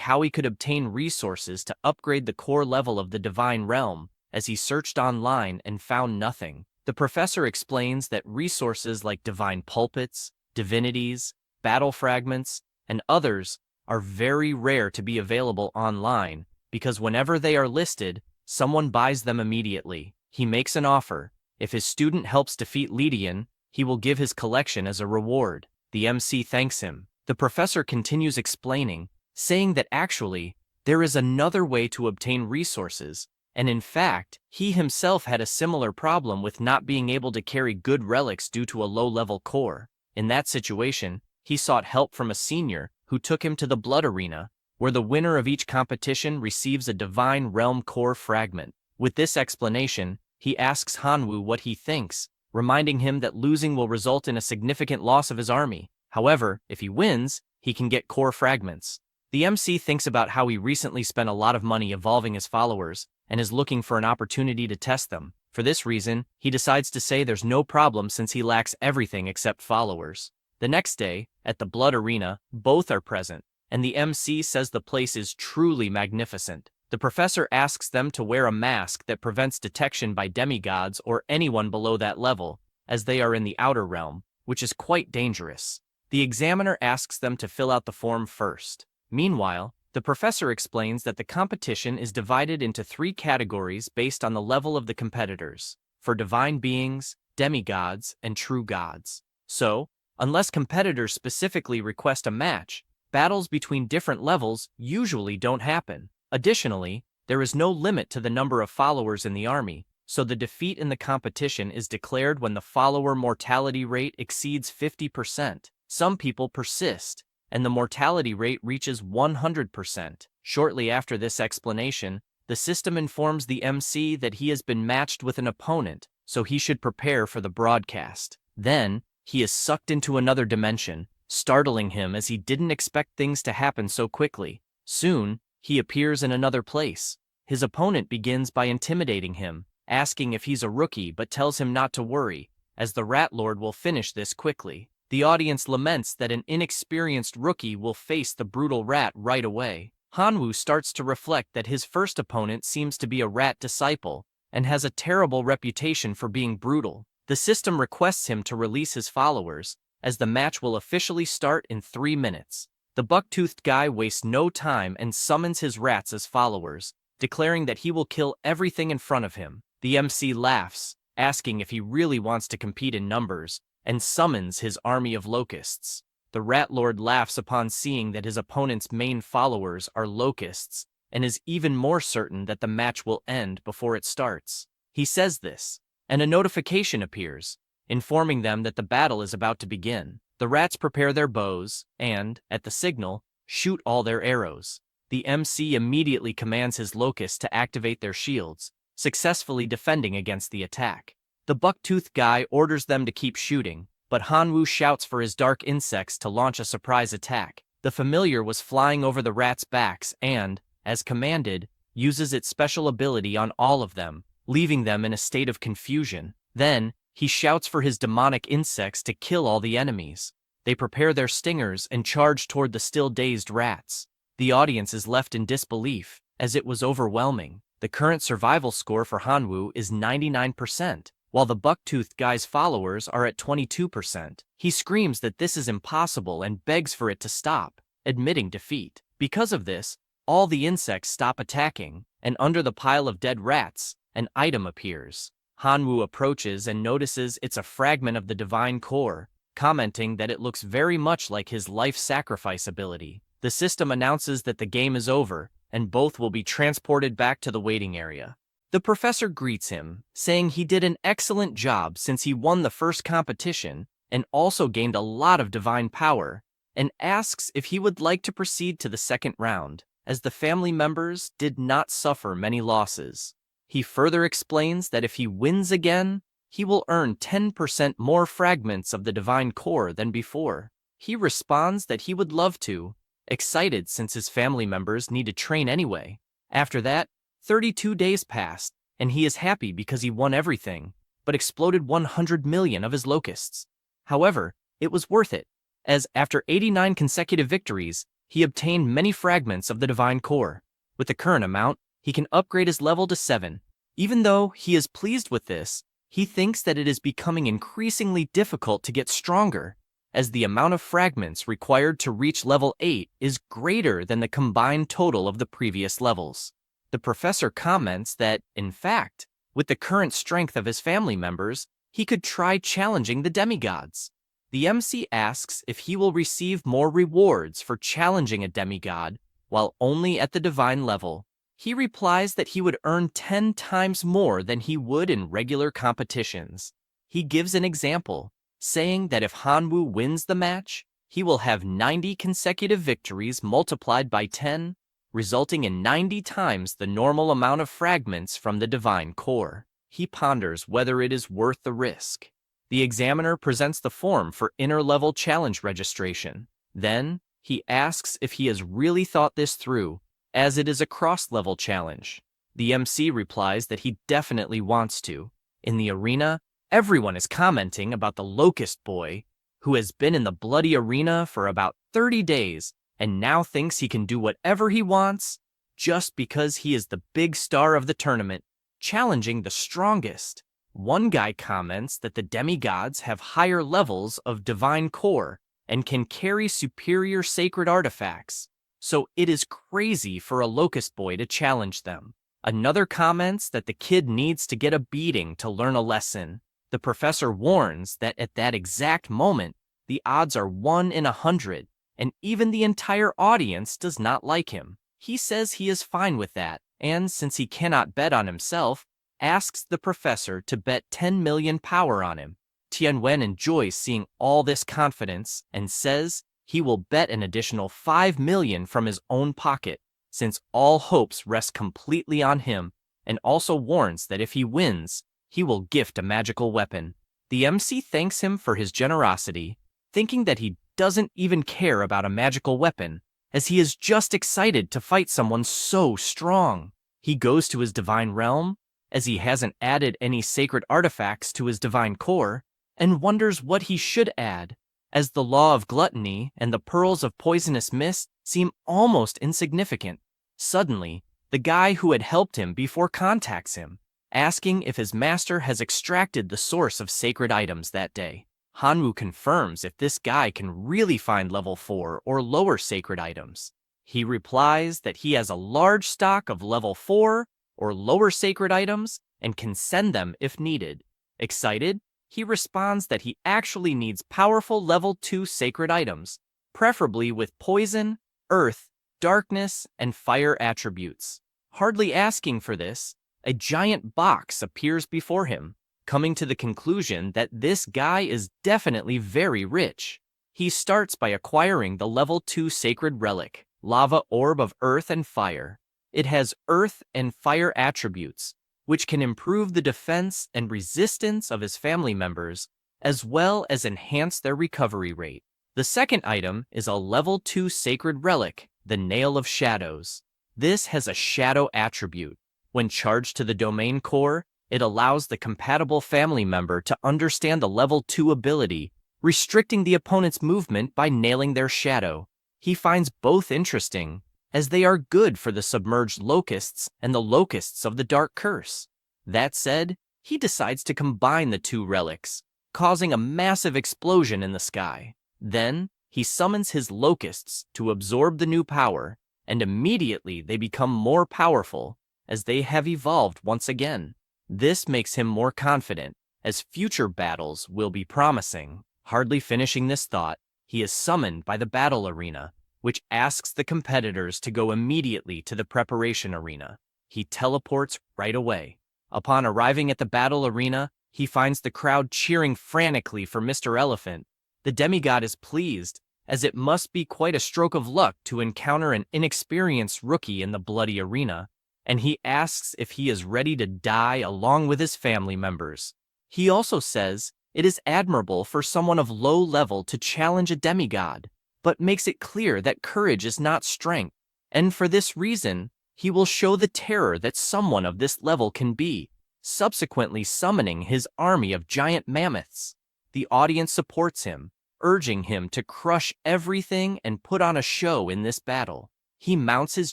how he could obtain resources to upgrade the core level of the divine realm, as he searched online and found nothing. The professor explains that resources like divine pulpits, divinities, battle fragments, and others are very rare to be available online, because whenever they are listed, someone buys them immediately. He makes an offer. If his student helps defeat Lydian, he will give his collection as a reward. The MC thanks him. The professor continues explaining, saying that actually, there is another way to obtain resources, and in fact, he himself had a similar problem with not being able to carry good relics due to a low-level core. In that situation, he sought help from a senior who took him to the Blood Arena, where the winner of each competition receives a divine realm core fragment. With this explanation, he asks Hanwoo what he thinks, reminding him that losing will result in a significant loss of his army. However, if he wins, he can get core fragments. The MC thinks about how he recently spent a lot of money evolving his followers, and is looking for an opportunity to test them. For this reason, he decides to say there's no problem since he lacks everything except followers. The next day, at the Blood Arena, both are present, and the MC says the place is truly magnificent. The professor asks them to wear a mask that prevents detection by demigods or anyone below that level, as they are in the outer realm, which is quite dangerous. The examiner asks them to fill out the form first. Meanwhile, the professor explains that the competition is divided into 3 categories based on the level of the competitors, for divine beings, demigods, and true gods. So, unless competitors specifically request a match, battles between different levels usually don't happen. Additionally, there is no limit to the number of followers in the army, so the defeat in the competition is declared when the follower mortality rate exceeds 50%. Some people persist, and the mortality rate reaches 100%. Shortly after this explanation, the system informs the MC that he has been matched with an opponent, so he should prepare for the broadcast. Then, he is sucked into another dimension, startling him as he didn't expect things to happen so quickly. Soon, he appears in another place. His opponent begins by intimidating him, asking if he's a rookie but tells him not to worry, as the Rat Lord will finish this quickly. The audience laments that an inexperienced rookie will face the brutal rat right away. Hanwoo starts to reflect that his first opponent seems to be a rat disciple, and has a terrible reputation for being brutal. The system requests him to release his followers, as the match will officially start in 3 minutes. The buck-toothed guy wastes no time and summons his rats as followers, declaring that he will kill everything in front of him. The MC laughs, asking if he really wants to compete in numbers, and summons his army of locusts. The Rat Lord laughs upon seeing that his opponent's main followers are locusts, and is even more certain that the match will end before it starts. He says this, and a notification appears, informing them that the battle is about to begin. The rats prepare their bows, and, at the signal, shoot all their arrows. The MC immediately commands his locusts to activate their shields, successfully defending against the attack. The buck-toothed guy orders them to keep shooting, but Hanwoo shouts for his dark insects to launch a surprise attack. The familiar was flying over the rats' backs and, as commanded, uses its special ability on all of them, leaving them in a state of confusion. Then, he shouts for his demonic insects to kill all the enemies. They prepare their stingers and charge toward the still dazed rats. The audience is left in disbelief, as it was overwhelming. The current survival score for Hanwoo is 99%. While the buck-toothed guy's followers are at 22%. He screams that this is impossible and begs for it to stop, admitting defeat. Because of this, all the insects stop attacking, and under the pile of dead rats, an item appears. Hanwoo approaches and notices it's a fragment of the divine core, commenting that it looks very much like his life sacrifice ability. The system announces that the game is over, and both will be transported back to the waiting area. The professor greets him, saying he did an excellent job since he won the first competition and also gained a lot of divine power, and asks if he would like to proceed to the second round, as the family members did not suffer many losses. He further explains that if he wins again, he will earn 10% more fragments of the divine core than before. He responds that he would love to, excited since his family members need to train anyway. After that, 32 days passed, and he is happy because he won everything, but exploded 100 million of his locusts. However, it was worth it, as after 89 consecutive victories, he obtained many fragments of the divine core. With the current amount, he can upgrade his level to 7. Even though he is pleased with this, he thinks that it is becoming increasingly difficult to get stronger, as the amount of fragments required to reach level 8 is greater than the combined total of the previous levels. The professor comments that, in fact, with the current strength of his family members, he could try challenging the demigods. The MC asks if he will receive more rewards for challenging a demigod while only at the divine level. He replies that he would earn 10 times more than he would in regular competitions. He gives an example, saying that if Hanwoo wins the match, he will have 90 consecutive victories multiplied by 10, resulting in 90 times the normal amount of fragments from the divine core. He ponders whether it is worth the risk. The examiner presents the form for inner-level challenge registration. Then, he asks if he has really thought this through, as it is a cross-level challenge. The MC replies that he definitely wants to. In the arena, everyone is commenting about the Locust Boy, who has been in the bloody arena for about 30 days and now thinks he can do whatever he wants just because he is the big star of the tournament, challenging the strongest. One guy comments that the demigods have higher levels of divine core and can carry superior sacred artifacts, so it is crazy for a Locust Boy to challenge them. Another comments that the kid needs to get a beating to learn a lesson. The professor warns that at that exact moment, the odds are 1 in 100, and even the entire audience does not like him. He says he is fine with that, and since he cannot bet on himself, asks the professor to bet 10 million power on him. Tianwen enjoys seeing all this confidence and says he will bet an additional 5 million from his own pocket, since all hopes rest completely on him, and also warns that if he wins, he will gift a magical weapon. The MC thanks him for his generosity, thinking that he doesn't even care about a magical weapon, as he is just excited to fight someone so strong. He goes to his divine realm, as he hasn't added any sacred artifacts to his divine core, and wonders what he should add, as the law of gluttony and the pearls of poisonous mist seem almost insignificant. Suddenly, the guy who had helped him before contacts him, asking if his master has extracted the source of sacred items that day. Hanwoo confirms if this guy can really find level 4 or lower sacred items. He replies that he has a large stock of level 4 or lower sacred items and can send them if needed. Excited, he responds that he actually needs powerful level 2 sacred items, preferably with poison, earth, darkness, and fire attributes. Hardly asking for this, a giant box appears before him, coming to the conclusion that this guy is definitely very rich. He starts by acquiring the level 2 sacred relic, Lava Orb of Earth and Fire. It has earth and fire attributes, which can improve the defense and resistance of his family members, as well as enhance their recovery rate. The second item is a level 2 sacred relic, the Nail of Shadows. This has a shadow attribute. When charged to the domain core, it allows the compatible family member to understand the level 2 ability, restricting the opponent's movement by nailing their shadow. He finds both interesting, as they are good for the submerged locusts and the locusts of the Dark Curse. That said, he decides to combine the two relics, causing a massive explosion in the sky. Then, he summons his locusts to absorb the new power, and immediately they become more powerful, as they have evolved once again. This makes him more confident, as future battles will be promising. Hardly finishing this thought, he is summoned by the battle arena, which asks the competitors to go immediately to the preparation arena. He teleports right away. Upon arriving at the battle arena, he finds the crowd cheering frantically for Mr. Elephant. The demigod is pleased, as it must be quite a stroke of luck to encounter an inexperienced rookie in the bloody arena, and he asks if he is ready to die along with his family members. He also says it is admirable for someone of low level to challenge a demigod, but makes it clear that courage is not strength, and for this reason, he will show the terror that someone of this level can be, subsequently summoning his army of giant mammoths. The audience supports him, urging him to crush everything and put on a show in this battle. He mounts his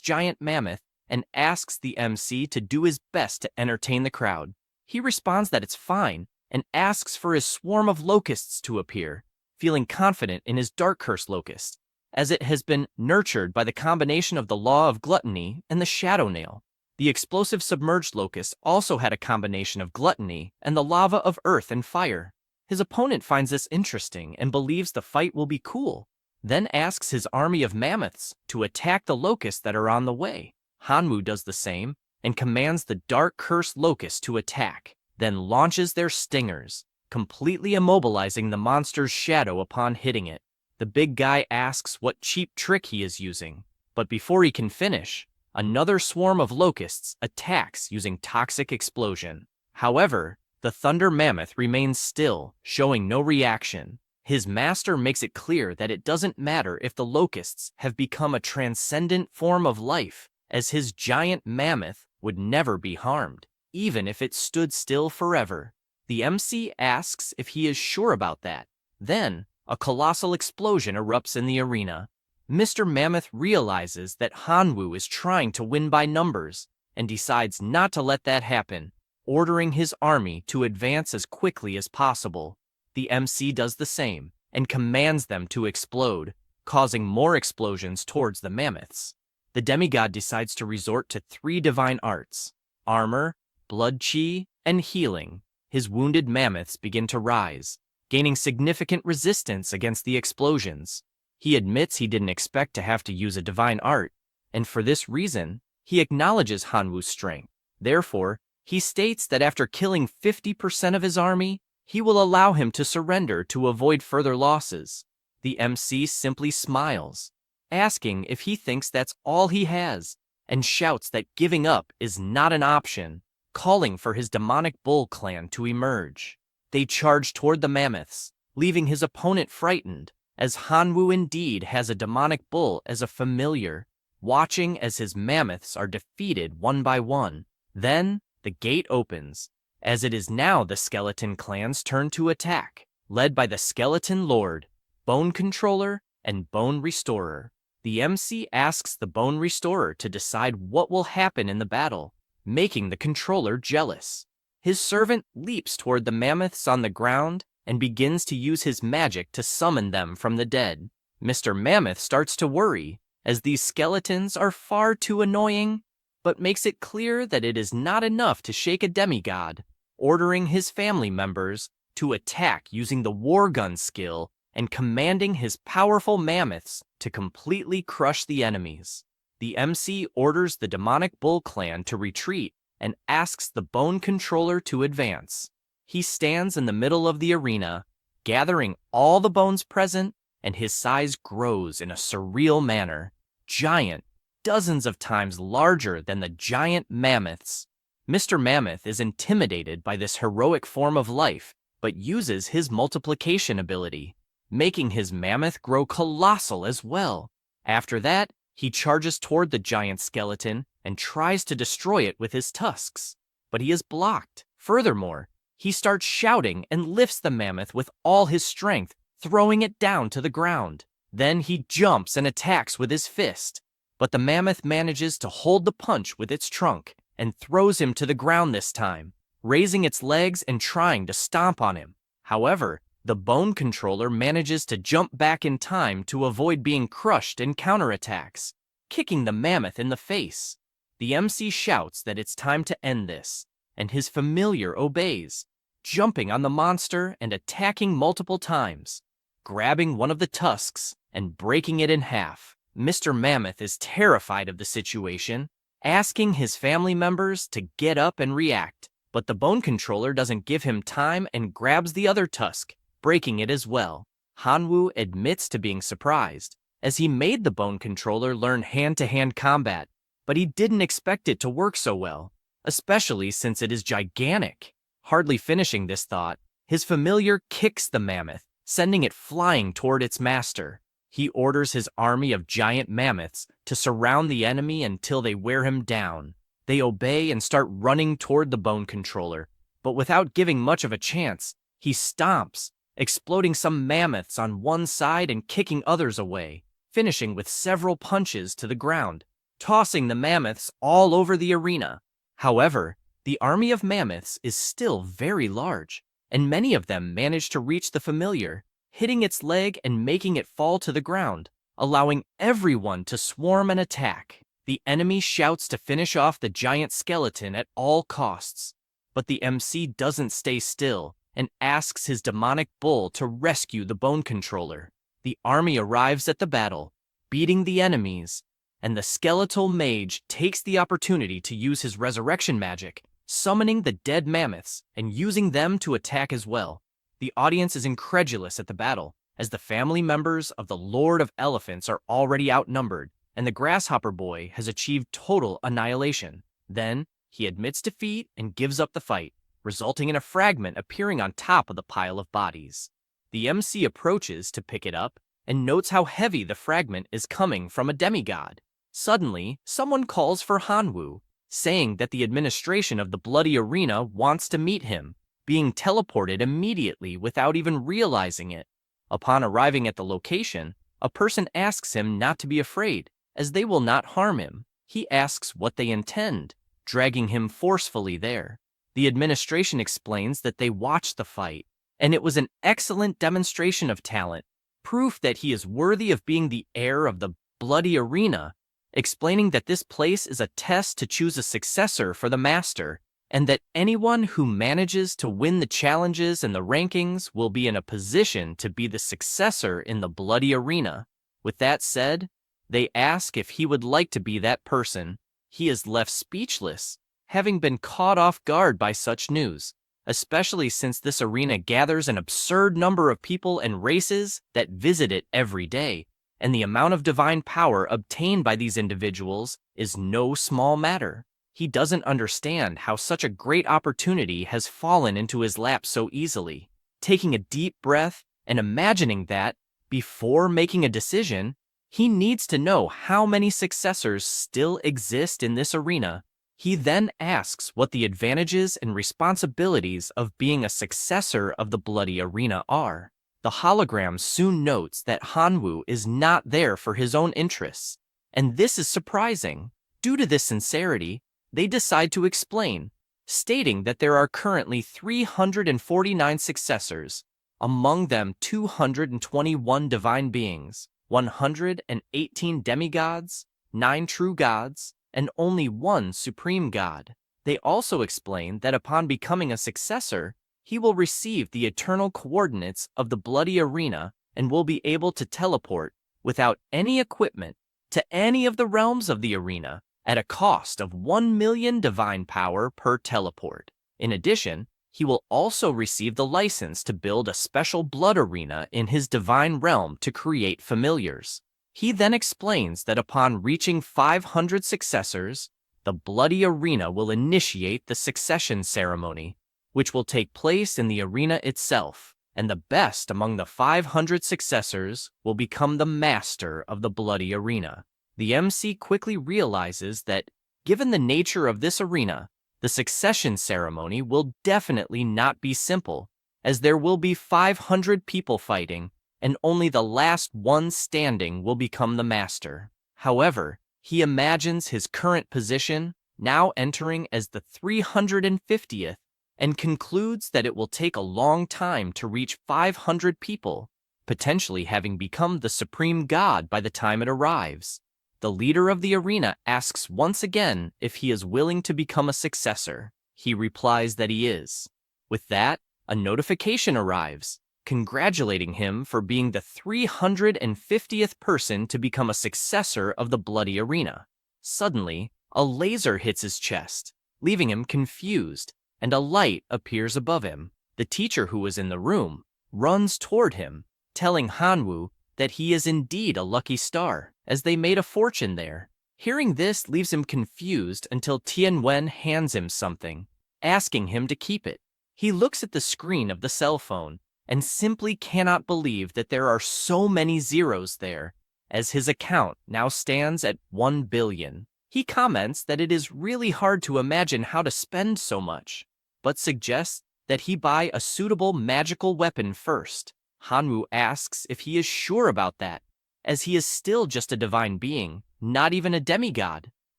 giant mammoth and asks the MC to do his best to entertain the crowd. He responds that it's fine and asks for his swarm of locusts to appear, feeling confident in his dark curse locust, as it has been nurtured by the combination of the law of gluttony and the shadow nail. The explosive submerged locust also had a combination of gluttony and the lava of earth and fire. His opponent finds this interesting and believes the fight will be cool, then asks his army of mammoths to attack the locusts that are on the way. Hanwoo does the same and commands the dark curse locust to attack, then launches their stingers, completely immobilizing the monster's shadow upon hitting it. The big guy asks what cheap trick he is using, but before he can finish, another swarm of locusts attacks using toxic explosion. However, the thunder mammoth remains still, showing no reaction. His master makes it clear that it doesn't matter if the locusts have become a transcendent form of life, as his giant mammoth would never be harmed, even if it stood still forever. The MC asks if he is sure about that. Then, a colossal explosion erupts in the arena. Mr. Mammoth realizes that Hanwoo is trying to win by numbers and decides not to let that happen, ordering his army to advance as quickly as possible. The MC does the same and commands them to explode, causing more explosions towards the mammoths. The demigod decides to resort to 3 divine arts: armor, blood chi, and healing. His wounded mammoths begin to rise, gaining significant resistance against the explosions. He admits he didn't expect to have to use a divine art, and for this reason, he acknowledges Hanwoo's strength. Therefore, he states that after killing 50% of his army, he will allow him to surrender to avoid further losses. The MC simply smiles, asking if he thinks that's all he has, and shouts that giving up is not an option, calling for his demonic bull clan to emerge. They charge toward the mammoths, leaving his opponent frightened, as Hanwoo indeed has a demonic bull as a familiar, watching as his mammoths are defeated one by one. Then, the gate opens, as it is now the skeleton clan's turn to attack, led by the skeleton lord, bone controller, and bone restorer. The MC asks the bone restorer to decide what will happen in the battle, making the controller jealous. His servant leaps toward the mammoths on the ground and begins to use his magic to summon them from the dead. Mr. Mammoth starts to worry, as these skeletons are far too annoying, but makes it clear that it is not enough to shake a demigod, ordering his family members to attack using the war gun skill and commanding his powerful mammoths to completely crush the enemies. The MC orders the demonic bull clan to retreat and asks the bone controller to advance. He stands in the middle of the arena, gathering all the bones present, and his size grows in a surreal manner, giant, dozens of times larger than the giant mammoths. Mr. Mammoth is intimidated by this heroic form of life, but uses his multiplication ability, making his mammoth grow colossal as well. After that, he charges toward the giant skeleton and tries to destroy it with his tusks, but he is blocked. Furthermore, he starts shouting and lifts the mammoth with all his strength, throwing it down to the ground. Then he jumps and attacks with his fist, but the mammoth manages to hold the punch with its trunk and throws him to the ground this time, raising its legs and trying to stomp on him. However, the bone controller manages to jump back in time to avoid being crushed and counterattacks, kicking the mammoth in the face. The MC shouts that it's time to end this, and his familiar obeys, jumping on the monster and attacking multiple times, grabbing one of the tusks and breaking it in half. Mr. Mammoth is terrified of the situation, asking his family members to get up and react, but the bone controller doesn't give him time and grabs the other tusk, breaking it as well. Hanwoo admits to being surprised, as he made the bone controller learn hand-to-hand combat, but he didn't expect it to work so well, especially since it is gigantic. Hardly finishing this thought, his familiar kicks the mammoth, sending it flying toward its master. He orders his army of giant mammoths to surround the enemy until they wear him down. They obey and start running toward the bone controller, but without giving much of a chance, he stomps, exploding some mammoths on one side and kicking others away, finishing with several punches to the ground, tossing the mammoths all over the arena. However, the army of mammoths is still very large, and many of them manage to reach the familiar, hitting its leg and making it fall to the ground, allowing everyone to swarm and attack. The enemy shouts to finish off the giant skeleton at all costs, but the MC doesn't stay still and asks his demonic bull to rescue the bone controller. The army arrives at the battle, beating the enemies, and the skeletal mage takes the opportunity to use his resurrection magic, summoning the dead mammoths and using them to attack as well. The audience is incredulous at the battle, as the family members of the Lord of Elephants are already outnumbered, and the Grasshopper Boy has achieved total annihilation. Then, he admits defeat and gives up the fight, resulting in a fragment appearing on top of the pile of bodies. The MC approaches to pick it up and notes how heavy the fragment is coming from a demigod. Suddenly, someone calls for Hanwoo, saying that the administration of the Bloody Arena wants to meet him, being teleported immediately without even realizing it. Upon arriving at the location, a person asks him not to be afraid, as they will not harm him. He asks what they intend, dragging him forcefully there. The administration explains that they watched the fight, and it was an excellent demonstration of talent, proof that he is worthy of being the heir of the Bloody Arena, explaining that this place is a test to choose a successor for the master, and that anyone who manages to win the challenges and the rankings will be in a position to be the successor in the Bloody Arena. With that said, they ask if he would like to be that person. He is left speechless, having been caught off guard by such news, especially since this arena gathers an absurd number of people and races that visit it every day, and the amount of divine power obtained by these individuals is no small matter. He doesn't understand how such a great opportunity has fallen into his lap so easily. Taking a deep breath and imagining that, before making a decision, he needs to know how many successors still exist in this arena. He then asks what the advantages and responsibilities of being a successor of the Bloody Arena are. The hologram soon notes that Hanwoo is not there for his own interests, and this is surprising. Due to this sincerity, they decide to explain, stating that there are currently 349 successors, among them 221 divine beings, 118 demigods, 9 true gods, and only one supreme god. They also explain that upon becoming a successor, he will receive the eternal coordinates of the Bloody Arena and will be able to teleport without any equipment to any of the realms of the arena at a cost of 1 million divine power per teleport. In addition, he will also receive the license to build a special blood arena in his divine realm to create familiars. He then explains that upon reaching 500 successors, the Bloody Arena will initiate the succession ceremony, which will take place in the arena itself, and the best among the 500 successors will become the master of the Bloody Arena. The MC quickly realizes that, given the nature of this arena, the succession ceremony will definitely not be simple, as there will be 500 people fighting, and only the last one standing will become the master. However, he imagines his current position, now entering as the 350th, and concludes that it will take a long time to reach 500 people, potentially having become the supreme god by the time it arrives. The leader of the arena asks once again if he is willing to become a successor. He replies that he is. With that, a notification arrives, congratulating him for being the 350th person to become a successor of the Bloody Arena. Suddenly, a laser hits his chest, leaving him confused, and a light appears above him. The teacher who was in the room runs toward him, telling Hanwoo that he is indeed a lucky star, as they made a fortune there. Hearing this leaves him confused until Tianwen hands him something, asking him to keep it. He looks at the screen of the cell phone and simply cannot believe that there are so many zeros there, as his account now stands at 1 billion. He comments that it is really hard to imagine how to spend so much, but suggests that he buy a suitable magical weapon first. Hanwoo asks if he is sure about that, as he is still just a divine being, not even a demigod,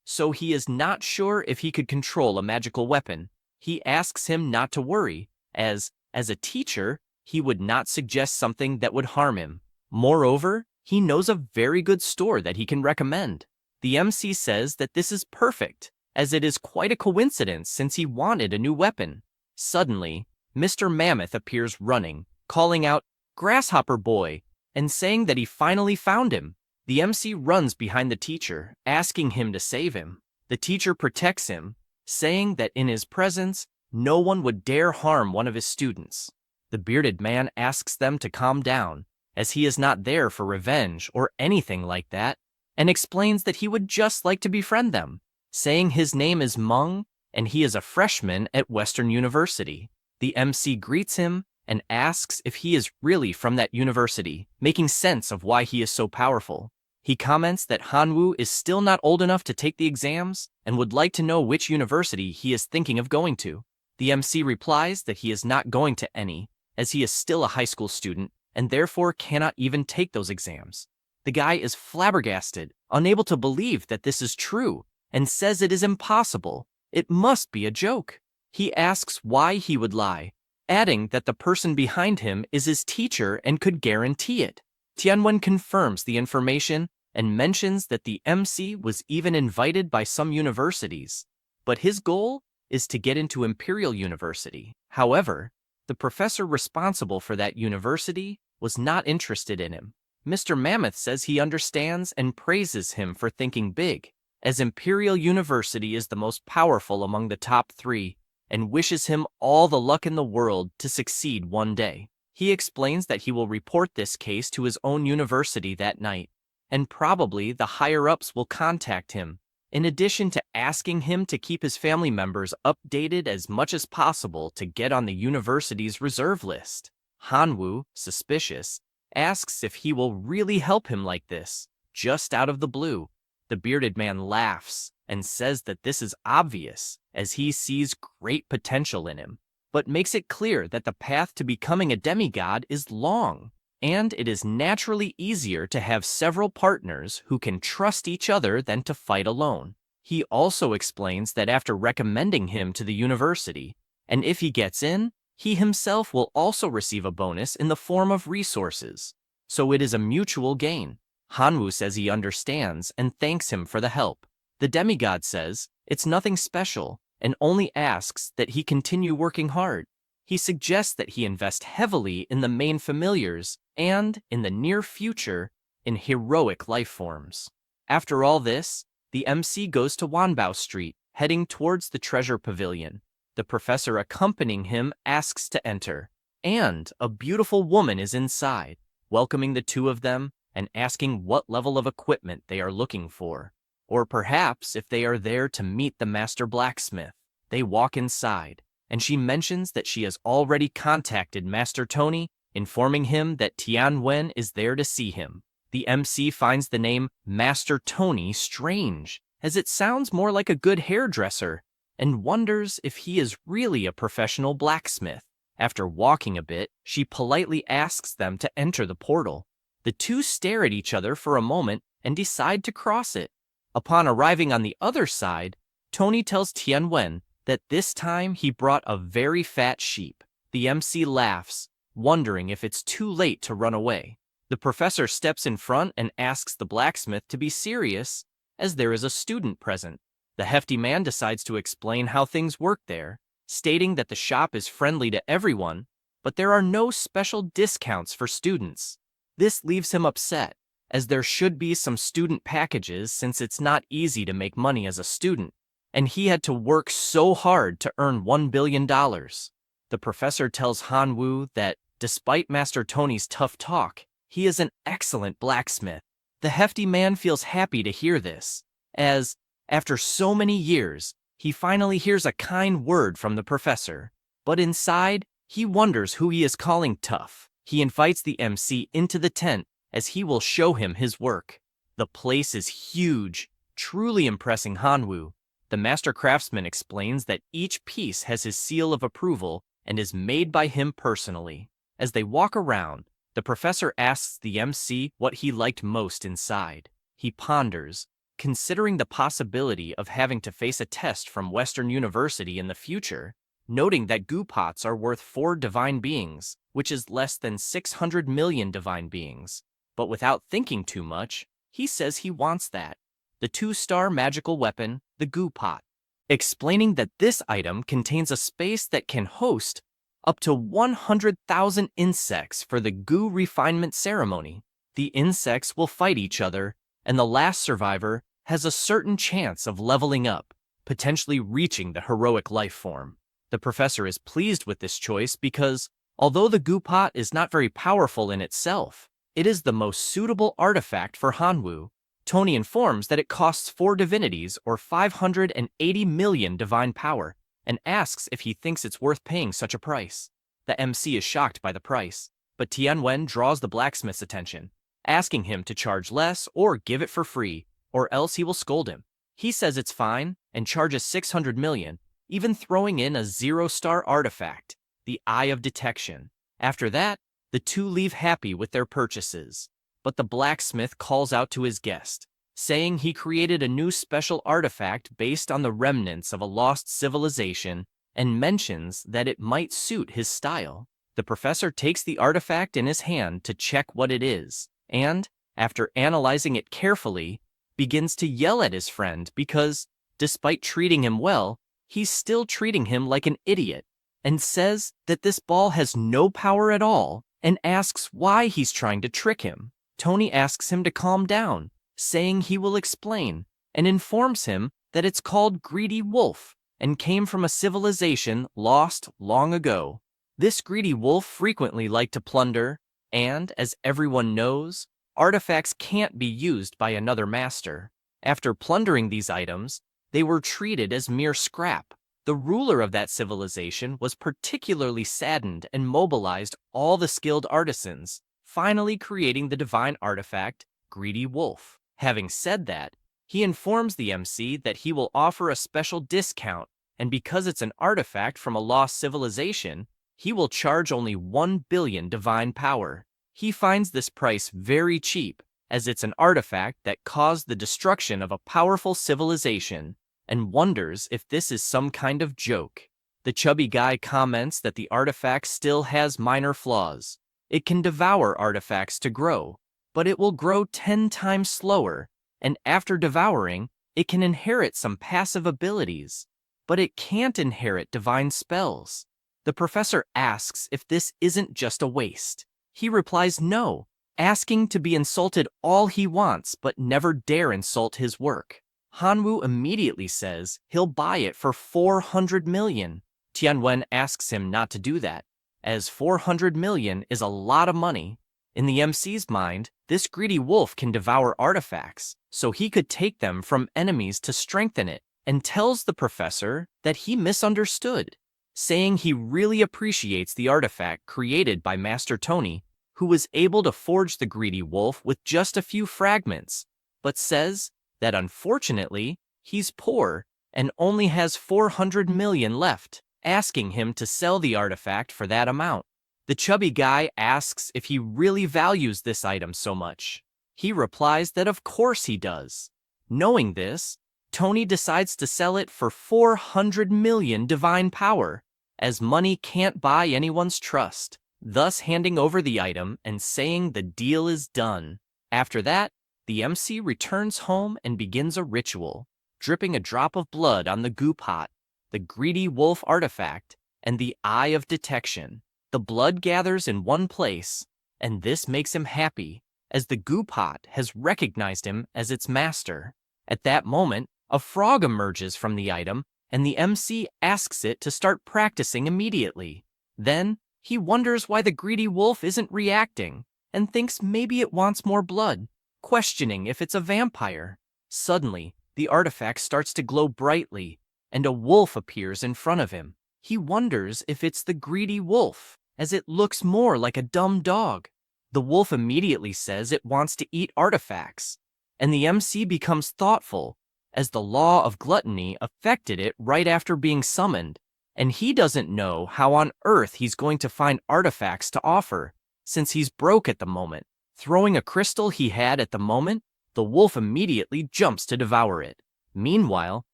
so he is not sure if he could control a magical weapon. He asks him not to worry, as a teacher, he would not suggest something that would harm him. Moreover, he knows a very good store that he can recommend. The MC says that this is perfect, as it is quite a coincidence since he wanted a new weapon. Suddenly, Mr. Mammoth appears running, calling out, "Grasshopper boy," and saying that he finally found him. The MC runs behind the teacher, asking him to save him. The teacher protects him, saying that in his presence, no one would dare harm one of his students. The bearded man asks them to calm down, as he is not there for revenge or anything like that, and explains that he would just like to befriend them, saying his name is Meng and he is a freshman at Western University. The MC greets him and asks if he is really from that university, making sense of why he is so powerful. He comments that Hanwoo is still not old enough to take the exams and would like to know which university he is thinking of going to. The MC replies that he is not going to any, as he is still a high school student and therefore cannot even take those exams. The guy is flabbergasted, unable to believe that this is true, and says it is impossible. It must be a joke. He asks why he would lie, adding that the person behind him is his teacher and could guarantee it. Tianwen confirms the information and mentions that the MC was even invited by some universities, but his goal is to get into Imperial University. However, the professor responsible for that university was not interested in him. Mr. Mammoth says he understands and praises him for thinking big, as Imperial University is the most powerful among the top 3, and wishes him all the luck in the world to succeed one day. He explains that he will report this case to his own university that night, and probably the higher-ups will contact him, in addition to asking him to keep his family members updated as much as possible to get on the university's reserve list. Hanwoo, suspicious, asks if he will really help him like this, just out of the blue. The bearded man laughs and says that this is obvious, as he sees great potential in him, but makes it clear that the path to becoming a demigod is long, and it is naturally easier to have several partners who can trust each other than to fight alone. He also explains that after recommending him to the university, and if he gets in, he himself will also receive a bonus in the form of resources, so it is a mutual gain. Hanwoo says he understands and thanks him for the help. The demigod says it's nothing special and only asks that he continue working hard. He suggests that he invest heavily in the main familiars and, in the near future, in heroic life forms. After all this, the MC goes to Wanbao Street, heading towards the treasure pavilion. The professor accompanying him asks to enter, and a beautiful woman is inside, welcoming the two of them and asking what level of equipment they are looking for, or perhaps if they are there to meet the master blacksmith. They walk inside, and she mentions that she has already contacted Master Tony, informing him that Tianwen is there to see him. The MC finds the name Master Tony strange, as it sounds more like a good hairdresser, and wonders if he is really a professional blacksmith. After walking a bit, she politely asks them to enter the portal. The two stare at each other for a moment and decide to cross it. Upon arriving on the other side, Tony tells Tianwen that this time he brought a very fat sheep. The MC laughs, wondering if it's too late to run away. The professor steps in front and asks the blacksmith to be serious, as there is a student present. The hefty man decides to explain how things work there, stating that the shop is friendly to everyone, but there are no special discounts for students. This leaves him upset, as there should be some student packages since it's not easy to make money as a student, and he had to work so hard to earn $1 billion. The professor tells Hanwoo that Despite Master Tony's tough talk, he is an excellent blacksmith. The hefty man feels happy to hear this, as, after so many years, he finally hears a kind word from the professor. But inside, he wonders who he is calling tough. He invites the MC into the tent as he will show him his work. The place is huge, truly impressing Hanwoo. The master craftsman explains that each piece has his seal of approval and is made by him personally. As they walk around, the professor asks the MC what he liked most inside. He ponders, considering the possibility of having to face a test from Western University in the future, noting that goo pots are worth 4 divine beings, which is less than 600 million divine beings. But without thinking too much, he says he wants that. The 2-star magical weapon, the goo pot, explaining that this item contains a space that can host up to 100,000 insects for the goo refinement ceremony. The insects will fight each other, and the last survivor has a certain chance of leveling up, potentially reaching the heroic life form. The professor is pleased with this choice because, although the goo pot is not very powerful in itself, it is the most suitable artifact for Hanwoo. Tony informs that it costs 4 divinities or 580 million divine power, and asks if he thinks it's worth paying such a price. The MC is shocked by the price, but Tianwen draws the blacksmith's attention, asking him to charge less or give it for free, or else he will scold him. He says it's fine and charges 600 million, even throwing in a 0-star artifact, the Eye of Detection. After that, the two leave happy with their purchases. But the blacksmith calls out to his guest, saying he created a new special artifact based on the remnants of a lost civilization and mentions that it might suit his style. The professor takes the artifact in his hand to check what it is, and, after analyzing it carefully, begins to yell at his friend because, despite treating him well, he's still treating him like an idiot, and says that this ball has no power at all, and asks why he's trying to trick him. Tony asks him to calm down, saying he will explain, and informs him that it's called Greedy Wolf and came from a civilization lost long ago. This greedy wolf frequently liked to plunder, and, as everyone knows, artifacts can't be used by another master. After plundering these items, they were treated as mere scrap. The ruler of that civilization was particularly saddened and mobilized all the skilled artisans, finally creating the divine artifact, Greedy Wolf. Having said that, he informs the MC that he will offer a special discount, and because it's an artifact from a lost civilization, he will charge only 1 billion divine power. He finds this price very cheap, as it's an artifact that caused the destruction of a powerful civilization, and wonders if this is some kind of joke. The chubby guy comments that the artifact still has minor flaws. It can devour artifacts to grow, but it will grow 10 times slower, and after devouring, it can inherit some passive abilities, but it can't inherit divine spells. The professor asks if this isn't just a waste. He replies no, asking to be insulted all he wants but never dare insult his work. Hanwoo immediately says he'll buy it for 400 million. Tianwen asks him not to do that, as 400 million is a lot of money. In the MC's mind, this greedy wolf can devour artifacts, so he could take them from enemies to strengthen it, and tells the professor that he misunderstood, saying he really appreciates the artifact created by Master Tony, who was able to forge the greedy wolf with just a few fragments, but says that unfortunately, he's poor and only has 400 million left, asking him to sell the artifact for that amount. The chubby guy asks if he really values this item so much. He replies that of course he does. Knowing this, Tony decides to sell it for 400 million divine power, as money can't buy anyone's trust, thus handing over the item and saying the deal is done. After that, the MC returns home and begins a ritual, dripping a drop of blood on the goo pot, the greedy wolf artifact, and the Eye of Detection. The blood gathers in one place, and this makes him happy, as the goo pot has recognized him as its master. At that moment, a frog emerges from the item, and the MC asks it to start practicing immediately. Then, He wonders why the greedy wolf isn't reacting and thinks maybe it wants more blood, questioning if it's a vampire. Suddenly, the artifact starts to glow brightly, and a wolf appears in front of him. He wonders if it's the greedy wolf, as it looks more like a dumb dog. The wolf immediately says it wants to eat artifacts, and the MC becomes thoughtful, as the law of gluttony affected it right after being summoned, and he doesn't know how on earth he's going to find artifacts to offer, since he's broke at the moment. Throwing a crystal he had at the moment, the wolf immediately jumps to devour it. Meanwhile,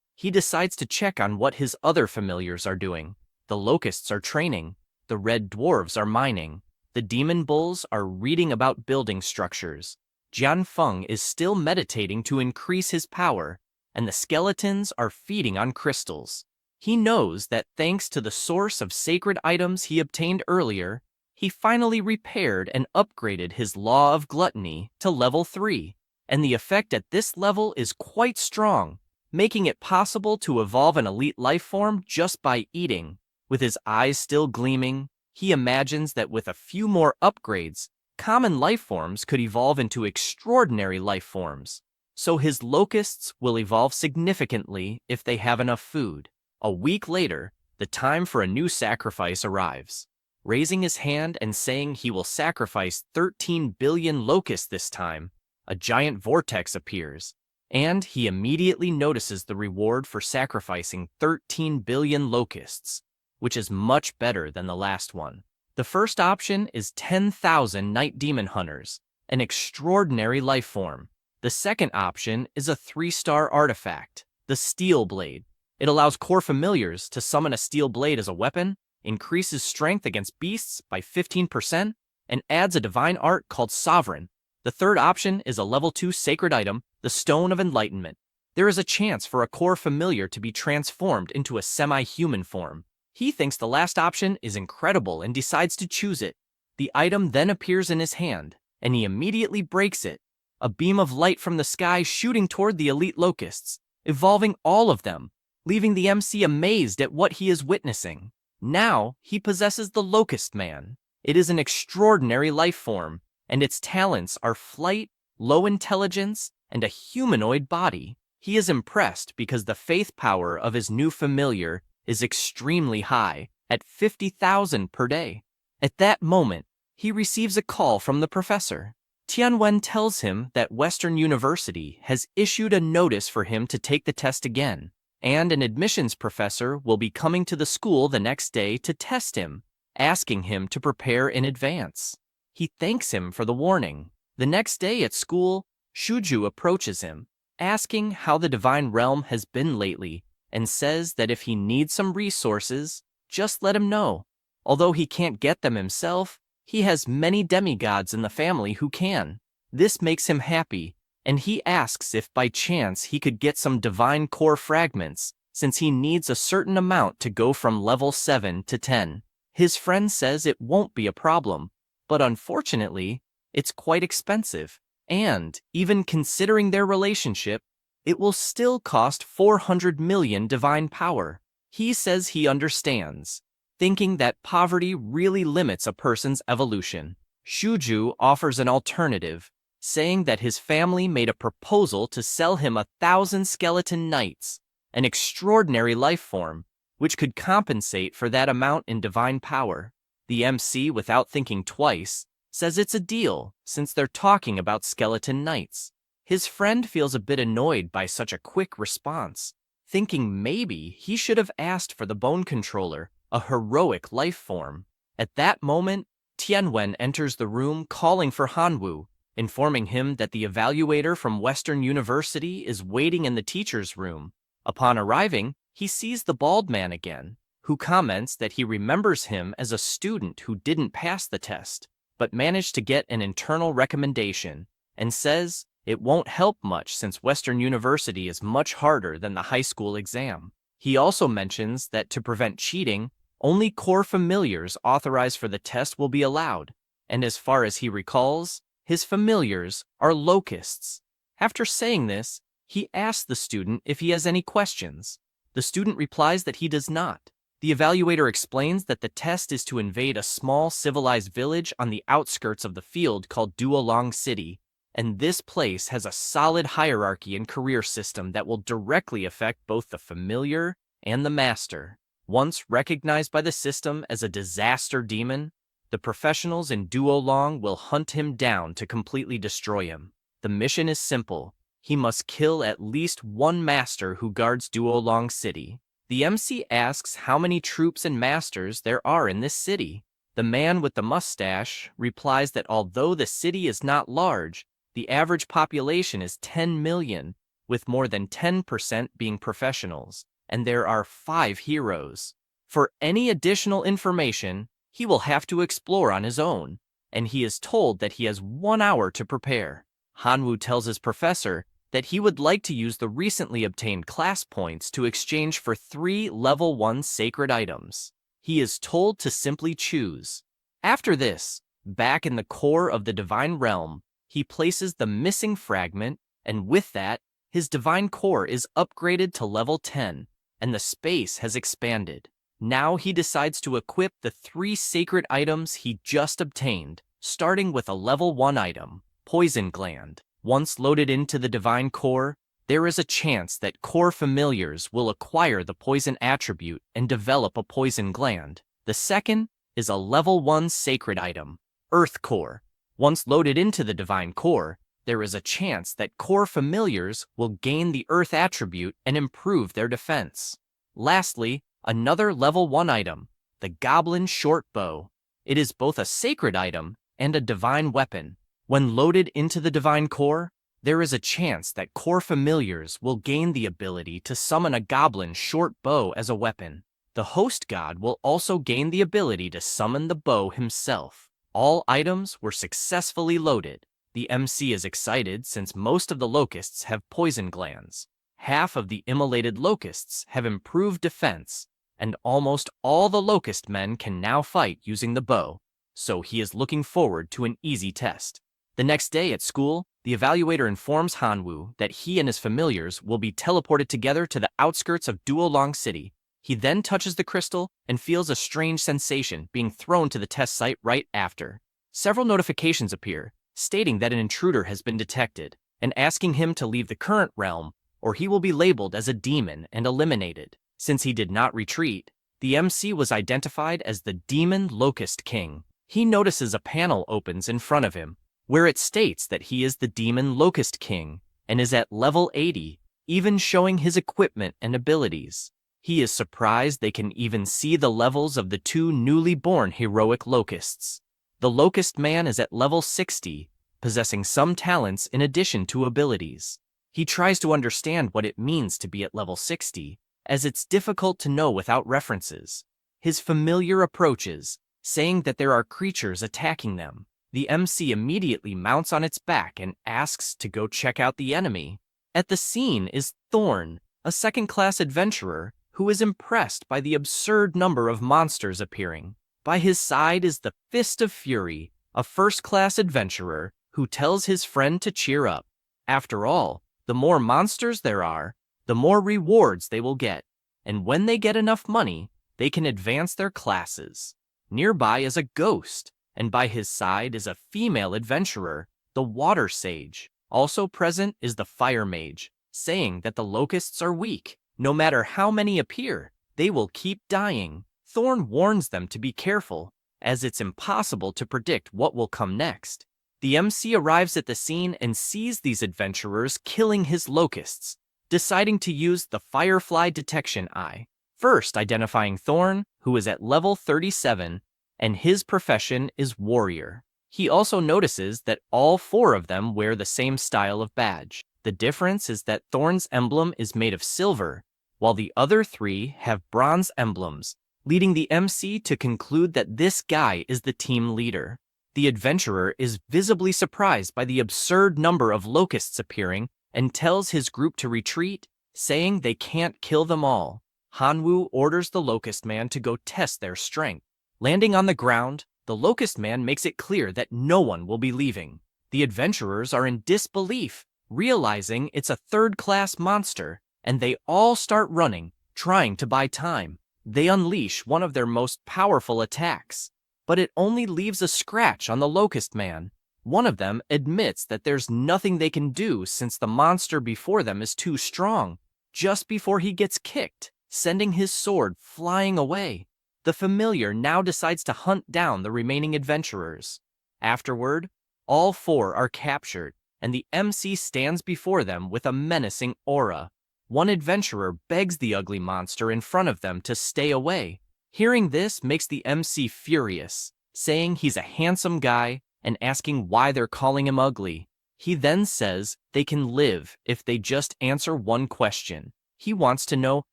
he decides to check on what his other familiars are doing. The locusts are training, the red dwarves are mining, the demon bulls are reading about building structures. Jian Feng is still meditating to increase his power, and the skeletons are feeding on crystals. He knows that thanks to the source of sacred items he obtained earlier, he finally repaired and upgraded his law of gluttony to level 3, and the effect at this level is quite strong, making it possible to evolve an elite life form just by eating. With his eyes still gleaming, he imagines that with a few more upgrades, common life forms could evolve into extraordinary life forms. So his locusts will evolve significantly if they have enough food. A week later, the time for a new sacrifice arrives. Raising his hand and saying he will sacrifice 13 billion locusts this time, a giant vortex appears, and he immediately notices the reward for sacrificing 13 billion locusts, which is much better than the last one. The first option is 10,000 night demon hunters, an extraordinary life form. The second option is a 3-star artifact, the Steel Blade. It allows core familiars to summon a steel blade as a weapon, increases strength against beasts by 15%, and adds a divine art called Sovereign. The third option is a level 2 sacred item, the Stone of Enlightenment. There is a chance for a core familiar to be transformed into a semi-human form. He thinks the last option is incredible and decides to choose it. The item then appears in his hand, and he immediately breaks it. A beam of light from the sky shooting toward the elite locusts, evolving all of them, leaving the MC amazed at what he is witnessing. Now, he possesses the Locust Man. It is an extraordinary life form, and its talents are flight, low intelligence, and a humanoid body. He is impressed because the faith power of his new familiar is extremely high, at 50,000 per day. At that moment, he receives a call from the professor. Tianwen tells him that Western University has issued a notice for him to take the test again, and an admissions professor will be coming to the school the next day to test him, asking him to prepare in advance. He thanks him for the warning. The next day at school, Shuju approaches him, asking how the divine realm has been lately, and says that if he needs some resources, just let him know. Although he can't get them himself, he has many demigods in the family who can. This makes him happy, and he asks if by chance he could get some divine core fragments, since he needs a certain amount to go from level 7 to 10. His friend says it won't be a problem, but unfortunately, it's quite expensive, and, even considering their relationship, it will still cost 400 million divine power. He says he understands, thinking that poverty really limits a person's evolution. Shuju offers an alternative, saying that his family made a proposal to sell him 1,000 skeleton knights, an extraordinary life form, which could compensate for that amount in divine power. The MC, without thinking twice, says it's a deal, since they're talking about skeleton knights. His friend feels a bit annoyed by such a quick response, thinking maybe he should have asked for the bone controller, a heroic life form. At that moment, Tianwen enters the room calling for Hanwu, informing him that the evaluator from Western University is waiting in the teacher's room. Upon arriving, he sees the bald man again, who comments that he remembers him as a student who didn't pass the test, but managed to get an internal recommendation, and says it won't help much since Western University is much harder than the high school exam. He also mentions that to prevent cheating, only core familiars authorized for the test will be allowed, and as far as he recalls, his familiars are locusts. After saying this, he asks the student if he has any questions. The student replies that he does not. The evaluator explains that the test is to invade a small civilized village on the outskirts of the field called Duolong City, and this place has a solid hierarchy and career system that will directly affect both the familiar and the master. Once recognized by the system as a disaster demon, the professionals in Duolong will hunt him down to completely destroy him. The mission is simple. He must kill at least one master who guards Duolong City. The MC asks how many troops and masters there are in this city. The man with the mustache replies that although the city is not large, the average population is 10 million, with more than 10% being professionals, and there are 5 heroes. For any additional information, he will have to explore on his own, and he is told that he has 1 hour to prepare. Hanwoo tells his professor that he would like to use the recently obtained class points to exchange for 3 level 1 sacred items. He is told to simply choose. After this, back in the core of the divine realm, he places the missing fragment, and with that, his divine core is upgraded to level 10, and the space has expanded. Now he decides to equip the 3 sacred items he just obtained, starting with a level 1 item, Poison Gland. Once loaded into the divine core, there is a chance that core familiars will acquire the poison attribute and develop a poison gland. The second is a level 1 sacred item, Earth Core. Once loaded into the divine core, there is a chance that core familiars will gain the earth attribute and improve their defense. Lastly, another level 1 item, the Goblin Short Bow. It is both a sacred item and a divine weapon. When loaded into the divine core, there is a chance that core familiars will gain the ability to summon a goblin short bow as a weapon. The host god will also gain the ability to summon the bow himself. All items were successfully loaded. The MC is excited since most of the locusts have poison glands. Half of the immolated locusts have improved defense, and almost all the locust men can now fight using the bow, so he is looking forward to an easy test. The next day at school, the evaluator informs Hanwoo that he and his familiars will be teleported together to the outskirts of Duolong City. He then touches the crystal and feels a strange sensation being thrown to the test site right after. Several notifications appear, stating that an intruder has been detected, and asking him to leave the current realm, or he will be labeled as a demon and eliminated. Since he did not retreat, the MC was identified as the Demon Locust King. He notices a panel opens in front of him, where it states that he is the Demon Locust King and is at level 80, even showing his equipment and abilities. He is surprised they can even see the levels of the 2 newly born heroic locusts. The Locust Man is at level 60, possessing some talents in addition to abilities. He tries to understand what it means to be at level 60, as it's difficult to know without references. His familiar approaches, saying that there are creatures attacking them. The MC immediately mounts on its back and asks to go check out the enemy. At the scene is Thorn, a second-class adventurer who is impressed by the absurd number of monsters appearing. By his side is the Fist of Fury, a first-class adventurer who tells his friend to cheer up. After all, the more monsters there are, the more rewards they will get, and when they get enough money, they can advance their classes. Nearby is a ghost, and by his side is a female adventurer, the Water Sage. Also present is the Fire Mage, saying that the locusts are weak. No matter how many appear, they will keep dying. Thorn warns them to be careful, as it's impossible to predict what will come next. The MC arrives at the scene and sees these adventurers killing his locusts, deciding to use the Firefly Detection Eye. First identifying Thorn, who is at level 37, and his profession is warrior. He also notices that all 4 of them wear the same style of badge. The difference is that Thorn's emblem is made of silver, while the other 3 have bronze emblems, leading the MC to conclude that this guy is the team leader. The adventurer is visibly surprised by the absurd number of locusts appearing and tells his group to retreat, saying they can't kill them all. Hanwoo orders the Locust Man to go test their strength. Landing on the ground, the Locust Man makes it clear that no one will be leaving. The adventurers are in disbelief, realizing it's a third-class monster, and they all start running, trying to buy time. They unleash one of their most powerful attacks, but it only leaves a scratch on the Locust Man. One of them admits that there's nothing they can do since the monster before them is too strong, just before he gets kicked, sending his sword flying away. The familiar now decides to hunt down the remaining adventurers. Afterward, all four are captured, and the MC stands before them with a menacing aura. One adventurer begs the ugly monster in front of them to stay away. Hearing this makes the MC furious, saying he's a handsome guy and asking why they're calling him ugly. He then says they can live if they just answer one question. He wants to know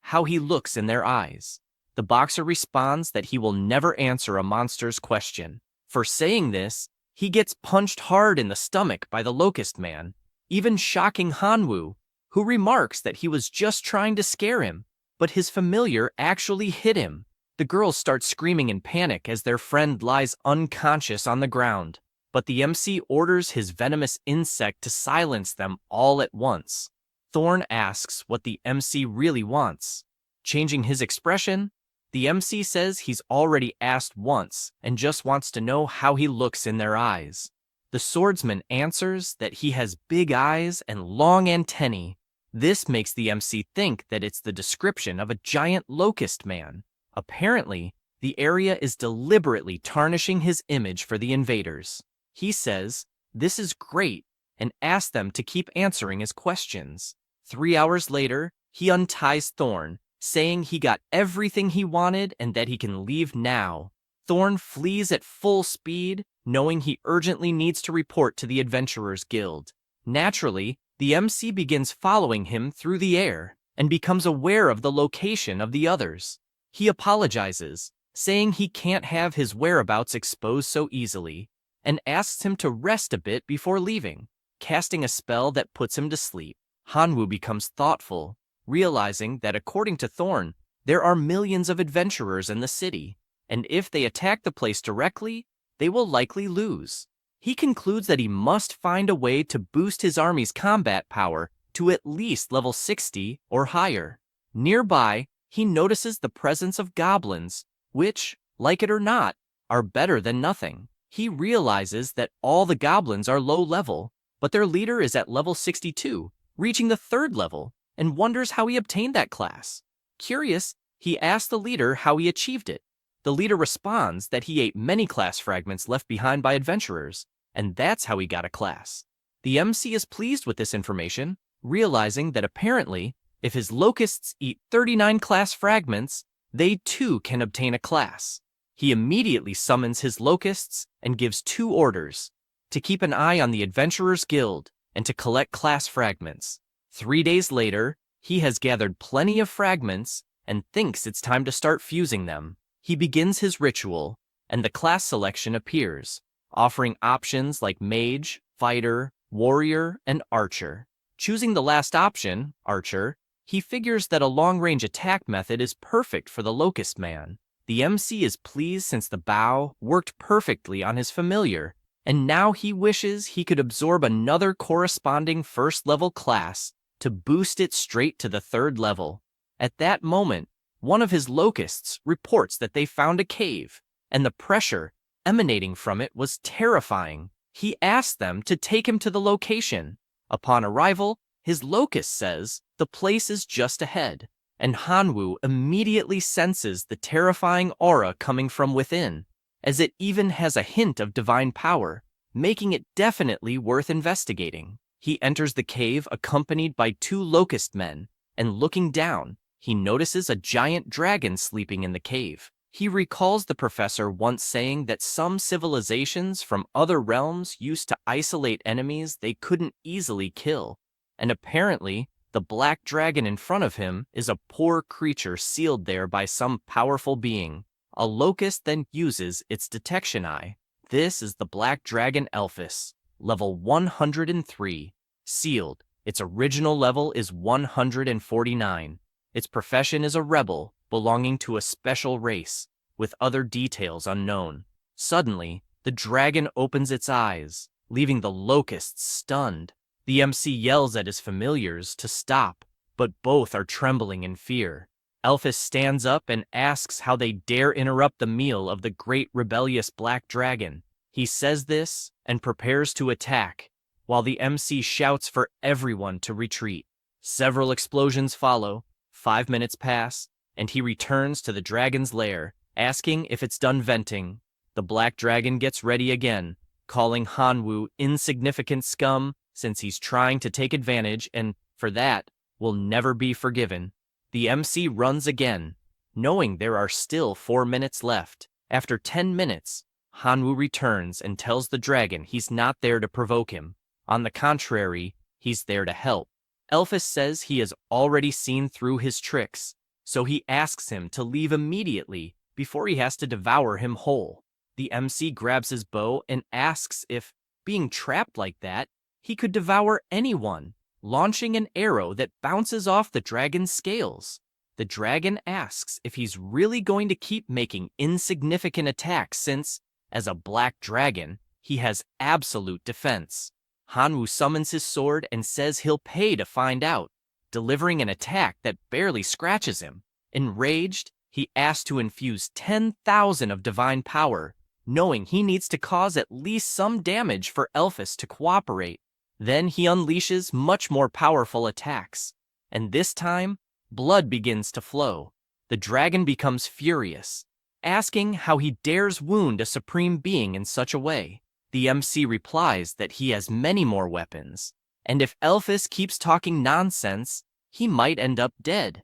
how he looks in their eyes. The boxer responds that he will never answer a monster's question. For saying this, he gets punched hard in the stomach by the Locust Man, even shocking Hanwoo, who remarks that he was just trying to scare him, but his familiar actually hit him. The girls start screaming in panic as their friend lies unconscious on the ground, but the MC orders his venomous insect to silence them all at once. Thorn asks what the MC really wants. Changing his expression, the MC says he's already asked once and just wants to know how he looks in their eyes. The swordsman answers that he has big eyes and long antennae. This makes the MC think that it's the description of a giant locust man. Apparently, the area is deliberately tarnishing his image for the invaders. He says, "This is great," and asks them to keep answering his questions. 3 hours later, he unties Thorn, saying he got everything he wanted and that he can leave now. Thorn flees at full speed, knowing he urgently needs to report to the Adventurers Guild. Naturally, the MC begins following him through the air and becomes aware of the location of the others. He apologizes, saying he can't have his whereabouts exposed so easily, and asks him to rest a bit before leaving, casting a spell that puts him to sleep. Hanwoo becomes thoughtful, realizing that according to Thorn, there are millions of adventurers in the city, and if they attack the place directly, they will likely lose. He concludes that he must find a way to boost his army's combat power to at least level 60 or higher. Nearby, he notices the presence of goblins, which, like it or not, are better than nothing. He realizes that all the goblins are low level, but their leader is at level 62, reaching the 3rd level, and wonders how he obtained that class. Curious, he asks the leader how he achieved it. The leader responds that he ate many class fragments left behind by adventurers, and that's how he got a class. The MC is pleased with this information, realizing that apparently, if his locusts eat 39 class fragments, they too can obtain a class. He immediately summons his locusts and gives 2 orders: to keep an eye on the Adventurers Guild and to collect class fragments. 3 days later, he has gathered plenty of fragments and thinks it's time to start fusing them. He begins his ritual, and the class selection appears, offering options like mage, fighter, warrior, and archer. Choosing the last option, archer, he figures that a long-range attack method is perfect for the Locust Man. The MC is pleased since the bow worked perfectly on his familiar, and now he wishes he could absorb another corresponding 1st level class to boost it straight to the 3rd level. At that moment, one of his locusts reports that they found a cave, and the pressure emanating from it was terrifying. He asks them to take him to the location. Upon arrival, his locust says the place is just ahead, and Hanwoo immediately senses the terrifying aura coming from within, as it even has a hint of divine power, making it definitely worth investigating. He enters the cave accompanied by 2 locust men, and looking down, he notices a giant dragon sleeping in the cave. He recalls the professor once saying that some civilizations from other realms used to isolate enemies they couldn't easily kill, and apparently, the black dragon in front of him is a poor creature sealed there by some powerful being. A locust then uses its detection eye. This is the black dragon Elphus, level 103. Sealed. Its original level is 149. Its profession is a rebel, belonging to a special race, with other details unknown. Suddenly, the dragon opens its eyes, leaving the locusts stunned. The MC yells at his familiars to stop, but both are trembling in fear. Elphys stands up and asks how they dare interrupt the meal of the great rebellious black dragon. He says this and prepares to attack, while the MC shouts for everyone to retreat. Several explosions follow, 5 minutes pass, and he returns to the dragon's lair, asking if it's done venting. The black dragon gets ready again, calling Hanwoo insignificant scum since he's trying to take advantage and, for that, will never be forgiven. The MC runs again, knowing there are still 4 minutes left. After 10 minutes, Hanwoo returns and tells the dragon he's not there to provoke him. On the contrary, he's there to help. Elphys says he has already seen through his tricks, so he asks him to leave immediately before he has to devour him whole. The MC grabs his bow and asks if, being trapped like that, he could devour anyone, launching an arrow that bounces off the dragon's scales. The dragon asks if he's really going to keep making insignificant attacks since, as a black dragon, he has absolute defense. Hanwoo summons his sword and says he'll pay to find out, delivering an attack that barely scratches him. Enraged, he asks to infuse 10,000 of divine power, knowing he needs to cause at least some damage for Elphys to cooperate. Then he unleashes much more powerful attacks, and this time, blood begins to flow. The dragon becomes furious, asking how he dares wound a supreme being in such a way. The MC replies that he has many more weapons, and if Elphys keeps talking nonsense, he might end up dead.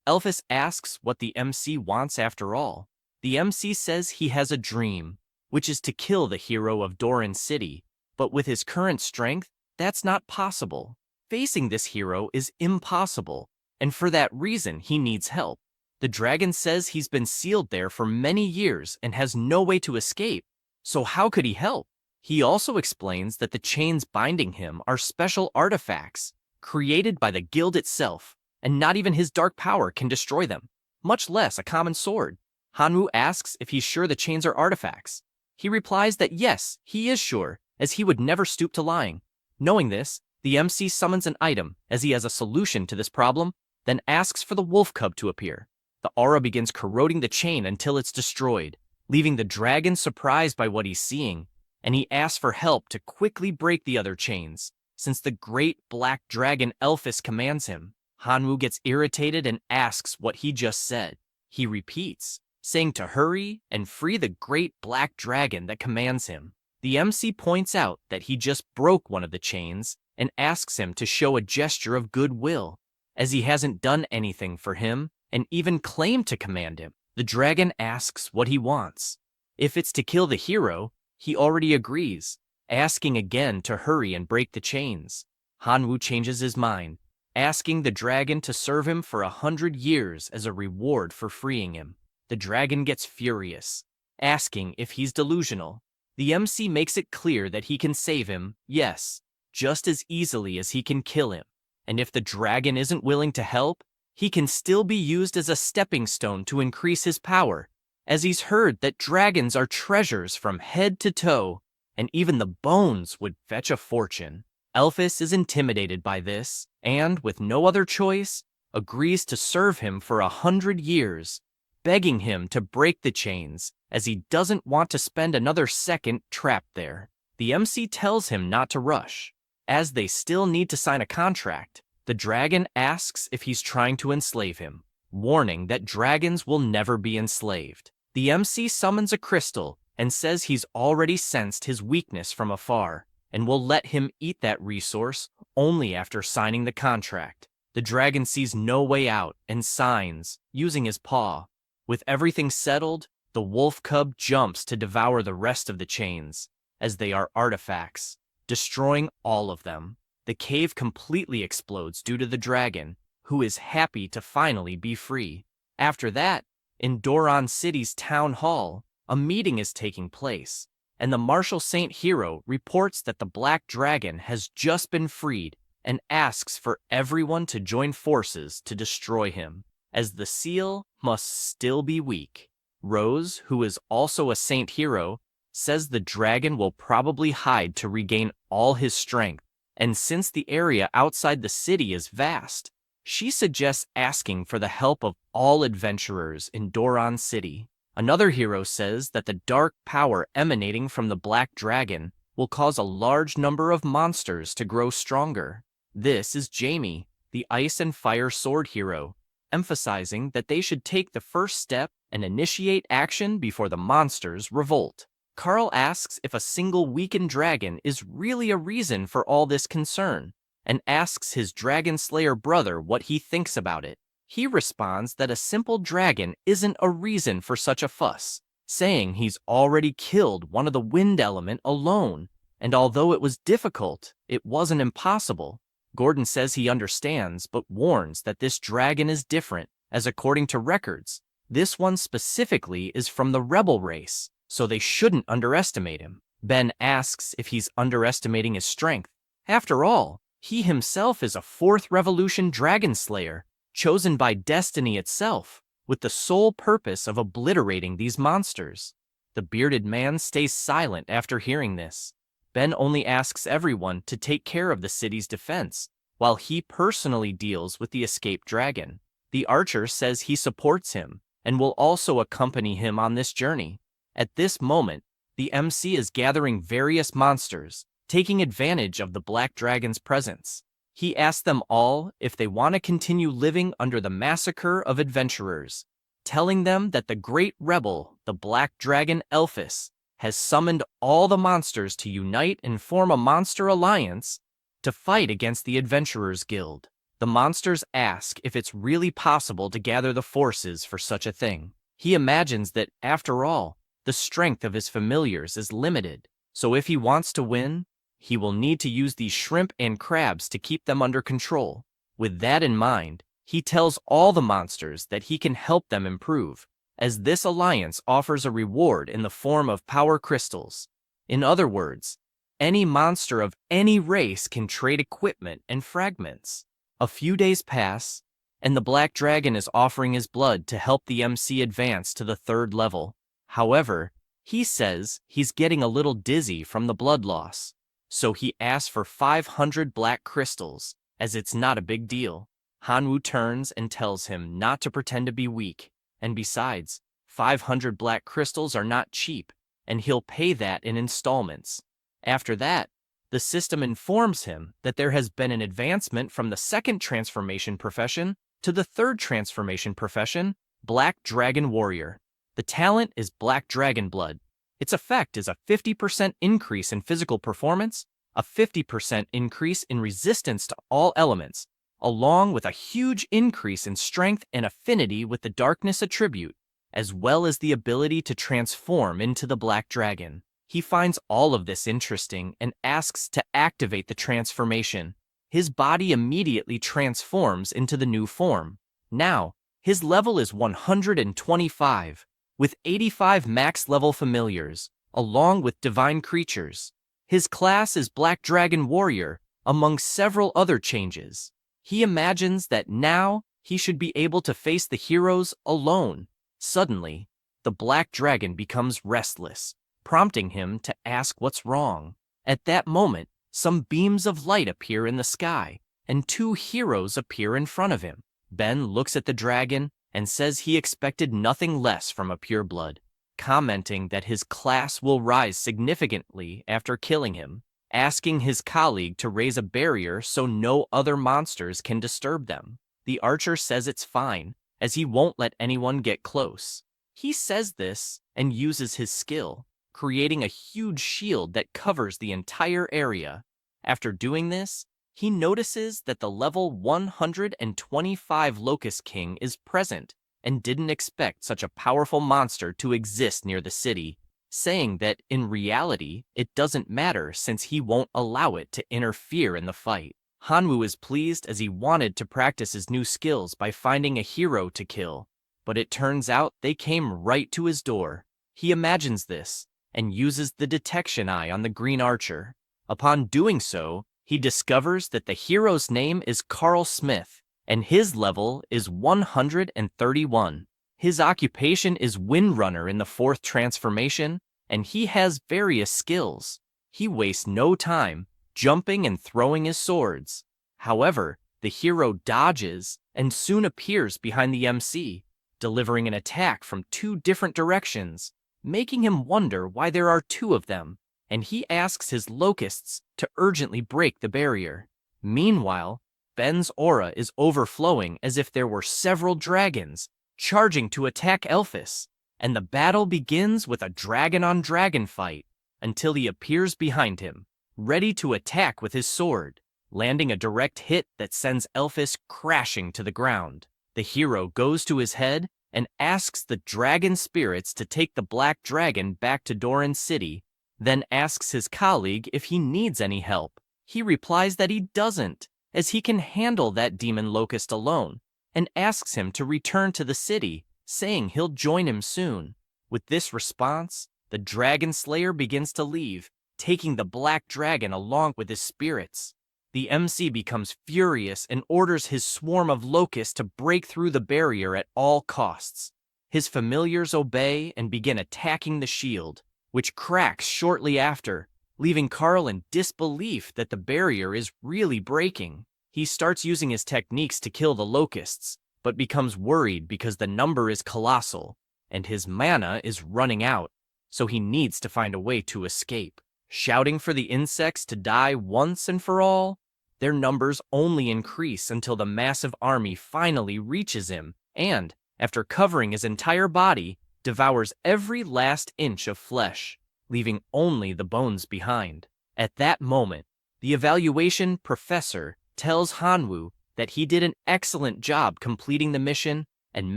Elphys asks what the MC wants after all. The MC says he has a dream, which is to kill the hero of Doran City, but with his current strength, that's not possible. Facing this hero is impossible, and for that reason he needs help. The dragon says he's been sealed there for many years and has no way to escape, so how could he help? He also explains that the chains binding him are special artifacts, created by the guild itself, and not even his dark power can destroy them, much less a common sword. Hanwoo asks if he's sure the chains are artifacts. He replies that yes, he is sure, as he would never stoop to lying. Knowing this, the MC summons an item, as he has a solution to this problem, then asks for the wolf cub to appear. The aura begins corroding the chain until it's destroyed, leaving the dragon surprised by what he's seeing, and he asks for help to quickly break the other chains, since the great black dragon Elphys commands him. Hanwoo gets irritated and asks what he just said. He repeats, saying to hurry and free the great black dragon that commands him. The MC points out that he just broke one of the chains and asks him to show a gesture of goodwill, as he hasn't done anything for him and even claimed to command him. The dragon asks what he wants. If it's to kill the hero, he already agrees, asking again to hurry and break the chains. Hanwoo changes his mind, asking the dragon to serve him for 100 years as a reward for freeing him. The dragon gets furious, asking if he's delusional. The MC makes it clear that he can save him, yes, just as easily as he can kill him. And if the dragon isn't willing to help, he can still be used as a stepping stone to increase his power, as he's heard that dragons are treasures from head to toe, and even the bones would fetch a fortune. Elphys is intimidated by this, and, with no other choice, agrees to serve him for 100 years, begging him to break the chains, as he doesn't want to spend another second trapped there. The MC tells him not to rush, as they still need to sign a contract. The dragon asks if he's trying to enslave him, warning that dragons will never be enslaved. The MC summons a crystal and says he's already sensed his weakness from afar, and will let him eat that resource only after signing the contract. The dragon sees no way out and signs, using his paw. With everything settled, the wolf cub jumps to devour the rest of the chains, as they are artifacts, destroying all of them. The cave completely explodes due to the dragon, who is happy to finally be free. After that, in Doran City's town hall, a meeting is taking place, and the martial saint hero reports that the black dragon has just been freed and asks for everyone to join forces to destroy him, as the seal must still be weak. Rose, who is also a saint hero, says the dragon will probably hide to regain all his strength, and since the area outside the city is vast, She suggests asking for the help of all adventurers in Doron City. Another hero says that the dark power emanating from the Black Dragon will cause a large number of monsters to grow stronger. This is Jamie, the Ice and Fire Sword hero, emphasizing that they should take the first step and initiate action before the monsters revolt. Carl asks if a single weakened dragon is really a reason for all this concern, and asks his Dragon Slayer brother what he thinks about it. He responds that a simple dragon isn't a reason for such a fuss, saying he's already killed one of the wind element alone, and although it was difficult, it wasn't impossible. Gordon says he understands, but warns that this dragon is different, as according to records, this one specifically is from the rebel race, so they shouldn't underestimate him. Ben asks if he's underestimating his strength. After all, he himself is a 4th Revolution Dragon Slayer, chosen by destiny itself, with the sole purpose of obliterating these monsters. The bearded man stays silent after hearing this. Ben only asks everyone to take care of the city's defense, while he personally deals with the escaped dragon. The archer says he supports him, and will also accompany him on this journey. At this moment, the MC is gathering various monsters, taking advantage of the Black Dragon's presence. He asks them all if they want to continue living under the massacre of adventurers, telling them that the great rebel, the Black Dragon Elphys, has summoned all the monsters to unite and form a monster alliance to fight against the Adventurers Guild. The monsters ask if it's really possible to gather the forces for such a thing. He imagines that, after all, the strength of his familiars is limited, so if he wants to win, he will need to use these shrimp and crabs to keep them under control. With that in mind, he tells all the monsters that he can help them improve, as this alliance offers a reward in the form of power crystals. In other words, any monster of any race can trade equipment and fragments. A few days pass, and the Black Dragon is offering his blood to help the MC advance to the 3rd level. However, he says he's getting a little dizzy from the blood loss, so he asks for 500 black crystals, as it's not a big deal. Hanwoo turns and tells him not to pretend to be weak, and besides, 500 black crystals are not cheap, and he'll pay that in installments. After that, the system informs him that there has been an advancement from the 2nd transformation profession to the 3rd transformation profession, Black Dragon Warrior. The talent is Black Dragon Blood. Its effect is a 50% increase in physical performance, a 50% increase in resistance to all elements, along with a huge increase in strength and affinity with the darkness attribute, as well as the ability to transform into the Black Dragon. He finds all of this interesting and asks to activate the transformation. His body immediately transforms into the new form. Now, his level is 125, with 85 max level familiars, along with divine creatures. His class is Black Dragon Warrior, among several other changes. He imagines that now he should be able to face the heroes alone. Suddenly, the Black Dragon becomes restless, prompting him to ask what's wrong. At that moment, some beams of light appear in the sky, and 2 heroes appear in front of him. Ben looks at the dragon and says he expected nothing less from a pureblood, commenting that his class will rise significantly after killing him, asking his colleague to raise a barrier so no other monsters can disturb them. The archer says it's fine, as he won't let anyone get close. He says this and uses his skill, creating a huge shield that covers the entire area. After doing this, he notices that the level 125 Locust King is present and didn't expect such a powerful monster to exist near the city, saying that in reality it doesn't matter since he won't allow it to interfere in the fight. Hanwoo is pleased as he wanted to practice his new skills by finding a hero to kill, but it turns out they came right to his door. He imagines this and uses the detection eye on the green archer. Upon doing so, he discovers that the hero's name is Carl Smith, and his level is 131. His occupation is Windrunner in the 4th transformation, and he has various skills. He wastes no time jumping and throwing his swords. However, The hero dodges and soon appears behind the MC, delivering an attack from two different directions, making him wonder why there are two of them, and he asks his locusts to urgently break the barrier. Meanwhile, Ben's aura is overflowing as if there were several dragons charging to attack Elphys, and the battle begins with a dragon-on-dragon fight until he appears behind him, ready to attack with his sword, landing a direct hit that sends Elphys crashing to the ground. The hero goes to his head and asks the dragon spirits to take the black dragon back to Doran City, then asks his colleague if he needs any help. He replies that he doesn't, as he can handle that demon locust alone, and asks him to return to the city, saying he'll join him soon. With this response, the dragon slayer begins to leave, taking the black dragon along with his spirits. The MC becomes furious and orders his swarm of locusts to break through the barrier at all costs. His familiars obey and begin attacking the shield, which cracks shortly after, leaving Carl in disbelief that the barrier is really breaking. He starts using his techniques to kill the locusts, but becomes worried because the number is colossal, and his mana is running out, so he needs to find a way to escape. Shouting for the insects to die once and for all, their numbers only increase until the massive army finally reaches him and, after covering his entire body, devours every last inch of flesh, leaving only the bones behind. At that moment, the evaluation professor tells Hanwoo that he did an excellent job completing the mission and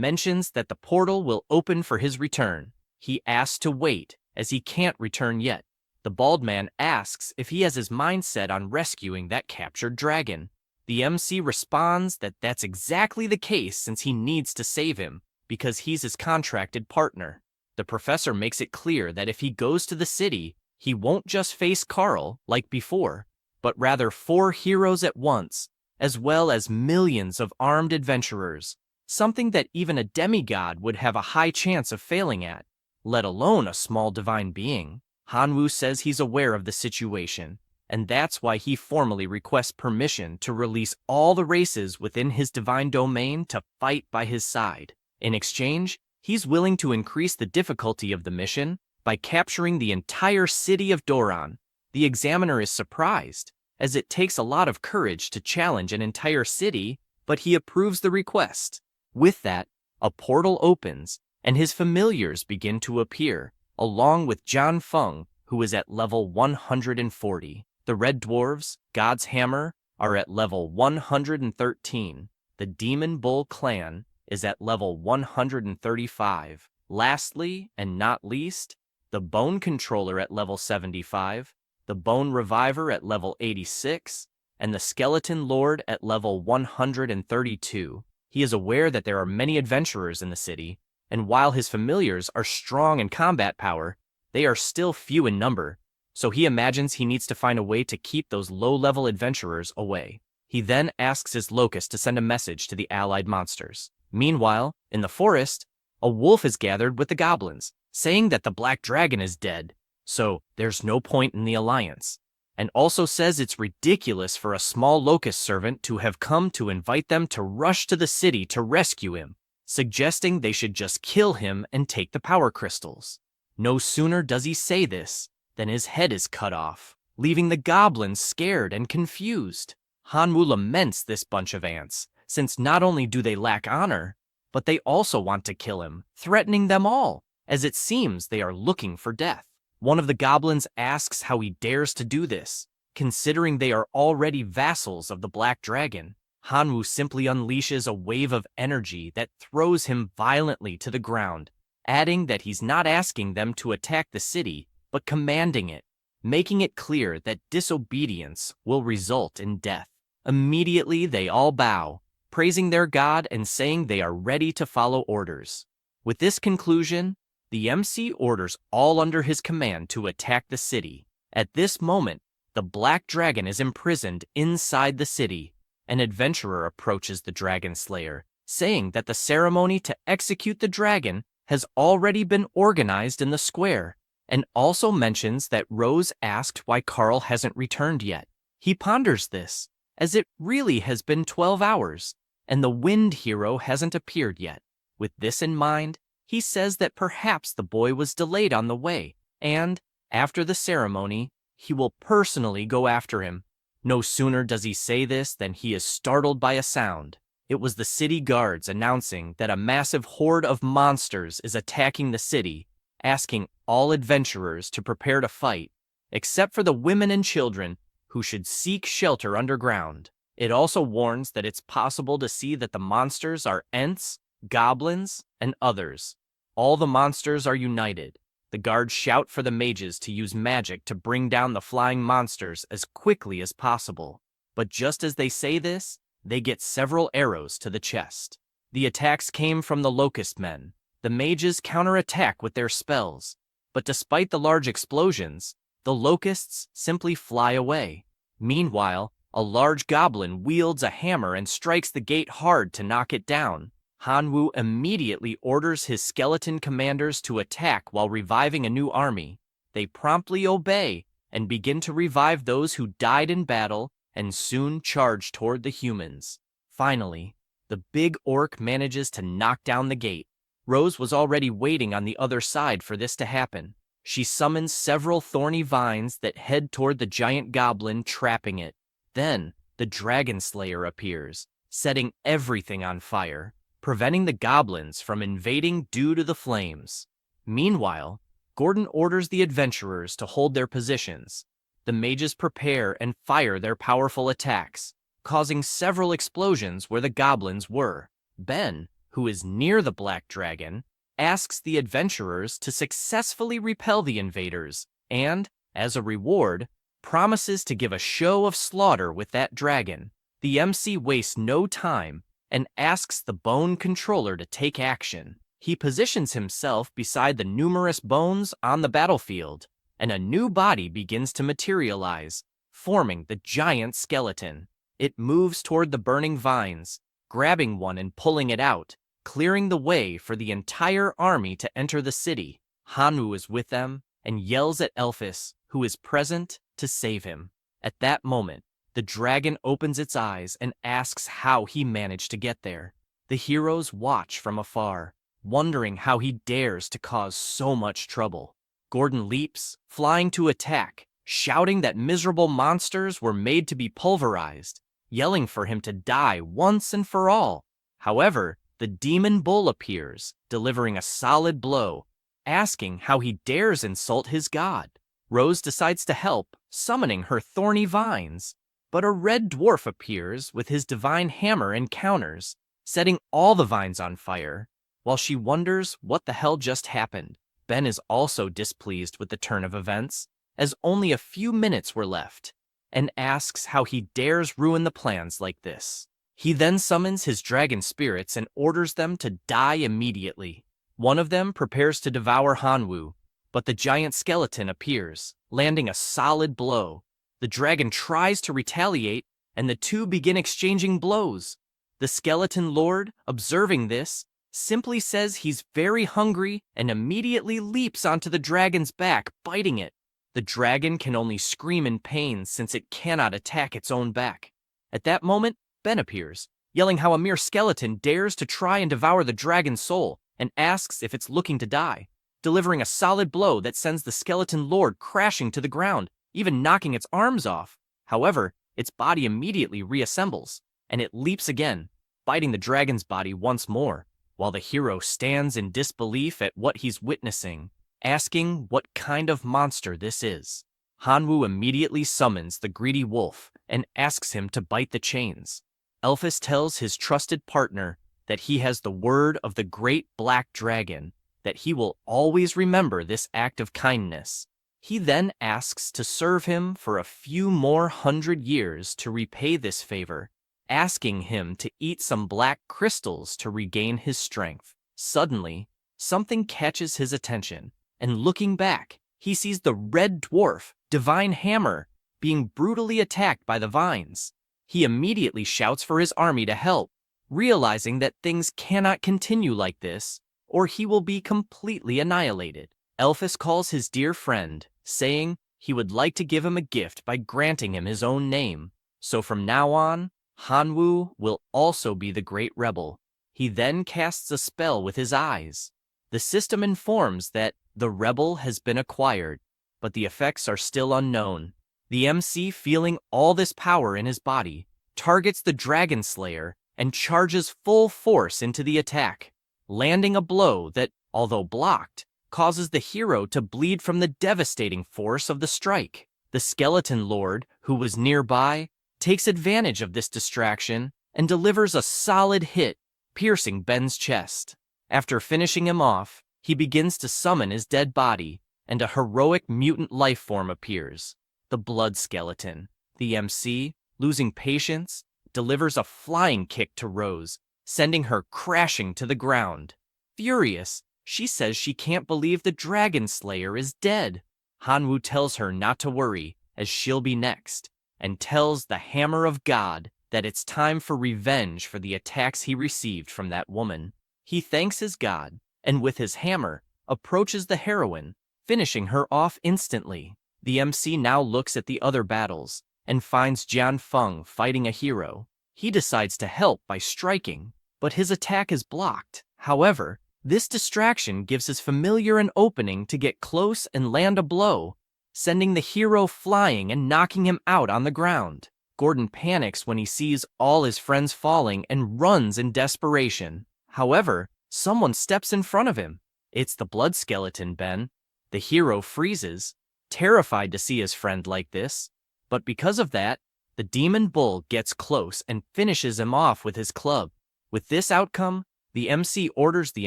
mentions that the portal will open for his return. He asks to wait, as he can't return yet. The bald man asks if he has his mind set on rescuing that captured dragon. The MC responds that that's exactly the case since he needs to save him, because he's his contracted partner. The professor makes it clear that if he goes to the city, he won't just face Carl like before, but rather 4 heroes at once, as well as millions of armed adventurers, something that even a demigod would have a high chance of failing at, let alone a small divine being. Hanwoo says he's aware of the situation, and that's why he formally requests permission to release all the races within his divine domain to fight by his side. In exchange, he's willing to increase the difficulty of the mission by capturing the entire city of Doran. The examiner is surprised, as it takes a lot of courage to challenge an entire city, but he approves the request. With that, a portal opens, and his familiars begin to appear, along with John Feng, who is at level 140. The Red Dwarves, God's Hammer, are at level 113. The Demon Bull clan is at level 135. Lastly, and not least, the Bone Controller at level 75, the Bone Reviver at level 86, and the Skeleton Lord at level 132. He is aware that there are many adventurers in the city, and while his familiars are strong in combat power, they are still few in number, so he imagines he needs to find a way to keep those low-level adventurers away. He then asks his locust to send a message to the allied monsters. Meanwhile, in the forest, a wolf is gathered with the goblins, saying that the black dragon is dead, so there's no point in the alliance, and also says it's ridiculous for a small locust servant to have come to invite them to rush to the city to rescue him, suggesting they should just kill him and take the power crystals. No sooner does he say this than his head is cut off, leaving the goblins scared and confused. Hanwoo laments this bunch of ants, since not only do they lack honor, but they also want to kill him, threatening them all, as it seems they are looking for death. One of the goblins asks how he dares to do this, considering they are already vassals of the Black Dragon. Hanwoo simply unleashes a wave of energy that throws him violently to the ground, adding that he's not asking them to attack the city, but commanding it, making it clear that disobedience will result in death. Immediately they all bow, praising their god and saying they are ready to follow orders. With this conclusion, the MC orders all under his command to attack the city. At this moment, the Black Dragon is imprisoned inside the city. An adventurer approaches the Dragon Slayer, saying that the ceremony to execute the dragon has already been organized in the square, and also mentions that Rose asked why Carl hasn't returned yet. He ponders this, as it really has been 12 hours, and the wind hero hasn't appeared yet. With this in mind, he says that perhaps the boy was delayed on the way, and, after the ceremony, he will personally go after him. No sooner does he say this than he is startled by a sound. It was the city guards announcing that a massive horde of monsters is attacking the city, asking all adventurers to prepare to fight, except for the women and children who should seek shelter underground. It also warns that it's possible to see that the monsters are Ents, goblins, and others. All the monsters are united. The guards shout for the mages to use magic to bring down the flying monsters as quickly as possible. But just as they say this, they get several arrows to the chest. The attacks came from the Locust Men. The mages counterattack with their spells, but despite the large explosions, the locusts simply fly away. Meanwhile, a large goblin wields a hammer and strikes the gate hard to knock it down. Manhwa immediately orders his skeleton commanders to attack while reviving a new army. They promptly obey and begin to revive those who died in battle and soon charge toward the humans. Finally, the big orc manages to knock down the gate. Rose was already waiting on the other side for this to happen. She summons several thorny vines that head toward the giant goblin, trapping it. Then, the Dragon Slayer appears, setting everything on fire, preventing the goblins from invading due to the flames. Meanwhile, Gordon orders the adventurers to hold their positions. The mages prepare and fire their powerful attacks, causing several explosions where the goblins were. Ben, who is near the Black Dragon, asks the adventurers to successfully repel the invaders and, as a reward, promises to give a show of slaughter with that dragon. The MC wastes no time and asks the Bone Controller to take action. He positions himself beside the numerous bones on the battlefield, and a new body begins to materialize, forming the giant skeleton. It moves toward the burning vines, grabbing one and pulling it out, clearing the way for the entire army to enter the city. Manhwa is with them and yells at Elphys, who is present, to save him. At that moment, the dragon opens its eyes and asks how he managed to get there. The heroes watch from afar, wondering how he dares to cause so much trouble. Gordon leaps, flying to attack, shouting that miserable monsters were made to be pulverized, yelling for him to die once and for all. However, the demon bull appears, delivering a solid blow, asking how he dares insult his god. Rose decides to help, summoning her thorny vines, but a red dwarf appears with his divine hammer and counters, setting all the vines on fire. While she wonders what the hell just happened, Ben is also displeased with the turn of events, as only a few minutes were left, and asks how he dares ruin the plans like this. He then summons his dragon spirits and orders them to die immediately. One of them prepares to devour Manhwa, but the giant skeleton appears, landing a solid blow. The dragon tries to retaliate, and the two begin exchanging blows. The skeleton lord, observing this, simply says he's very hungry and immediately leaps onto the dragon's back, biting it. The dragon can only scream in pain since it cannot attack its own back. At that moment, Ben appears, yelling how a mere skeleton dares to try and devour the dragon's soul, and asks if it's looking to die, delivering a solid blow that sends the skeleton lord crashing to the ground, even knocking its arms off. However, its body immediately reassembles, and it leaps again, biting the dragon's body once more, while the hero stands in disbelief at what he's witnessing, asking what kind of monster this is. Manhwa immediately summons the greedy wolf and asks him to bite the chains. Elphys tells his trusted partner that he has the word of the great black dragon, that he will always remember this act of kindness. He then asks to serve him for a few more 100 years to repay this favor, asking him to eat some black crystals to regain his strength. Suddenly, something catches his attention, and looking back, he sees the red dwarf, Divine Hammer, being brutally attacked by the vines. He immediately shouts for his army to help, realizing that things cannot continue like this, or he will be completely annihilated. Elphys calls his dear friend, saying he would like to give him a gift by granting him his own name. So from now on, Hanwoo will also be the great rebel. He then casts a spell with his eyes. The system informs that the rebel has been acquired, but the effects are still unknown. The MC, feeling all this power in his body, targets the Dragon Slayer and charges full force into the attack, landing a blow that, although blocked, causes the hero to bleed from the devastating force of the strike. The Skeleton Lord, who was nearby, takes advantage of this distraction and delivers a solid hit, piercing Ben's chest. After finishing him off, he begins to summon his dead body, and a heroic mutant life form appears, the Blood Skeleton. The MC, losing patience, delivers a flying kick to Rose, sending her crashing to the ground. Furious, she says she can't believe the Dragon Slayer is dead. Hanwoo tells her not to worry, as she'll be next, and tells the Hammer of God that it's time for revenge for the attacks he received from that woman. He thanks his god, and with his hammer, approaches the heroine, finishing her off instantly. The MC now looks at the other battles, and finds Jian Feng fighting a hero. He decides to help by striking, but his attack is blocked. However, this distraction gives his familiar an opening to get close and land a blow, sending the hero flying and knocking him out on the ground. Gordon panics when he sees all his friends falling and runs in desperation. However, someone steps in front of him. It's the Blood Skeleton, Ben. The hero freezes, terrified to see his friend like this, but because of that, the Demon Bull gets close and finishes him off with his club. With this outcome, the MC orders the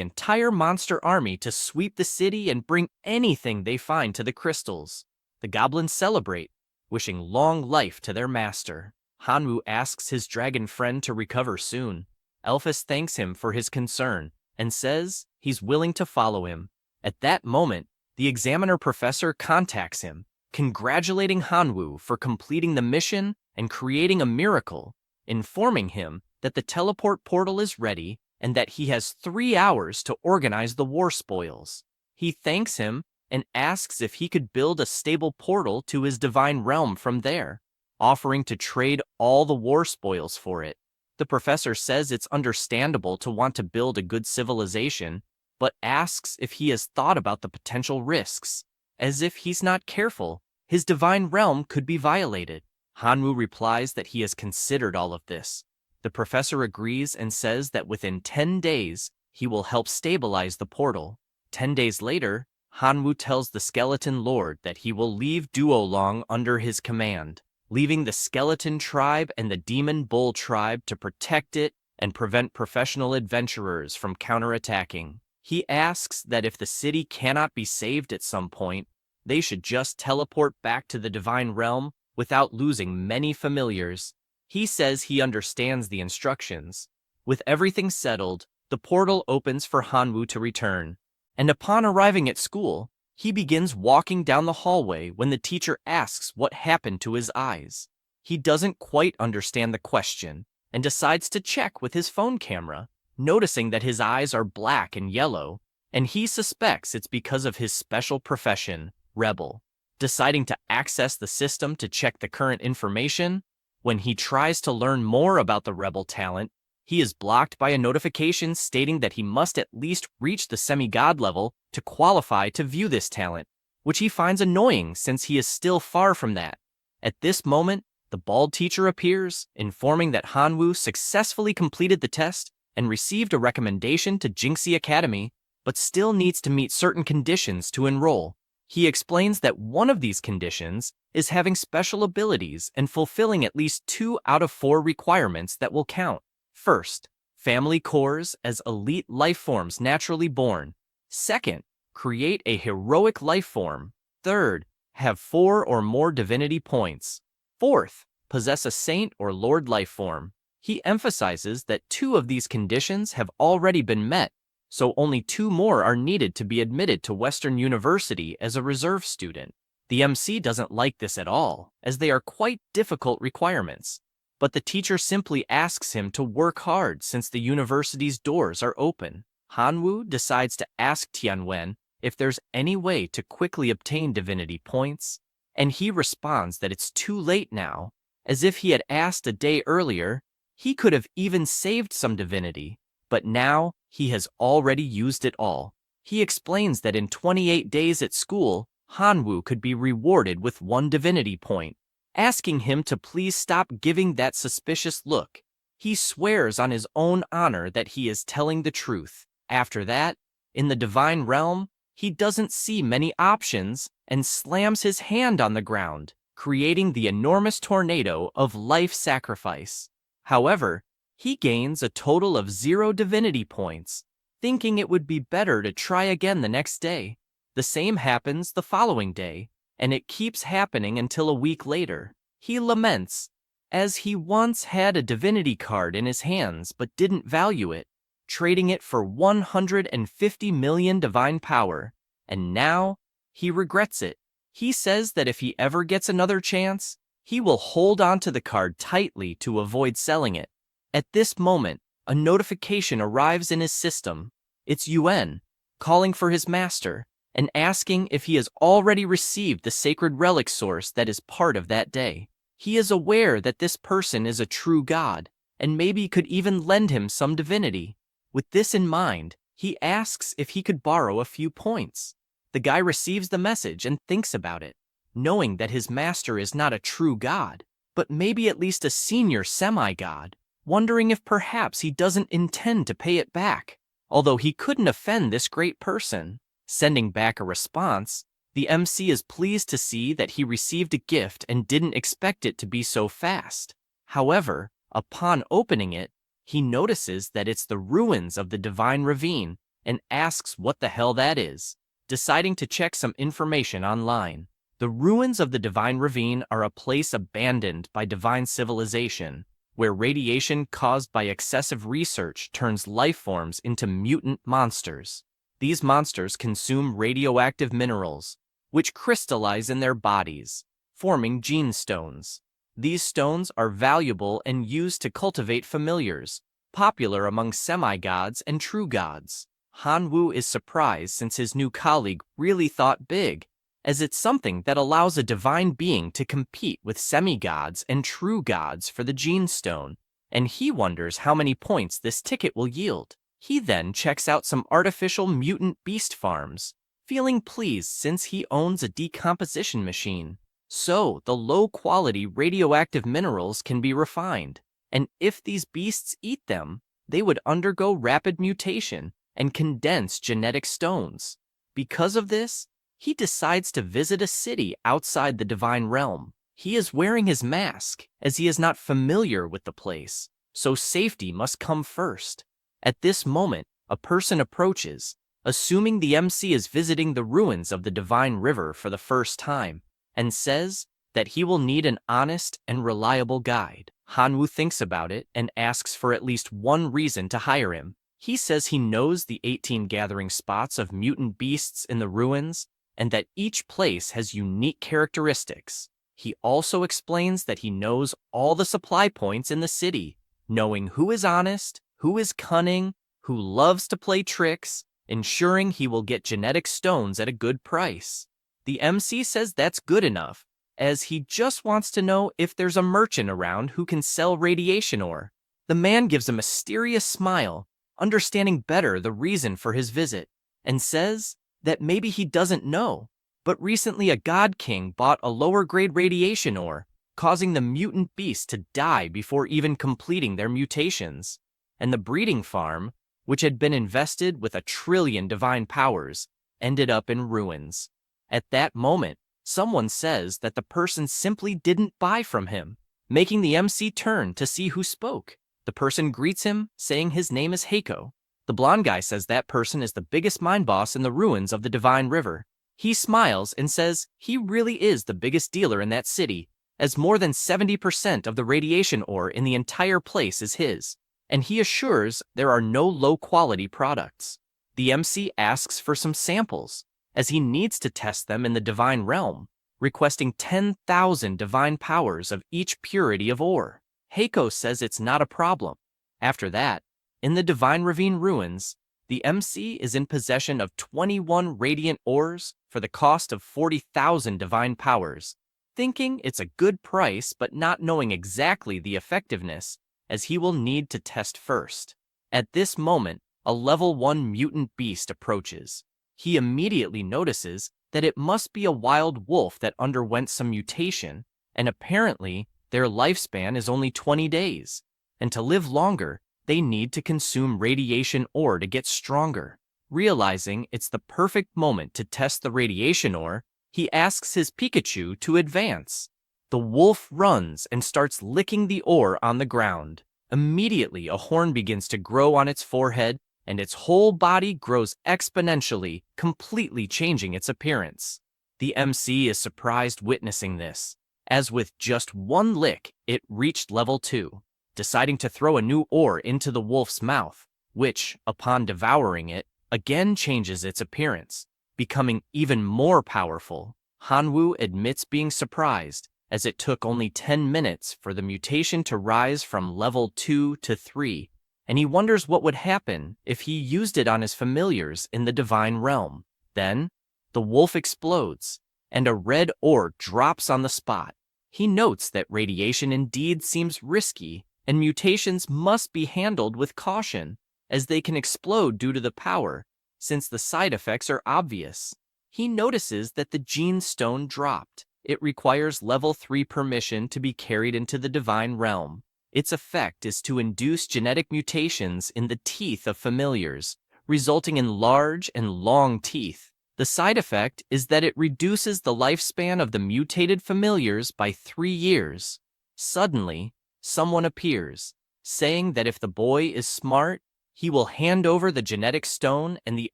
entire monster army to sweep the city and bring anything they find to the crystals. The goblins celebrate, wishing long life to their master. Hanwoo asks his dragon friend to recover soon. Elphys thanks him for his concern and says he's willing to follow him. At that moment, the examiner professor contacts him, congratulating Hanwoo for completing the mission and creating a miracle, informing him that the teleport portal is ready and that he has 3 hours to organize the war spoils. He thanks him and asks if he could build a stable portal to his divine realm from there, offering to trade all the war spoils for it. The professor says it's understandable to want to build a good civilization, but asks if he has thought about the potential risks. As if he's not careful, his divine realm could be violated. Hanwoo replies that he has considered all of this. The professor agrees and says that within 10 days, he will help stabilize the portal. 10 days later, Hanwoo tells the Skeleton Lord that he will leave Duolong under his command, leaving the Skeleton Tribe and the Demon Bull Tribe to protect it and prevent professional adventurers from counterattacking. He asks that if the city cannot be saved at some point, they should just teleport back to the Divine Realm without losing many familiars. He says he understands the instructions. With everything settled, the portal opens for Hanwoo to return, and upon arriving at school, he begins walking down the hallway when the teacher asks what happened to his eyes. He doesn't quite understand the question and decides to check with his phone camera, noticing that his eyes are black and yellow, and he suspects it's because of his special profession, Rebel. Deciding to access the system to check the current information, when he tries to learn more about the Rebel talent, he is blocked by a notification stating that he must at least reach the semi-god level to qualify to view this talent, which he finds annoying since he is still far from that. At this moment, the bald teacher appears, informing that Hanwoo successfully completed the test and received a recommendation to Jinxie Academy, but still needs to meet certain conditions to enroll. He explains that one of these conditions is having special abilities and fulfilling at least 2 out of 4 requirements that will count. First, family cores as elite life forms naturally born. Second, create a heroic life form. Third, have 4 or more divinity points. Fourth, possess a saint or lord life form. He emphasizes that 2 of these conditions have already been met, so only 2 more are needed to be admitted to Western University as a reserve student. The MC doesn't like this at all, as they are quite difficult requirements. But the teacher simply asks him to work hard since the university's doors are open. Hanwoo decides to ask Tianwen if there's any way to quickly obtain divinity points, and he responds that it's too late now, As if he had asked a day earlier, he could have even saved some divinity, but now he has already used it all. He explains that in 28 days at school, Hanwoo could be rewarded with 1 divinity point, asking him to please stop giving that suspicious look. He swears on his own honor that he is telling the truth. After that, in the divine realm, he doesn't see many options and slams his hand on the ground, creating the enormous tornado of life sacrifice. However, he gains a total of 0 divinity points, thinking it would be better to try again the next day. The same happens the following day, and it keeps happening until a week later. He laments, as he once had a divinity card in his hands but didn't value it, trading it for 150 million divine power, and now he regrets it. He says that if he ever gets another chance, he will hold on to the card tightly to avoid selling it. At this moment, a notification arrives in his system. It's Yuan, calling for his master, and asking if he has already received the sacred relic source that is part of that day. He is aware that this person is a true god, and maybe could even lend him some divinity. With this in mind, he asks if he could borrow a few points. The guy receives the message and thinks about it, knowing that his master is not a true god, but maybe at least a senior semi-god, wondering if perhaps he doesn't intend to pay it back, although he couldn't offend this great person. Sending back a response, the MC is pleased to see that he received a gift and didn't expect it to be so fast. However, upon opening it, he notices that it's the ruins of the Divine Ravine and asks what the hell that is, deciding to check some information online. The ruins of the Divine Ravine are a place abandoned by divine civilization, where radiation caused by excessive research turns life forms into mutant monsters. These monsters consume radioactive minerals, which crystallize in their bodies, forming gene stones. These stones are valuable and used to cultivate familiars, popular among semi-gods and true gods. Hanwoo is surprised since his new colleague really thought big, as it's something that allows a divine being to compete with semi-gods and true gods for the gene stone, and he wonders how many points this ticket will yield. He then checks out some artificial mutant beast farms, feeling pleased since he owns a decomposition machine. So, the low-quality radioactive minerals can be refined, and if these beasts eat them, they would undergo rapid mutation and condense genetic stones. Because of this, he decides to visit a city outside the divine realm. He is wearing his mask, as he is not familiar with the place, so safety must come first. At this moment, a person approaches, assuming the MC is visiting the ruins of the Divine River for the first time, and says that he will need an honest and reliable guide. Hanwoo thinks about it and asks for at least one reason to hire him. He says he knows the 18 gathering spots of mutant beasts in the ruins, and that each place has unique characteristics. He also explains that he knows all the supply points in the city, knowing who is honest, who is cunning, who loves to play tricks, ensuring he will get genetic stones at a good price. The MC says that's good enough, as he just wants to know if there's a merchant around who can sell radiation ore. The man gives a mysterious smile, understanding better the reason for his visit, and says that maybe he doesn't know, but recently a god king bought a lower-grade radiation ore, causing the mutant beasts to die before even completing their mutations. And the breeding farm, which had been invested with 1 trillion divine powers, ended up in ruins. At that moment, someone says that the person simply didn't buy from him, making the MC turn to see who spoke. The person greets him, saying his name is Heiko. The blonde guy says that person is the biggest mine boss in the ruins of the Divine River. He smiles and says he really is the biggest dealer in that city, as more than 70% of the radiation ore in the entire place is his, and he assures there are no low-quality products. The MC asks for some samples, as he needs to test them in the divine realm, requesting 10,000 divine powers of each purity of ore. Heiko says it's not a problem. After that, in the Divine Ravine ruins, the MC is in possession of 21 radiant ores for the cost of 40,000 divine powers, thinking it's a good price but not knowing exactly the effectiveness, as he will need to test first. At this moment, a level 1 mutant beast approaches. He immediately notices that it must be a wild wolf that underwent some mutation, and apparently their lifespan is only 20 days. And to live longer, they need to consume radiation ore to get stronger. Realizing it's the perfect moment to test the radiation ore, he asks his Pikachu to advance. The wolf runs and starts licking the ore on the ground. Immediately, a horn begins to grow on its forehead, and its whole body grows exponentially, completely changing its appearance. The MC is surprised witnessing this, as with just one lick, it reached level 2, deciding to throw a new ore into the wolf's mouth, which, upon devouring it, again changes its appearance, becoming even more powerful. Hanwoo admits being surprised, as it took only 10 minutes for the mutation to rise from level 2 to 3, and he wonders what would happen if he used it on his familiars in the divine realm. Then, the wolf explodes, and a red ore drops on the spot. He notes that radiation indeed seems risky, and mutations must be handled with caution, as they can explode due to the power, since the side effects are obvious. He notices that the gene stone dropped. It requires level 3 permission to be carried into the divine realm. Its effect is to induce genetic mutations in the teeth of familiars, resulting in large and long teeth. The side effect is that it reduces the lifespan of the mutated familiars by 3 years. Suddenly, someone appears, saying that if the boy is smart, he will hand over the genetic stone and the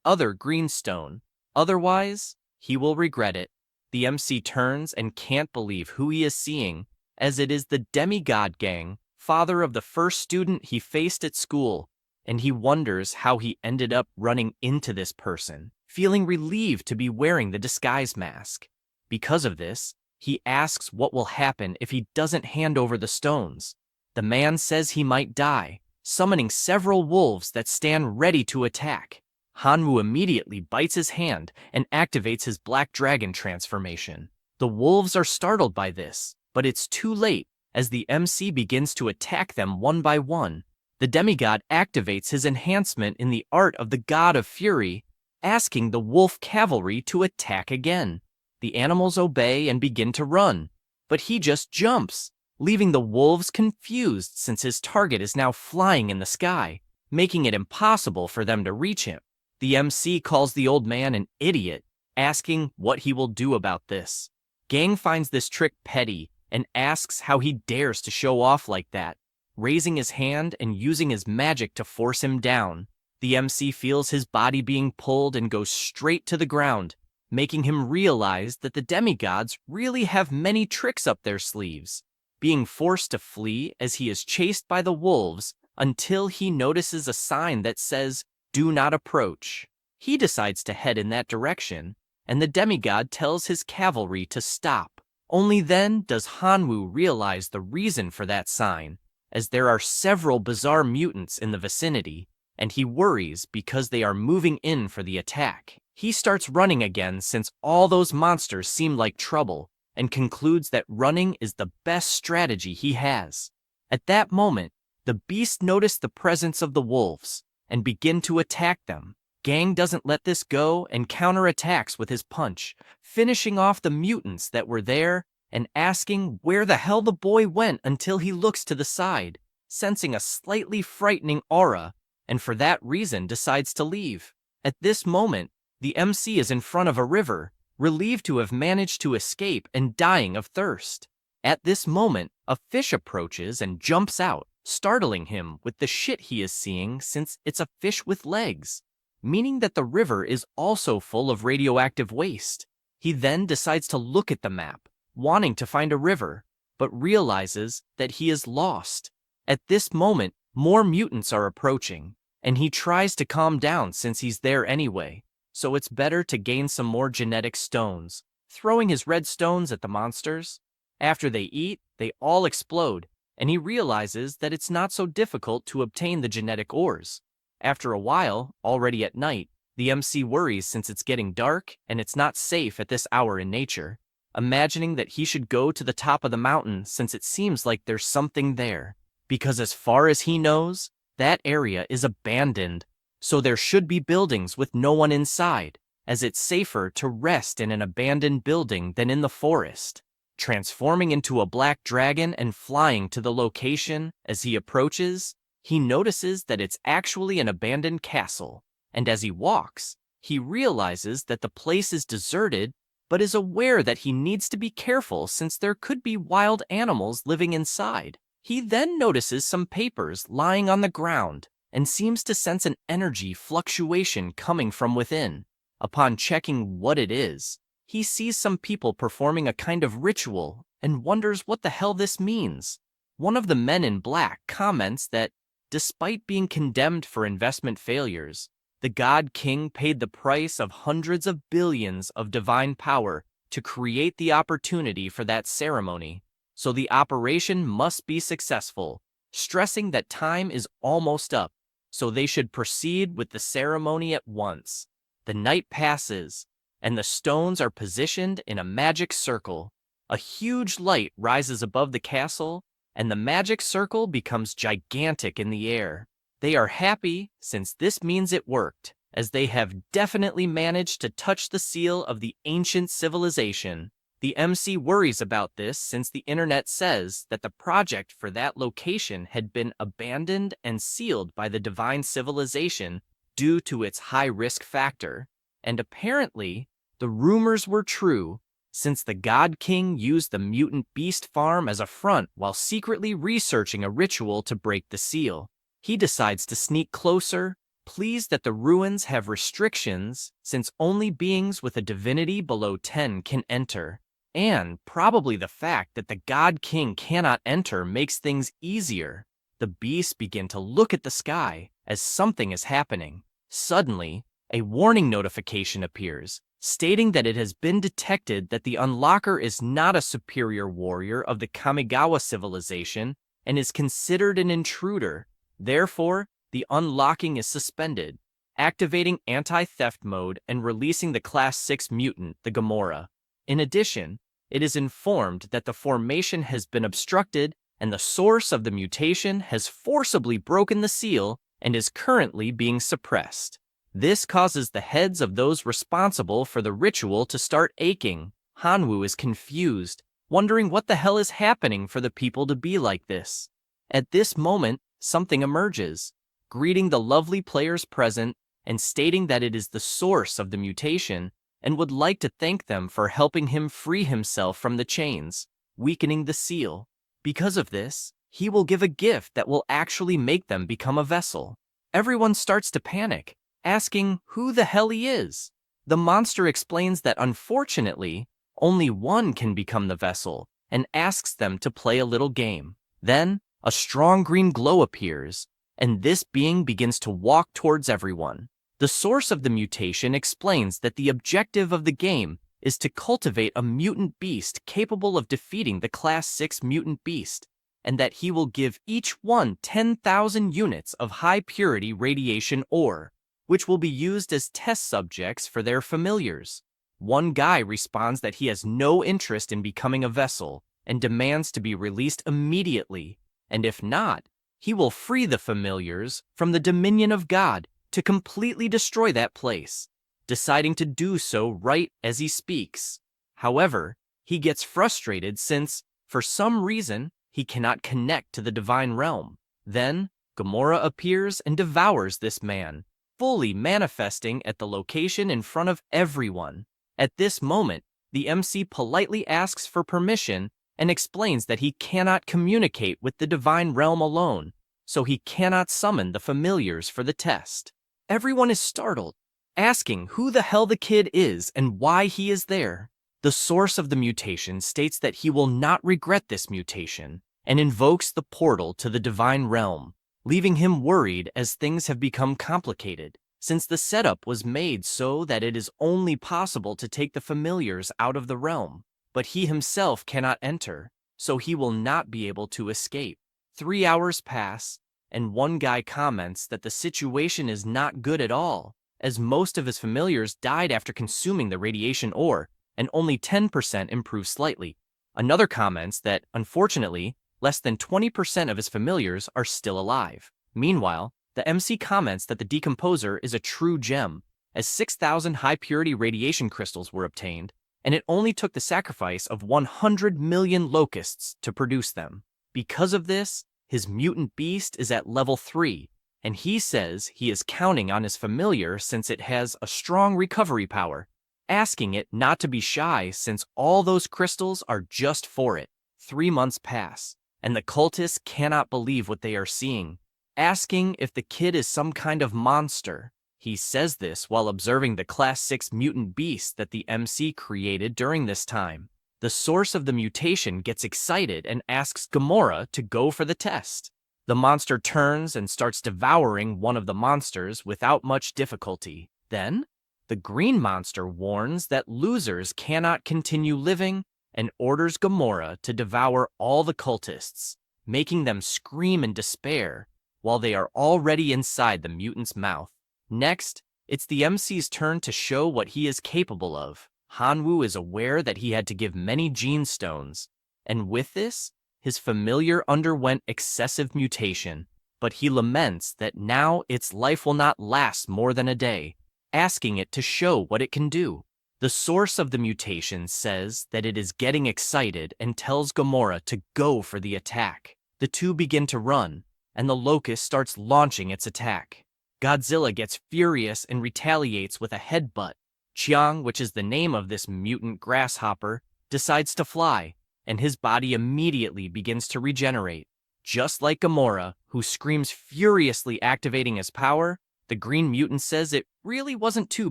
other green stone. Otherwise, he will regret it. The MC turns and can't believe who he is seeing, as it is the demigod gang, father of the first student he faced at school, and he wonders how he ended up running into this person, feeling relieved to be wearing the disguise mask. Because of this, he asks what will happen if he doesn't hand over the stones. The man says he might die, summoning several wolves that stand ready to attack. Hanwoo immediately bites his hand and activates his black dragon transformation. The wolves are startled by this, but it's too late, as the MC begins to attack them one by one. The demigod activates his enhancement in the art of the god of fury, asking the wolf cavalry to attack again. The animals obey and begin to run, but he just jumps, leaving the wolves confused since his target is now flying in the sky, making it impossible for them to reach him. The MC calls the old man an idiot, asking what he will do about this. Gang finds this trick petty and asks how he dares to show off like that, raising his hand and using his magic to force him down. The MC feels his body being pulled and goes straight to the ground, making him realize that the demigods really have many tricks up their sleeves, being forced to flee as he is chased by the wolves until he notices a sign that says, "Do not approach." He decides to head in that direction, and the demigod tells his cavalry to stop. Only then does Hanwoo realize the reason for that sign, as there are several bizarre mutants in the vicinity, and he worries because they are moving in for the attack. He starts running again since all those monsters seem like trouble, and concludes that running is the best strategy he has. At that moment, the beast notice the presence of the wolves and begin to attack them. Gang doesn't let this go and counterattacks with his punch, finishing off the mutants that were there and asking where the hell the boy went until he looks to the side, sensing a slightly frightening aura, and for that reason decides to leave. At this moment, the MC is in front of a river, relieved to have managed to escape and dying of thirst. At this moment, a fish approaches and jumps out, startling him with the shit he is seeing since it's a fish with legs, meaning that the river is also full of radioactive waste. He then decides to look at the map, wanting to find a river, but realizes that he is lost. At this moment, more mutants are approaching, and he tries to calm down since he's there anyway, so it's better to gain some more genetic stones, throwing his red stones at the monsters. After they eat, they all explode, and he realizes that it's not so difficult to obtain the genetic ores. After a while, already at night, the MC worries since it's getting dark and it's not safe at this hour in nature. imagining that he should go to the top of the mountain since it seems like there's something there. Because as far as he knows, that area is abandoned, so there should be buildings with no one inside, as it's safer to rest in an abandoned building than in the forest. Transforming into a black dragon and flying to the location, as he approaches, he notices that it's actually an abandoned castle, and as he walks, he realizes that the place is deserted, but is aware that he needs to be careful since there could be wild animals living inside. He then notices some papers lying on the ground and seems to sense an energy fluctuation coming from within. Upon checking what it is, he sees some people performing a kind of ritual and wonders what the hell this means. One of the men in black comments that, despite being condemned for investment failures, the God King paid the price of hundreds of billions of divine power to create the opportunity for that ceremony, so the operation must be successful, stressing that time is almost up, so they should proceed with the ceremony at once. The night passes, and the stones are positioned in a magic circle. A huge light rises above the castle, and the magic circle becomes gigantic in the air. They are happy since this means it worked, as they have definitely managed to touch the seal of the ancient civilization. The MC worries about this since the internet says that the project for that location had been abandoned and sealed by the divine civilization due to its high-risk factor. And apparently, the rumors were true, since the God King used the mutant beast farm as a front while secretly researching a ritual to break the seal. He decides to sneak closer, pleased that the ruins have restrictions since only beings with a divinity below 10 can enter. And probably the fact that the God King cannot enter makes things easier. The beasts begin to look at the sky as something is happening. Suddenly, a warning notification appears, stating that it has been detected that the unlocker is not a superior warrior of the Kamigawa civilization and is considered an intruder. Therefore, the unlocking is suspended, activating anti-theft mode and releasing the Class 6 mutant, the Gamora. In addition, it is informed that the formation has been obstructed and the source of the mutation has forcibly broken the seal and is currently being suppressed. This causes the heads of those responsible for the ritual to start aching. Hanwoo is confused, wondering what the hell is happening for the people to be like this. At this moment, something emerges, greeting the lovely players present and stating that it is the source of the mutation and would like to thank them for helping him free himself from the chains, weakening the seal. Because of this, he will give a gift that will actually make them become a vessel. Everyone starts to panic, asking who the hell he is. The monster explains that unfortunately, only one can become the vessel and asks them to play a little game. Then, a strong green glow appears, and this being begins to walk towards everyone. The source of the mutation explains that the objective of the game is to cultivate a mutant beast capable of defeating the Class 6 mutant beast, and that he will give each one 10,000 units of high-purity radiation ore, which will be used as test subjects for their familiars. One guy responds that he has no interest in becoming a vessel and demands to be released immediately, and if not, he will free the familiars from the dominion of God to completely destroy that place, deciding to do so right as he speaks. However, he gets frustrated since, for some reason, he cannot connect to the divine realm. Then, Gamora appears and devours this man, fully manifesting at the location in front of everyone. At this moment, the MC politely asks for permission and explains that he cannot communicate with the divine realm alone, so he cannot summon the familiars for the test. Everyone is startled, asking who the hell the kid is and why he is there. The source of the mutation states that he will not regret this mutation and invokes the portal to the divine realm, leaving him worried as things have become complicated, since the setup was made so that it is only possible to take the familiars out of the realm, but he himself cannot enter, so he will not be able to escape. 3 hours pass, and one guy comments that the situation is not good at all, as most of his familiars died after consuming the radiation ore, and only 10% improve slightly. Another comments that, unfortunately, less than 20% of his familiars are still alive. Meanwhile, the MC comments that the decomposer is a true gem, as 6,000 high-purity radiation crystals were obtained, and it only took the sacrifice of 100 million locusts to produce them. Because of this, his mutant beast is at level 3, and he says he is counting on his familiar since it has a strong recovery power, asking it not to be shy since all those crystals are just for it. 3 months pass, and the cultists cannot believe what they are seeing, asking if the kid is some kind of monster. He says this while observing the Class 6 mutant beast that the MC created during this time. The source of the mutation gets excited and asks Gamora to go for the test. The monster turns and starts devouring one of the monsters without much difficulty. Then, the green monster warns that losers cannot continue living and orders Gamora to devour all the cultists, making them scream in despair while they are already inside the mutant's mouth. Next, it's the MC's turn to show what he is capable of. Hanwoo is aware that he had to give many gene stones, and with this, his familiar underwent excessive mutation, but he laments that now its life will not last more than a day, asking it to show what it can do. The source of the mutation says that it is getting excited and tells Gamora to go for the attack. The two begin to run, and the locust starts launching its attack. Godzilla gets furious and retaliates with a headbutt. Chiang, which is the name of this mutant grasshopper, decides to fly, and his body immediately begins to regenerate. Just like Gamora, who screams furiously activating his power, the green mutant says it really wasn't too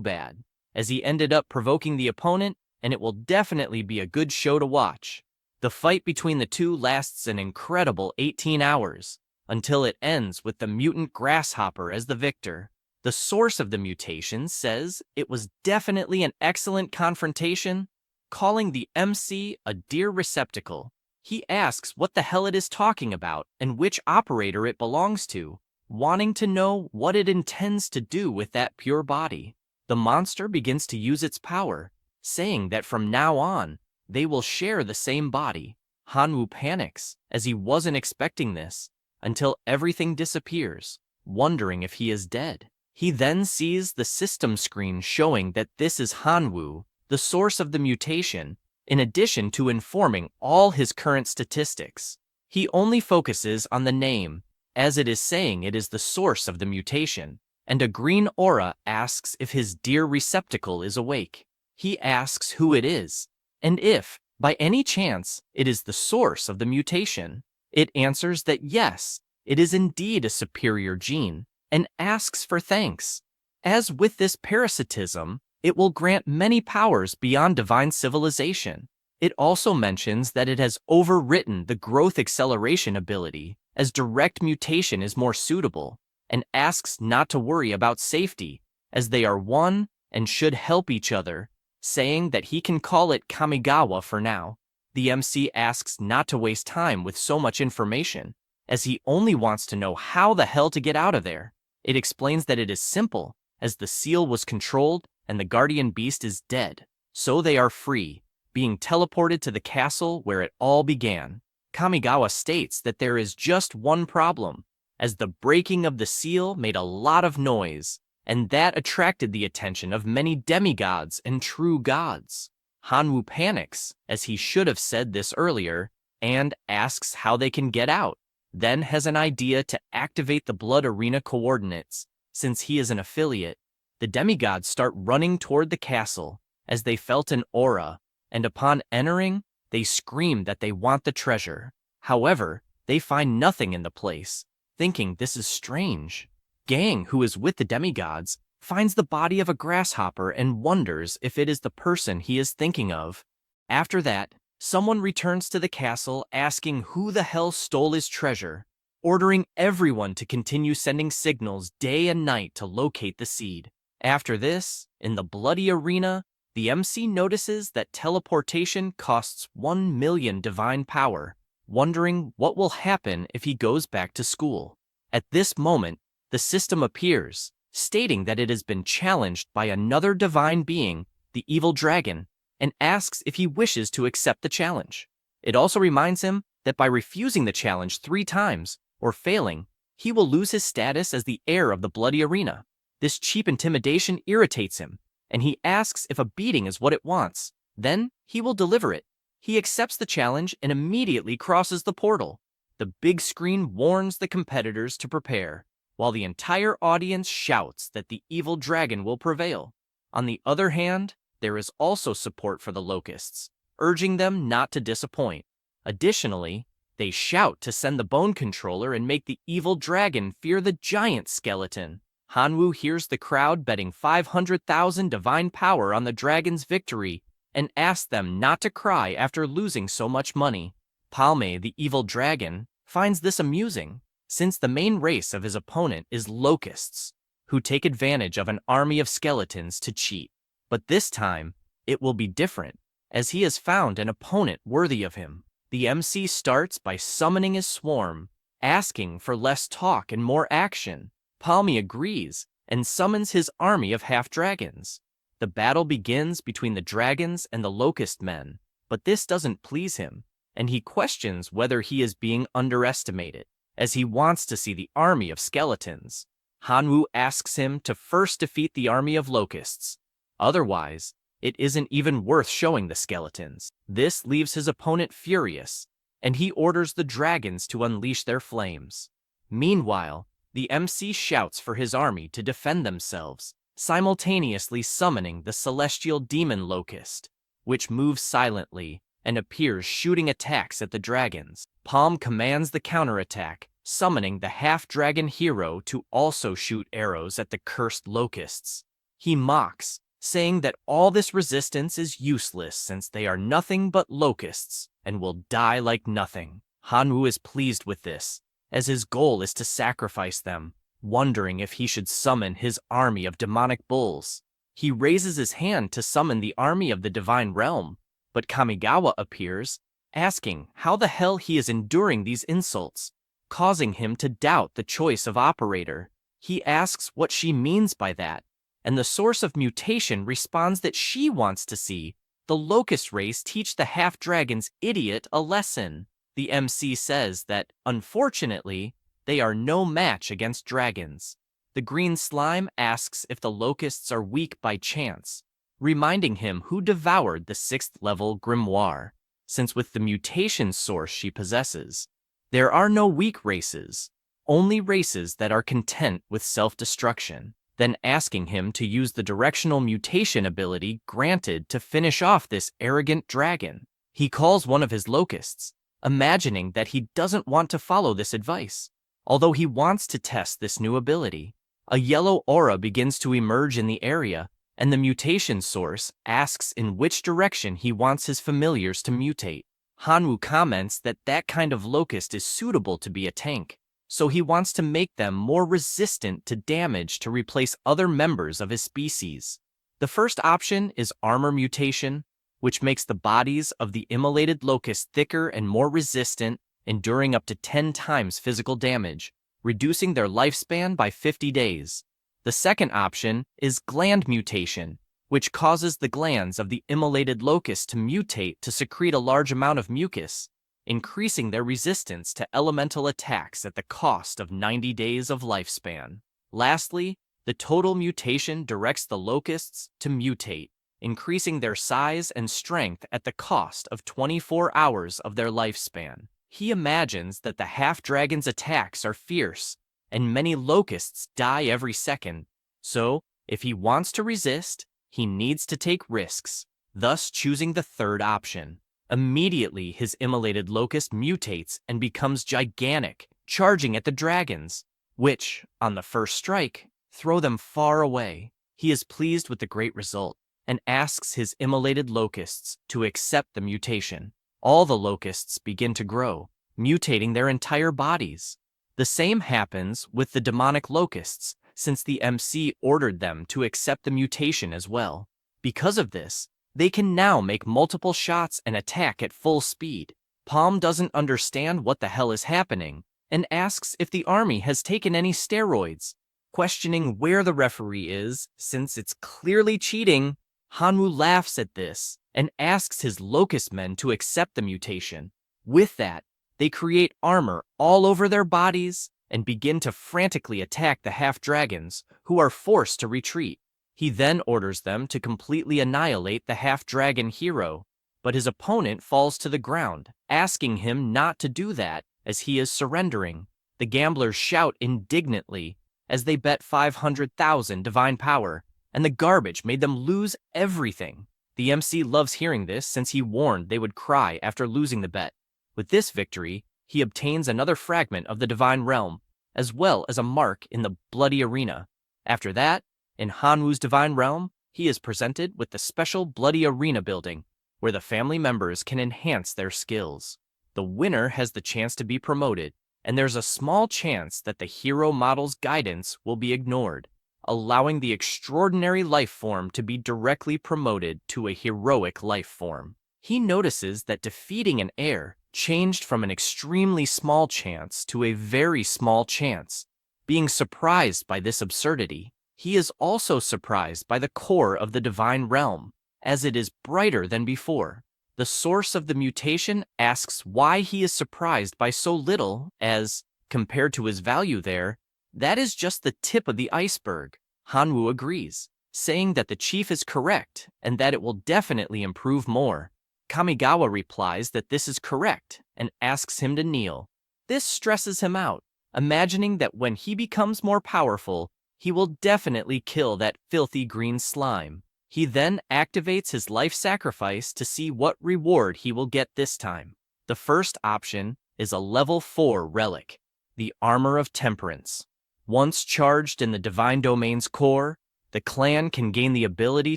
bad, as he ended up provoking the opponent, and it will definitely be a good show to watch. The fight between the two lasts an incredible 18 hours, until it ends with the mutant grasshopper as the victor. The source of the mutation says it was definitely an excellent confrontation, calling the MC a deer receptacle. He asks what the hell it is talking about and which operator it belongs to, wanting to know what it intends to do with that pure body. The monster begins to use its power, saying that from now on, they will share the same body. Hanwoo panics, as he wasn't expecting this, until everything disappears, wondering if he is dead. He then sees the system screen showing that this is Hanwoo, the source of the mutation, in addition to informing all his current statistics. He only focuses on the name, as it is saying it is the source of the mutation, and a green aura asks if his deer receptacle is awake. He asks who it is, and if, by any chance, it is the source of the mutation. It answers that yes, it is indeed a superior gene, and asks for thanks. As with this parasitism, it will grant many powers beyond divine civilization. It also mentions that it has overwritten the growth acceleration ability, as direct mutation is more suitable, and asks not to worry about safety, as they are one and should help each other, saying that he can call it Kamigawa for now. The MC asks not to waste time with so much information, as he only wants to know how the hell to get out of there. It explains that it is simple, as the seal was controlled and the guardian beast is dead, so they are free, being teleported to the castle where it all began. Kamigawa states that there is just one problem, as the breaking of the seal made a lot of noise, and that attracted the attention of many demigods and true gods. Hanwoo panics, as he should have said this earlier, and asks how they can get out, then has an idea to activate the blood arena coordinates. Since he is an affiliate, the demigods start running toward the castle, as they felt an aura, and upon entering, they scream that they want the treasure. However, they find nothing in the place, thinking this is strange. Gang, who is with the demigods, finds the body of a grasshopper and wonders if it is the person he is thinking of. After that, someone returns to the castle asking who the hell stole his treasure, ordering everyone to continue sending signals day and night to locate the seed. After this, in the bloody arena, the MC notices that teleportation costs 1 million divine power, wondering what will happen if he goes back to school. At this moment, the system appears, stating that it has been challenged by another divine being, the evil dragon, and asks if he wishes to accept the challenge. It also reminds him that by refusing the challenge 3 times, or failing, he will lose his status as the heir of the bloody arena. This cheap intimidation irritates him, and he asks if a beating is what it wants. Then, he will deliver it. He accepts the challenge and immediately crosses the portal. The big screen warns the competitors to prepare, while the entire audience shouts that the evil dragon will prevail. On the other hand, there is also support for the locusts, urging them not to disappoint. Additionally, they shout to send the bone controller and make the evil dragon fear the giant skeleton. Hanwoo hears the crowd betting 500,000 divine power on the dragon's victory and asks them not to cry after losing so much money. Palme, the evil dragon, finds this amusing, since the main race of his opponent is locusts, who take advantage of an army of skeletons to cheat. But this time, it will be different, as he has found an opponent worthy of him. The MC starts by summoning his swarm, asking for less talk and more action. Palme agrees and summons his army of half-dragons. The battle begins between the dragons and the locust men, but this doesn't please him, and he questions whether he is being underestimated, as he wants to see the army of skeletons. Hanwoo asks him to first defeat the army of locusts. Otherwise, it isn't even worth showing the skeletons. This leaves his opponent furious, and he orders the dragons to unleash their flames. Meanwhile, the MC shouts for his army to defend themselves, simultaneously summoning the celestial demon locust, which moves silently and appears shooting attacks at the dragons. Palm commands the counterattack, summoning the half-dragon hero to also shoot arrows at the cursed locusts. He mocks, saying that all this resistance is useless since they are nothing but locusts and will die like nothing. Hanwoo is pleased with this, as his goal is to sacrifice them, wondering if he should summon his army of demonic bulls. He raises his hand to summon the army of the divine realm, but Kamigawa appears, asking how the hell he is enduring these insults, causing him to doubt the choice of operator. He asks what she means by that, and the source of mutation responds that she wants to see the locust race teach the half-dragon's idiot a lesson. The MC says that, unfortunately, they are no match against dragons. The green slime asks if the locusts are weak by chance, reminding him who devoured the 6th-level grimoire, since with the mutation source she possesses, there are no weak races, only races that are content with self-destruction. Then asking him to use the directional mutation ability granted to finish off this arrogant dragon. He calls one of his locusts, imagining that he doesn't want to follow this advice, although he wants to test this new ability. A yellow aura begins to emerge in the area, and the mutation source asks in which direction he wants his familiars to mutate. Hanwoo comments that that kind of locust is suitable to be a tank, so he wants to make them more resistant to damage to replace other members of his species. The first option is armor mutation, which makes the bodies of the immolated locust thicker and more resistant, enduring up to 10 times physical damage, reducing their lifespan by 50 days. The second option is gland mutation, which causes the glands of the immolated locust to mutate to secrete a large amount of mucus, increasing their resistance to elemental attacks at the cost of 90 days of lifespan. Lastly, the total mutation directs the locusts to mutate, increasing their size and strength at the cost of 24 hours of their lifespan. He imagines that the half-dragon's attacks are fierce, and many locusts die every second, so if he wants to resist, he needs to take risks, thus choosing the third option. Immediately, his immolated locust mutates and becomes gigantic, charging at the dragons, which, on the first strike, throw them far away. He is pleased with the great result, and asks his immolated locusts to accept the mutation. All the locusts begin to grow, mutating their entire bodies. The same happens with the demonic locusts, since the MC ordered them to accept the mutation as well. Because of this, they can now make multiple shots and attack at full speed. Palm doesn't understand what the hell is happening, and asks if the army has taken any steroids, questioning where the referee is, since it's clearly cheating. Hanwoo laughs at this, and asks his locust men to accept the mutation. With that, they create armor all over their bodies and begin to frantically attack the half-dragons, who are forced to retreat. He then orders them to completely annihilate the half-dragon hero, but his opponent falls to the ground, asking him not to do that as he is surrendering. The gamblers shout indignantly as they bet 500,000 divine power, and the garbage made them lose everything. The MC loves hearing this since he warned they would cry after losing the bet. With this victory, he obtains another fragment of the divine realm, as well as a mark in the bloody arena. After that, in Hanwoo's divine realm, he is presented with the special bloody arena building, where the family members can enhance their skills. The winner has the chance to be promoted, and there's a small chance that the hero model's guidance will be ignored, allowing the extraordinary life form to be directly promoted to a heroic life form. He notices that defeating an heir changed from an extremely small chance to a very small chance. Being surprised by this absurdity, he is also surprised by the core of the divine realm, as it is brighter than before. The source of the mutation asks why he is surprised by so little, as, compared to his value there, that is just the tip of the iceberg. Hanwoo agrees, saying that the chief is correct and that it will definitely improve more. Kamigawa replies that this is correct and asks him to kneel. This stresses him out, imagining that when he becomes more powerful, he will definitely kill that filthy green slime. He then activates his life sacrifice to see what reward he will get this time. The first option is a level 4 relic, the Armor of Temperance. Once charged in the Divine Domain's core, the clan can gain the ability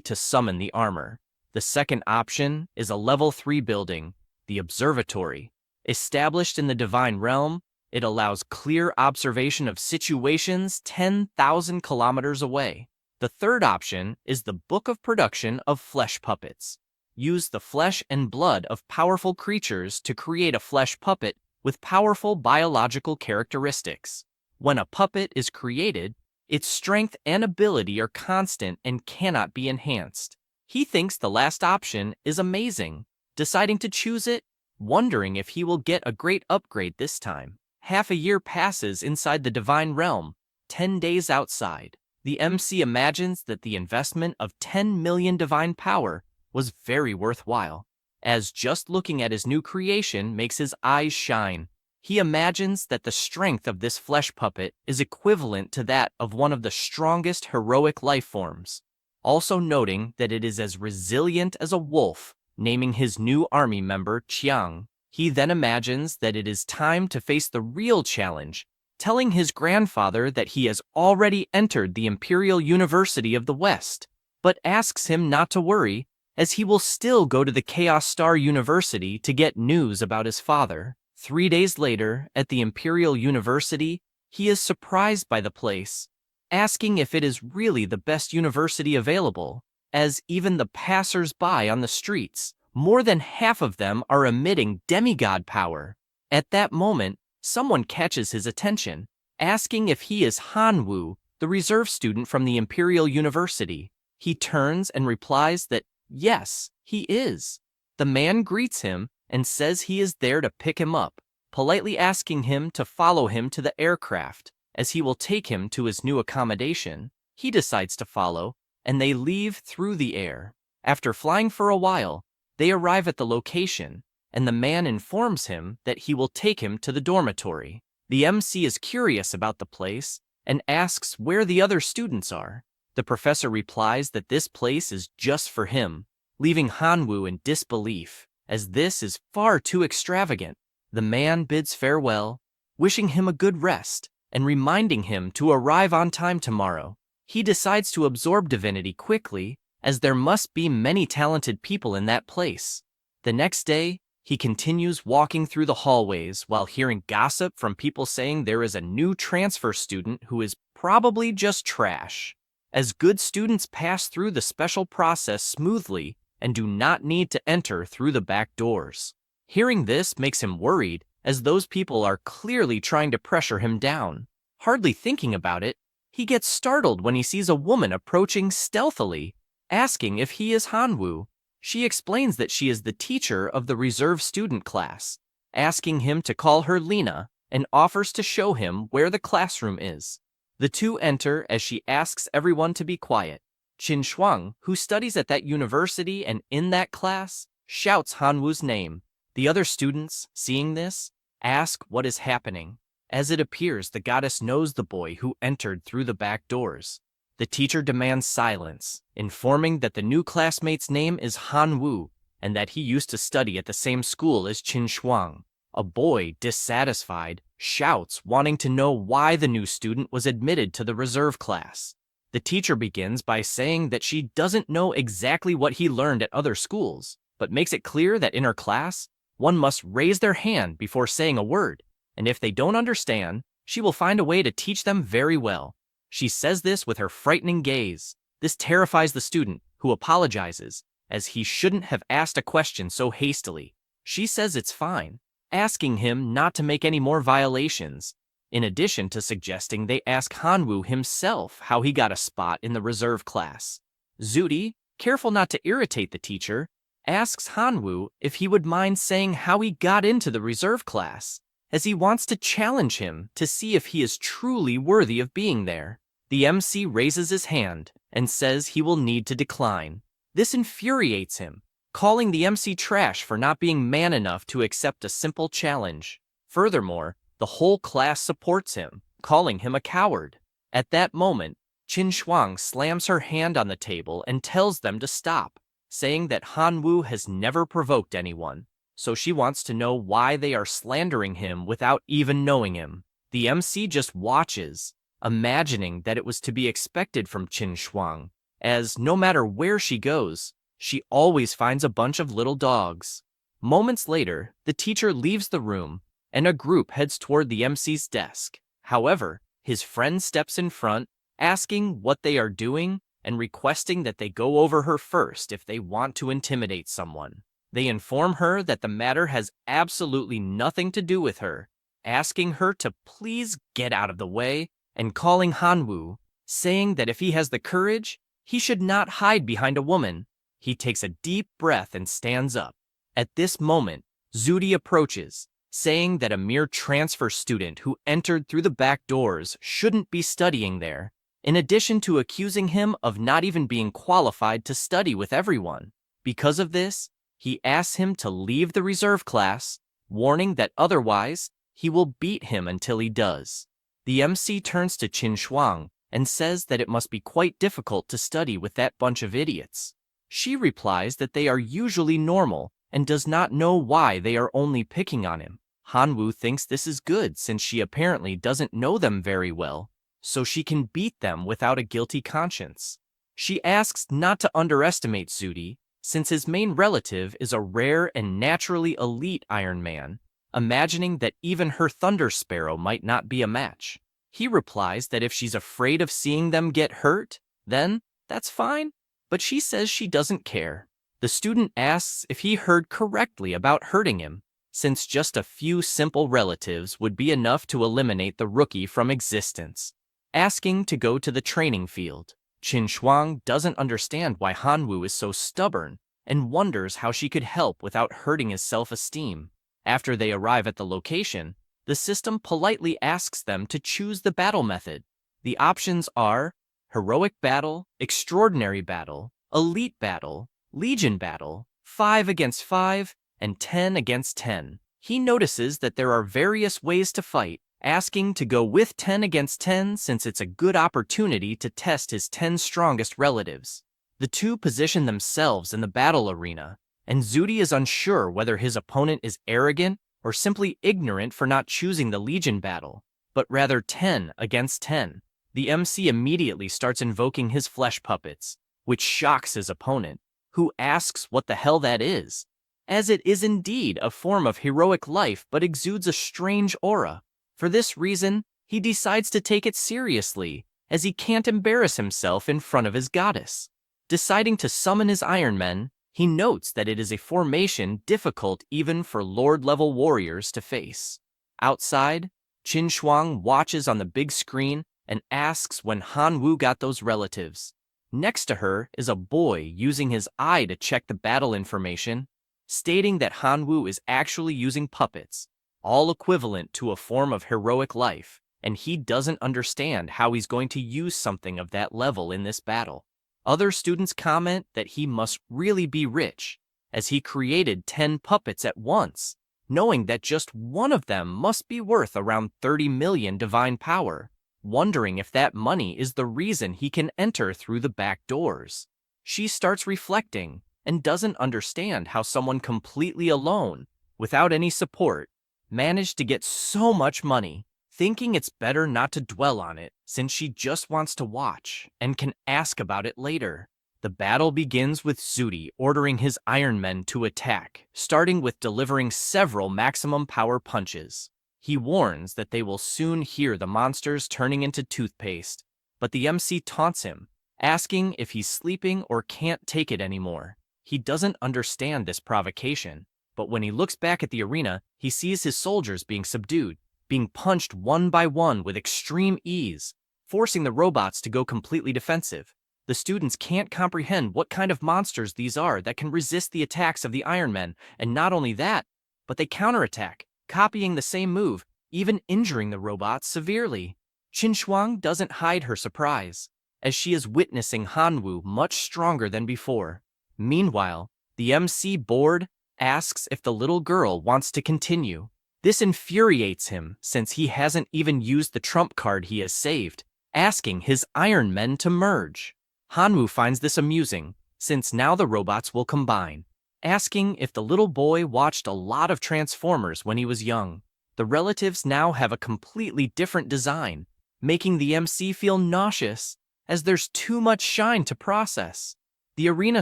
to summon the armor. The second option is a level 3 building, the Observatory. Established in the Divine Realm, it allows clear observation of situations 10,000 kilometers away. The third option is the Book of Production of Flesh Puppets. Use the flesh and blood of powerful creatures to create a flesh puppet with powerful biological characteristics. When a puppet is created, its strength and ability are constant and cannot be enhanced. He thinks the last option is amazing, deciding to choose it, wondering if he will get a great upgrade this time. Half a year passes inside the Divine Realm, 10 days outside. The MC imagines that the investment of 10 million divine power was very worthwhile, as just looking at his new creation makes his eyes shine. He imagines that the strength of this flesh puppet is equivalent to that of one of the strongest heroic life forms, also noting that it is as resilient as a wolf, naming his new army member Chiang. He then imagines that it is time to face the real challenge, telling his grandfather that he has already entered the Imperial University of the West, but asks him not to worry, as he will still go to the Chaos Star University to get news about his father. 3 days later, at the Imperial University, he is surprised by the place, asking if it is really the best university available, as even the passers-by on the streets, more than half of them are emitting demigod power. At that moment, someone catches his attention, asking if he is Hanwoo, the reserve student from the Imperial University. He turns and replies that, yes, he is. The man greets him and says he is there to pick him up, politely asking him to follow him to the aircraft, as he will take him to his new accommodation. He decides to follow, and they leave through the air. After flying for a while, they arrive at the location, and the man informs him that he will take him to the dormitory. The MC is curious about the place and asks where the other students are. The professor replies that this place is just for him, leaving Hanwoo in disbelief, as this is far too extravagant. The man bids farewell, wishing him a good rest, and reminding him to arrive on time tomorrow. He decides to absorb divinity quickly, as there must be many talented people in that place. The next day, he continues walking through the hallways while hearing gossip from people saying there is a new transfer student who is probably just trash, as good students pass through the special process smoothly and do not need to enter through the back doors. Hearing this makes him worried, as those people are clearly trying to pressure him down. Hardly thinking about it, he gets startled when he sees a woman approaching stealthily, asking if he is Hanwoo. She explains that she is the teacher of the reserve student class, asking him to call her Lena, and offers to show him where the classroom is. The two enter as she asks everyone to be quiet. Qin Shuang, who studies at that university and in that class, shouts Hanwu's name. The other students, seeing this, ask what is happening. As it appears, the goddess knows the boy who entered through the back doors. The teacher demands silence, informing that the new classmate's name is Hanwu and that he used to study at the same school as Qin Shuang. A boy, dissatisfied, shouts, wanting to know why the new student was admitted to the reserve class. The teacher begins by saying that she doesn't know exactly what he learned at other schools, but makes it clear that in her class, one must raise their hand before saying a word, and if they don't understand, she will find a way to teach them very well. She says this with her frightening gaze. This terrifies the student, who apologizes, as he shouldn't have asked a question so hastily. She says it's fine, asking him not to make any more violations, in addition to suggesting they ask Hanwu himself how he got a spot in the reserve class. Zudi, careful not to irritate the teacher, asks Hanwu if he would mind saying how he got into the reserve class, as he wants to challenge him to see if he is truly worthy of being there. The MC raises his hand and says he will need to decline. This infuriates him, calling the MC trash for not being man enough to accept a simple challenge. Furthermore, the whole class supports him, calling him a coward. At that moment, Qin Shuang slams her hand on the table and tells them to stop, saying that Hanwu has never provoked anyone, so she wants to know why they are slandering him without even knowing him. The MC just watches, imagining that it was to be expected from Qin Shuang, as no matter where she goes, she always finds a bunch of little dogs. Moments later, the teacher leaves the room, and a group heads toward the MC's desk. However, his friend steps in front, asking what they are doing and requesting that they go over her first if they want to intimidate someone. They inform her that the matter has absolutely nothing to do with her, asking her to please get out of the way, and calling Hanwu, saying that if he has the courage, he should not hide behind a woman. He takes a deep breath and stands up. At this moment, Zudi approaches, saying that a mere transfer student who entered through the back doors shouldn't be studying there, in addition to accusing him of not even being qualified to study with everyone. Because of this, he asks him to leave the reserve class, warning that otherwise, he will beat him until he does. The MC turns to Qin Shuang and says that it must be quite difficult to study with that bunch of idiots. She replies that they are usually normal and does not know why they are only picking on him. Hanwu thinks this is good since she apparently doesn't know them very well, so she can beat them without a guilty conscience. She asks not to underestimate Zudi, since his main relative is a rare and naturally elite Iron Man, imagining that even her Thunder Sparrow might not be a match. He replies that if she's afraid of seeing them get hurt, then that's fine, but she says she doesn't care. The student asks if he heard correctly about hurting him, since just a few simple relatives would be enough to eliminate the rookie from existence. Asking to go to the training field, Qin Shuang doesn't understand why Hanwu is so stubborn and wonders how she could help without hurting his self-esteem. After they arrive at the location, the system politely asks them to choose the battle method. The options are Heroic Battle, Extraordinary Battle, Elite Battle, Legion Battle, 5 against 5, and 10 against 10. He notices that there are various ways to fight, asking to go with 10 against 10 since it's a good opportunity to test his 10 strongest relatives. The two position themselves in the battle arena, and Zudi is unsure whether his opponent is arrogant or simply ignorant for not choosing the Legion battle, but rather 10 against 10. The MC immediately starts invoking his flesh puppets, which shocks his opponent, who asks what the hell that is, as it is indeed a form of heroic life but exudes a strange aura. For this reason, he decides to take it seriously, as he can't embarrass himself in front of his goddess. Deciding to summon his Iron Men, he notes that it is a formation difficult even for Lord-level warriors to face. Outside, Qin Shuang watches on the big screen and asks when Hanwu got those relatives. Next to her is a boy using his eye to check the battle information, stating that Hanwoo is actually using puppets, all equivalent to a form of heroic life, and he doesn't understand how he's going to use something of that level in this battle. Other students comment that he must really be rich, as he created 10 puppets at once, knowing that just one of them must be worth around 30 million divine power, wondering if that money is the reason he can enter through the back doors. She starts reflecting and doesn't understand how someone completely alone, without any support, managed to get so much money, thinking it's better not to dwell on it since she just wants to watch and can ask about it later. The battle begins with Zudi ordering his Iron Men to attack, starting with delivering several maximum power punches. He warns that they will soon hear the monsters turning into toothpaste, but the MC taunts him, asking if he's sleeping or can't take it anymore. He doesn't understand this provocation, but when he looks back at the arena, he sees his soldiers being subdued, being punched one by one with extreme ease, forcing the robots to go completely defensive. The students can't comprehend what kind of monsters these are that can resist the attacks of the Iron Men, and not only that, but they counterattack, copying the same move, even injuring the robots severely. Shuang doesn't hide her surprise, as she is witnessing Hanwoo much stronger than before. Meanwhile, the MC bored asks if the little girl wants to continue. This infuriates him since he hasn't even used the trump card he has saved, asking his Iron Men to merge. Hanwoo finds this amusing, since now the robots will combine, asking if the little boy watched a lot of Transformers when he was young. The relatives now have a completely different design, making the MC feel nauseous, as there's too much shine to process. The arena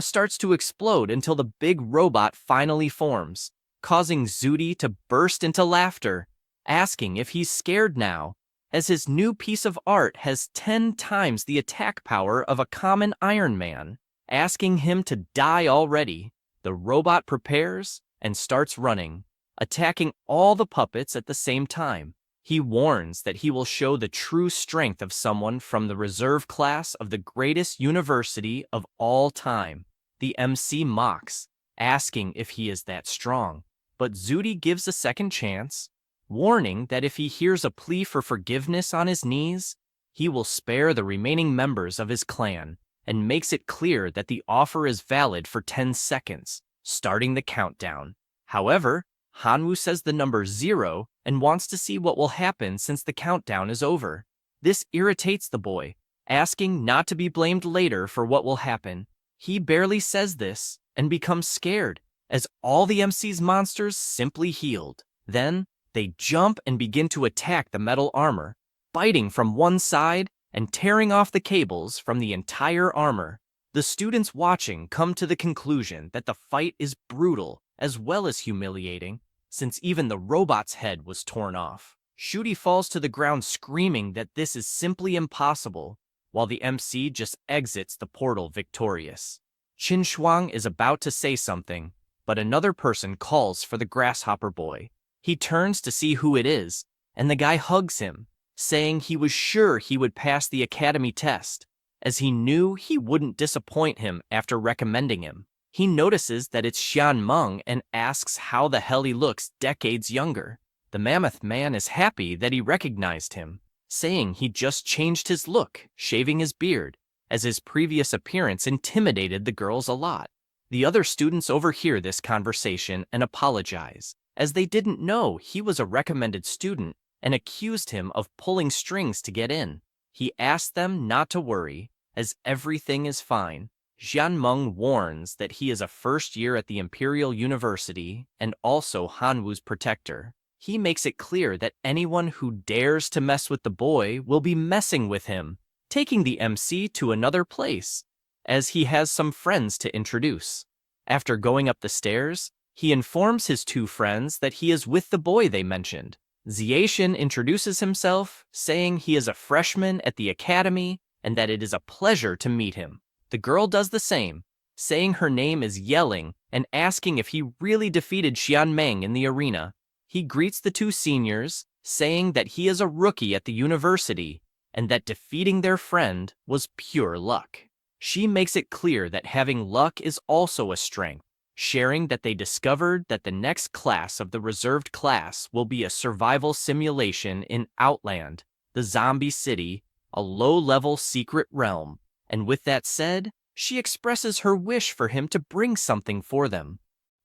starts to explode until the big robot finally forms, causing Zudi to burst into laughter, asking if he's scared now, as his new piece of art has 10 times the attack power of a common Iron Man, asking him to die already. The robot prepares and starts running, attacking all the puppets at the same time. He warns that he will show the true strength of someone from the reserve class of the greatest university of all time. The MC mocks, asking if he is that strong, but Zudi gives a second chance, warning that if he hears a plea for forgiveness on his knees, he will spare the remaining members of his clan, and makes it clear that the offer is valid for 10 seconds, starting the countdown. However, Hanwoo says the number 0 and wants to see what will happen since the countdown is over. This irritates the boy, asking not to be blamed later for what will happen. He barely says this and becomes scared, as all the MC's monsters simply healed. Then, they jump and begin to attack the metal armor, biting from one side and tearing off the cables from the entire armor. The students watching come to the conclusion that the fight is brutal as well as humiliating, since even the robot's head was torn off. Shudi falls to the ground screaming that this is simply impossible, while the MC just exits the portal victorious. Shuang is about to say something, but another person calls for the grasshopper boy. He turns to see who it is, and the guy hugs him, saying he was sure he would pass the academy test, as he knew he wouldn't disappoint him after recommending him. He notices that it's Xian Meng and asks how the hell he looks decades younger. The mammoth man is happy that he recognized him, saying he just changed his look, shaving his beard, as his previous appearance intimidated the girls a lot. The other students overhear this conversation and apologize, as they didn't know he was a recommended student and accused him of pulling strings to get in. He asked them not to worry, as everything is fine. Xian Meng warns that he is a first year at the Imperial University and also Hanwoo's protector. He makes it clear that anyone who dares to mess with the boy will be messing with him, taking the MC to another place, as he has some friends to introduce. After going up the stairs, he informs his two friends that he is with the boy they mentioned. Ziaxian introduces himself, saying he is a freshman at the academy and that it is a pleasure to meet him. The girl does the same, saying her name is Yelling and asking if he really defeated Xian Meng in the arena. He greets the two seniors, saying that he is a rookie at the university and that defeating their friend was pure luck. She makes it clear that having luck is also a strength, sharing that they discovered that the next class of the reserved class will be a survival simulation in Outland, the zombie city, a low-level secret realm. And with that said, she expresses her wish for him to bring something for them.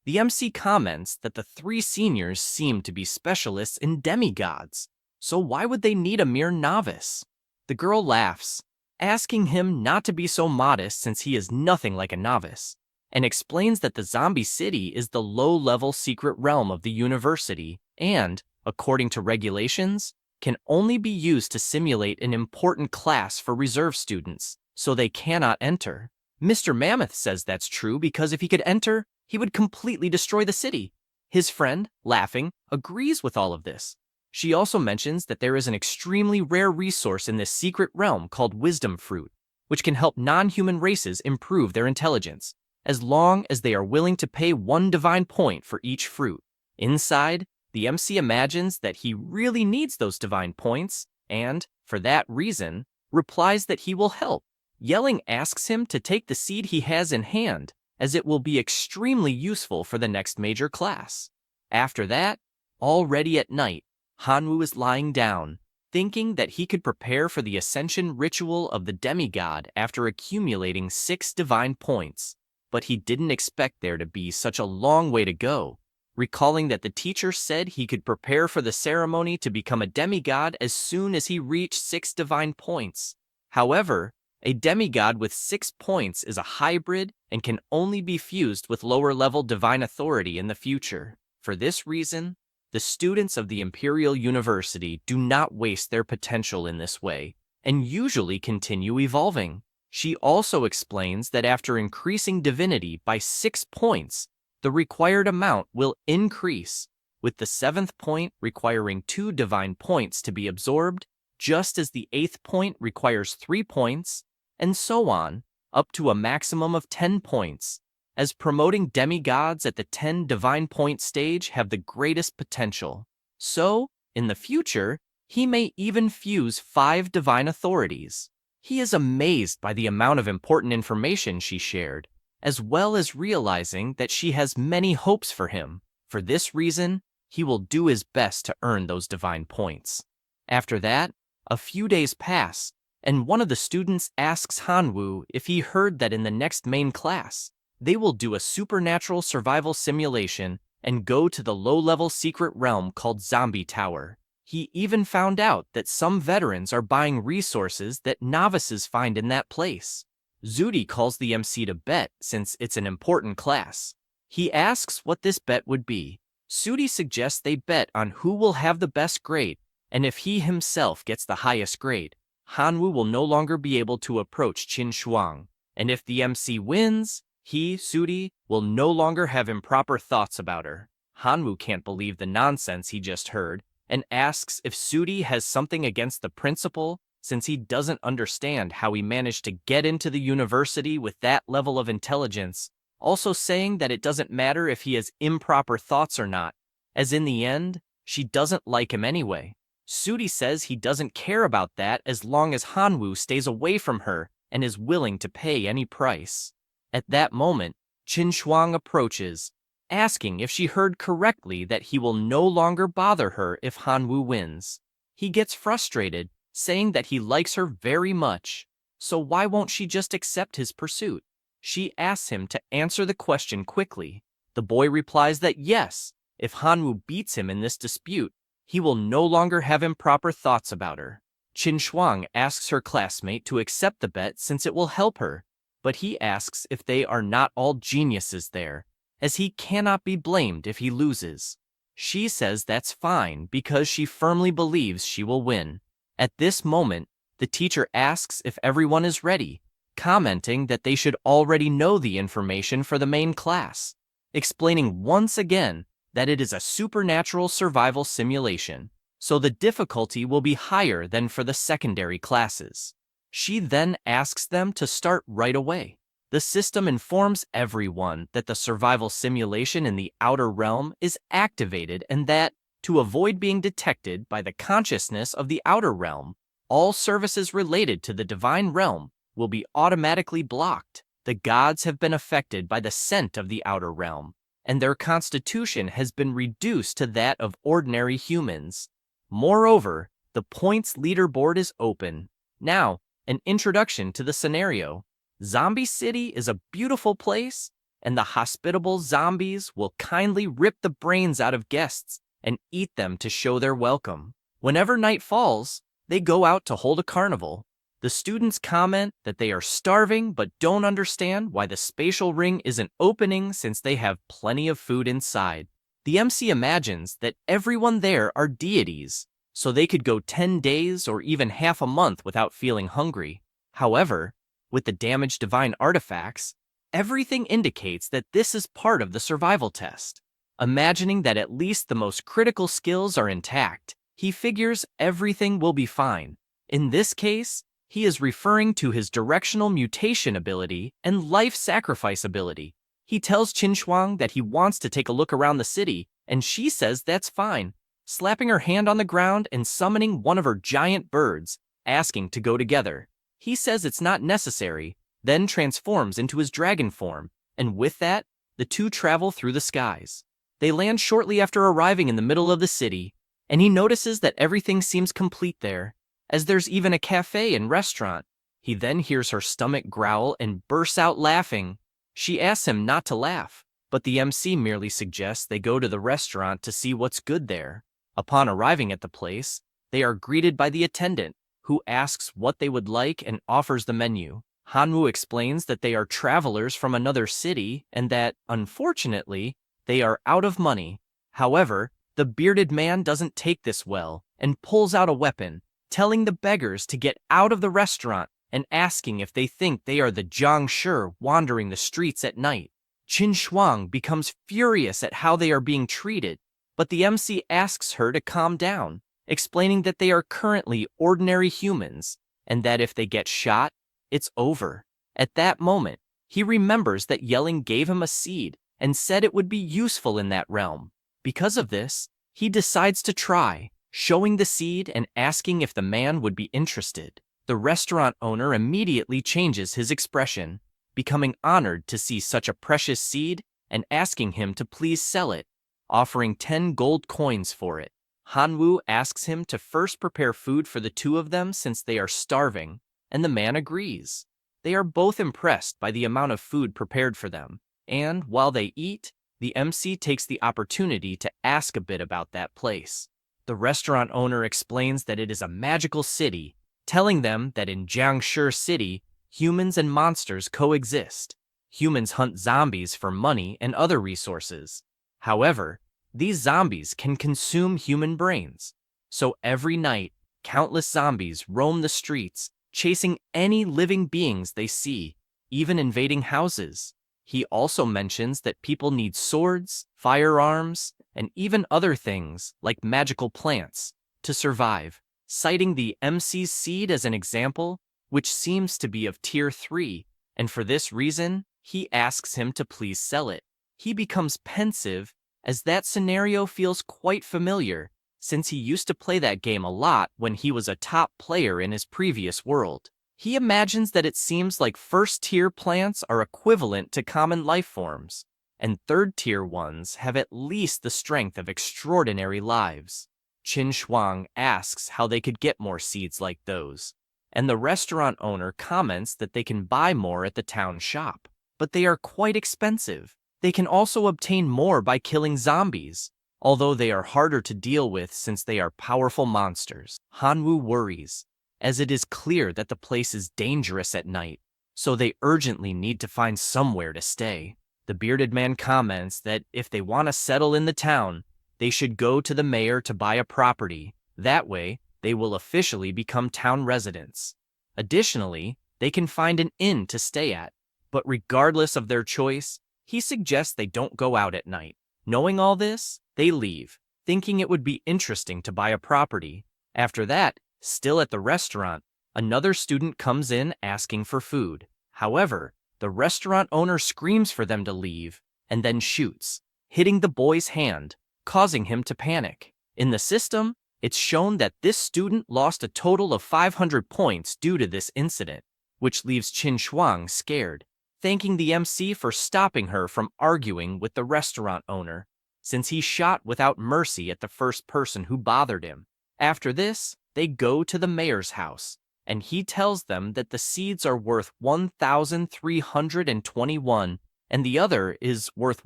The MC comments that the three seniors seem to be specialists in demigods, so why would they need a mere novice? The girl laughs, asking him not to be so modest since he is nothing like a novice, and explains that the zombie city is the low-level secret realm of the university and, according to regulations, can only be used to simulate an important class for reserve students, so they cannot enter. Mr. Mammoth says that's true because if he could enter, he would completely destroy the city. His friend, laughing, agrees with all of this. She also mentions that there is an extremely rare resource in this secret realm called Wisdom Fruit, which can help non-human races improve their intelligence, as long as they are willing to pay 1 divine point for each fruit. Inside, the MC imagines that he really needs those divine points, and, for that reason, replies that he will help. Yelling asks him to take the seed he has in hand, as it will be extremely useful for the next major class. After that, already at night, Hanwoo is lying down, thinking that he could prepare for the ascension ritual of the demigod after accumulating 6 divine points, but he didn't expect there to be such a long way to go, recalling that the teacher said he could prepare for the ceremony to become a demigod as soon as he reached 6 divine points. However, a demigod with 6 points is a hybrid and can only be fused with lower-level divine authority in the future. For this reason, the students of the Imperial University do not waste their potential in this way, and usually continue evolving. She also explains that after increasing divinity by 6 points, the required amount will increase, with the 7th point requiring 2 divine points to be absorbed, just as the 8th point requires 3 points, and so on, up to a maximum of 10 points, as promoting demigods at the 10 divine point stage have the greatest potential. So, in the future, he may even fuse 5 divine authorities. He is amazed by the amount of important information she shared, as well as realizing that she has many hopes for him. For this reason, he will do his best to earn those divine points. After that, a few days pass, and one of the students asks Hanwoo if he heard that in the next main class, they will do a supernatural survival simulation and go to the low-level secret realm called Zombie Tower. He even found out that some veterans are buying resources that novices find in that place. Zudi calls the MC to bet since it's an important class. He asks what this bet would be. Zudi suggests they bet on who will have the best grade, and if he himself gets the highest grade, Hanwoo will no longer be able to approach Qin Shuang, and if the MC wins, he, Zudi, will no longer have improper thoughts about her. Hanwoo can't believe the nonsense he just heard, and asks if Zudi has something against the principal, since he doesn't understand how he managed to get into the university with that level of intelligence, also saying that it doesn't matter if he has improper thoughts or not, as in the end, she doesn't like him anyway. Zudi says he doesn't care about that as long as Hanwoo stays away from her and is willing to pay any price. At that moment, Qin Shuang approaches, asking if she heard correctly that he will no longer bother her if Hanwoo wins. He gets frustrated, saying that he likes her very much, so why won't she just accept his pursuit? She asks him to answer the question quickly. The boy replies that yes, if Hanwoo beats him in this dispute, he will no longer have improper thoughts about her. Qin Shuang asks her classmate to accept the bet since it will help her, but he asks if they are not all geniuses there, as he cannot be blamed if he loses. She says that's fine because she firmly believes she will win. At this moment, the teacher asks if everyone is ready, commenting that they should already know the information for the main class, explaining once again that it is a supernatural survival simulation, so the difficulty will be higher than for the secondary classes. She then asks them to start right away. The system informs everyone that the survival simulation in the outer realm is activated and that, to avoid being detected by the consciousness of the outer realm, all services related to the divine realm will be automatically blocked. The gods have been affected by the scent of the outer realm, and their constitution has been reduced to that of ordinary humans. Moreover, the points leaderboard is open. Now, an introduction to the scenario. Zombie City is a beautiful place, and the hospitable zombies will kindly rip the brains out of guests and eat them to show their welcome. Whenever night falls, they go out to hold a carnival. The students comment that they are starving but don't understand why the spatial ring isn't opening since they have plenty of food inside. The MC imagines that everyone there are deities, so they could go 10 days or even half a month without feeling hungry. However, with the damaged divine artifacts, everything indicates that this is part of the survival test. Imagining that at least the most critical skills are intact, he figures everything will be fine. In this case, he is referring to his directional mutation ability and life sacrifice ability. He tells Qin that he wants to take a look around the city, and she says that's fine, slapping her hand on the ground and summoning one of her giant birds, asking to go together. He says it's not necessary, then transforms into his dragon form, and with that, the two travel through the skies. They land shortly after arriving in the middle of the city, and he notices that everything seems complete there, as there's even a cafe and restaurant. He then hears her stomach growl and bursts out laughing. She asks him not to laugh, but the MC merely suggests they go to the restaurant to see what's good there. Upon arriving at the place, they are greeted by the attendant, who asks what they would like and offers the menu. Hanwoo explains that they are travelers from another city and that, unfortunately, they are out of money. However, the bearded man doesn't take this well and pulls out a weapon, telling the beggars to get out of the restaurant and asking if they think they are the Jiangshi wandering the streets at night. Qin Shuang becomes furious at how they are being treated, but the MC asks her to calm down, explaining that they are currently ordinary humans and that if they get shot, it's over. At that moment, he remembers that Yelling gave him a seed and said it would be useful in that realm. Because of this, he decides to try, showing the seed and asking if the man would be interested. The restaurant owner immediately changes his expression, becoming honored to see such a precious seed and asking him to please sell it, offering 10 gold coins for it. Hanwoo asks him to first prepare food for the two of them since they are starving, and the man agrees. They are both impressed by the amount of food prepared for them, and while they eat, the MC takes the opportunity to ask a bit about that place. The restaurant owner explains that it is a magical city, telling them that in Jiangshi City, humans and monsters coexist. Humans hunt zombies for money and other resources. However, these zombies can consume human brains. So every night, countless zombies roam the streets, chasing any living beings they see, even invading houses. He also mentions that people need swords, firearms, and even other things, like magical plants, to survive, citing the MC's seed as an example, which seems to be of Tier 3, and for this reason, he asks him to please sell it. He becomes pensive, as that scenario feels quite familiar, since he used to play that game a lot when he was a top player in his previous world. He imagines that it seems like first-tier plants are equivalent to common life forms, and third-tier ones have at least the strength of extraordinary lives. Qin Shuang asks how they could get more seeds like those, and the restaurant owner comments that they can buy more at the town shop, but they are quite expensive. They can also obtain more by killing zombies, although they are harder to deal with since they are powerful monsters. Hanwoo worries, as it is clear that the place is dangerous at night, so they urgently need to find somewhere to stay. The bearded man comments that if they want to settle in the town, they should go to the mayor to buy a property. That way, they will officially become town residents. Additionally, they can find an inn to stay at, but regardless of their choice, he suggests they don't go out at night. Knowing all this, they leave, thinking it would be interesting to buy a property. After that, still at the restaurant, another student comes in asking for food. However, the restaurant owner screams for them to leave and then shoots, hitting the boy's hand, causing him to panic. In the system, it's shown that this student lost a total of 500 points due to this incident. which leaves Qin Shuang scared, thanking the MC for stopping her from arguing with the restaurant owner, since he shot without mercy at the first person who bothered him. After this, they go to the mayor's house, and he tells them that the seeds are worth 1,321 and the other is worth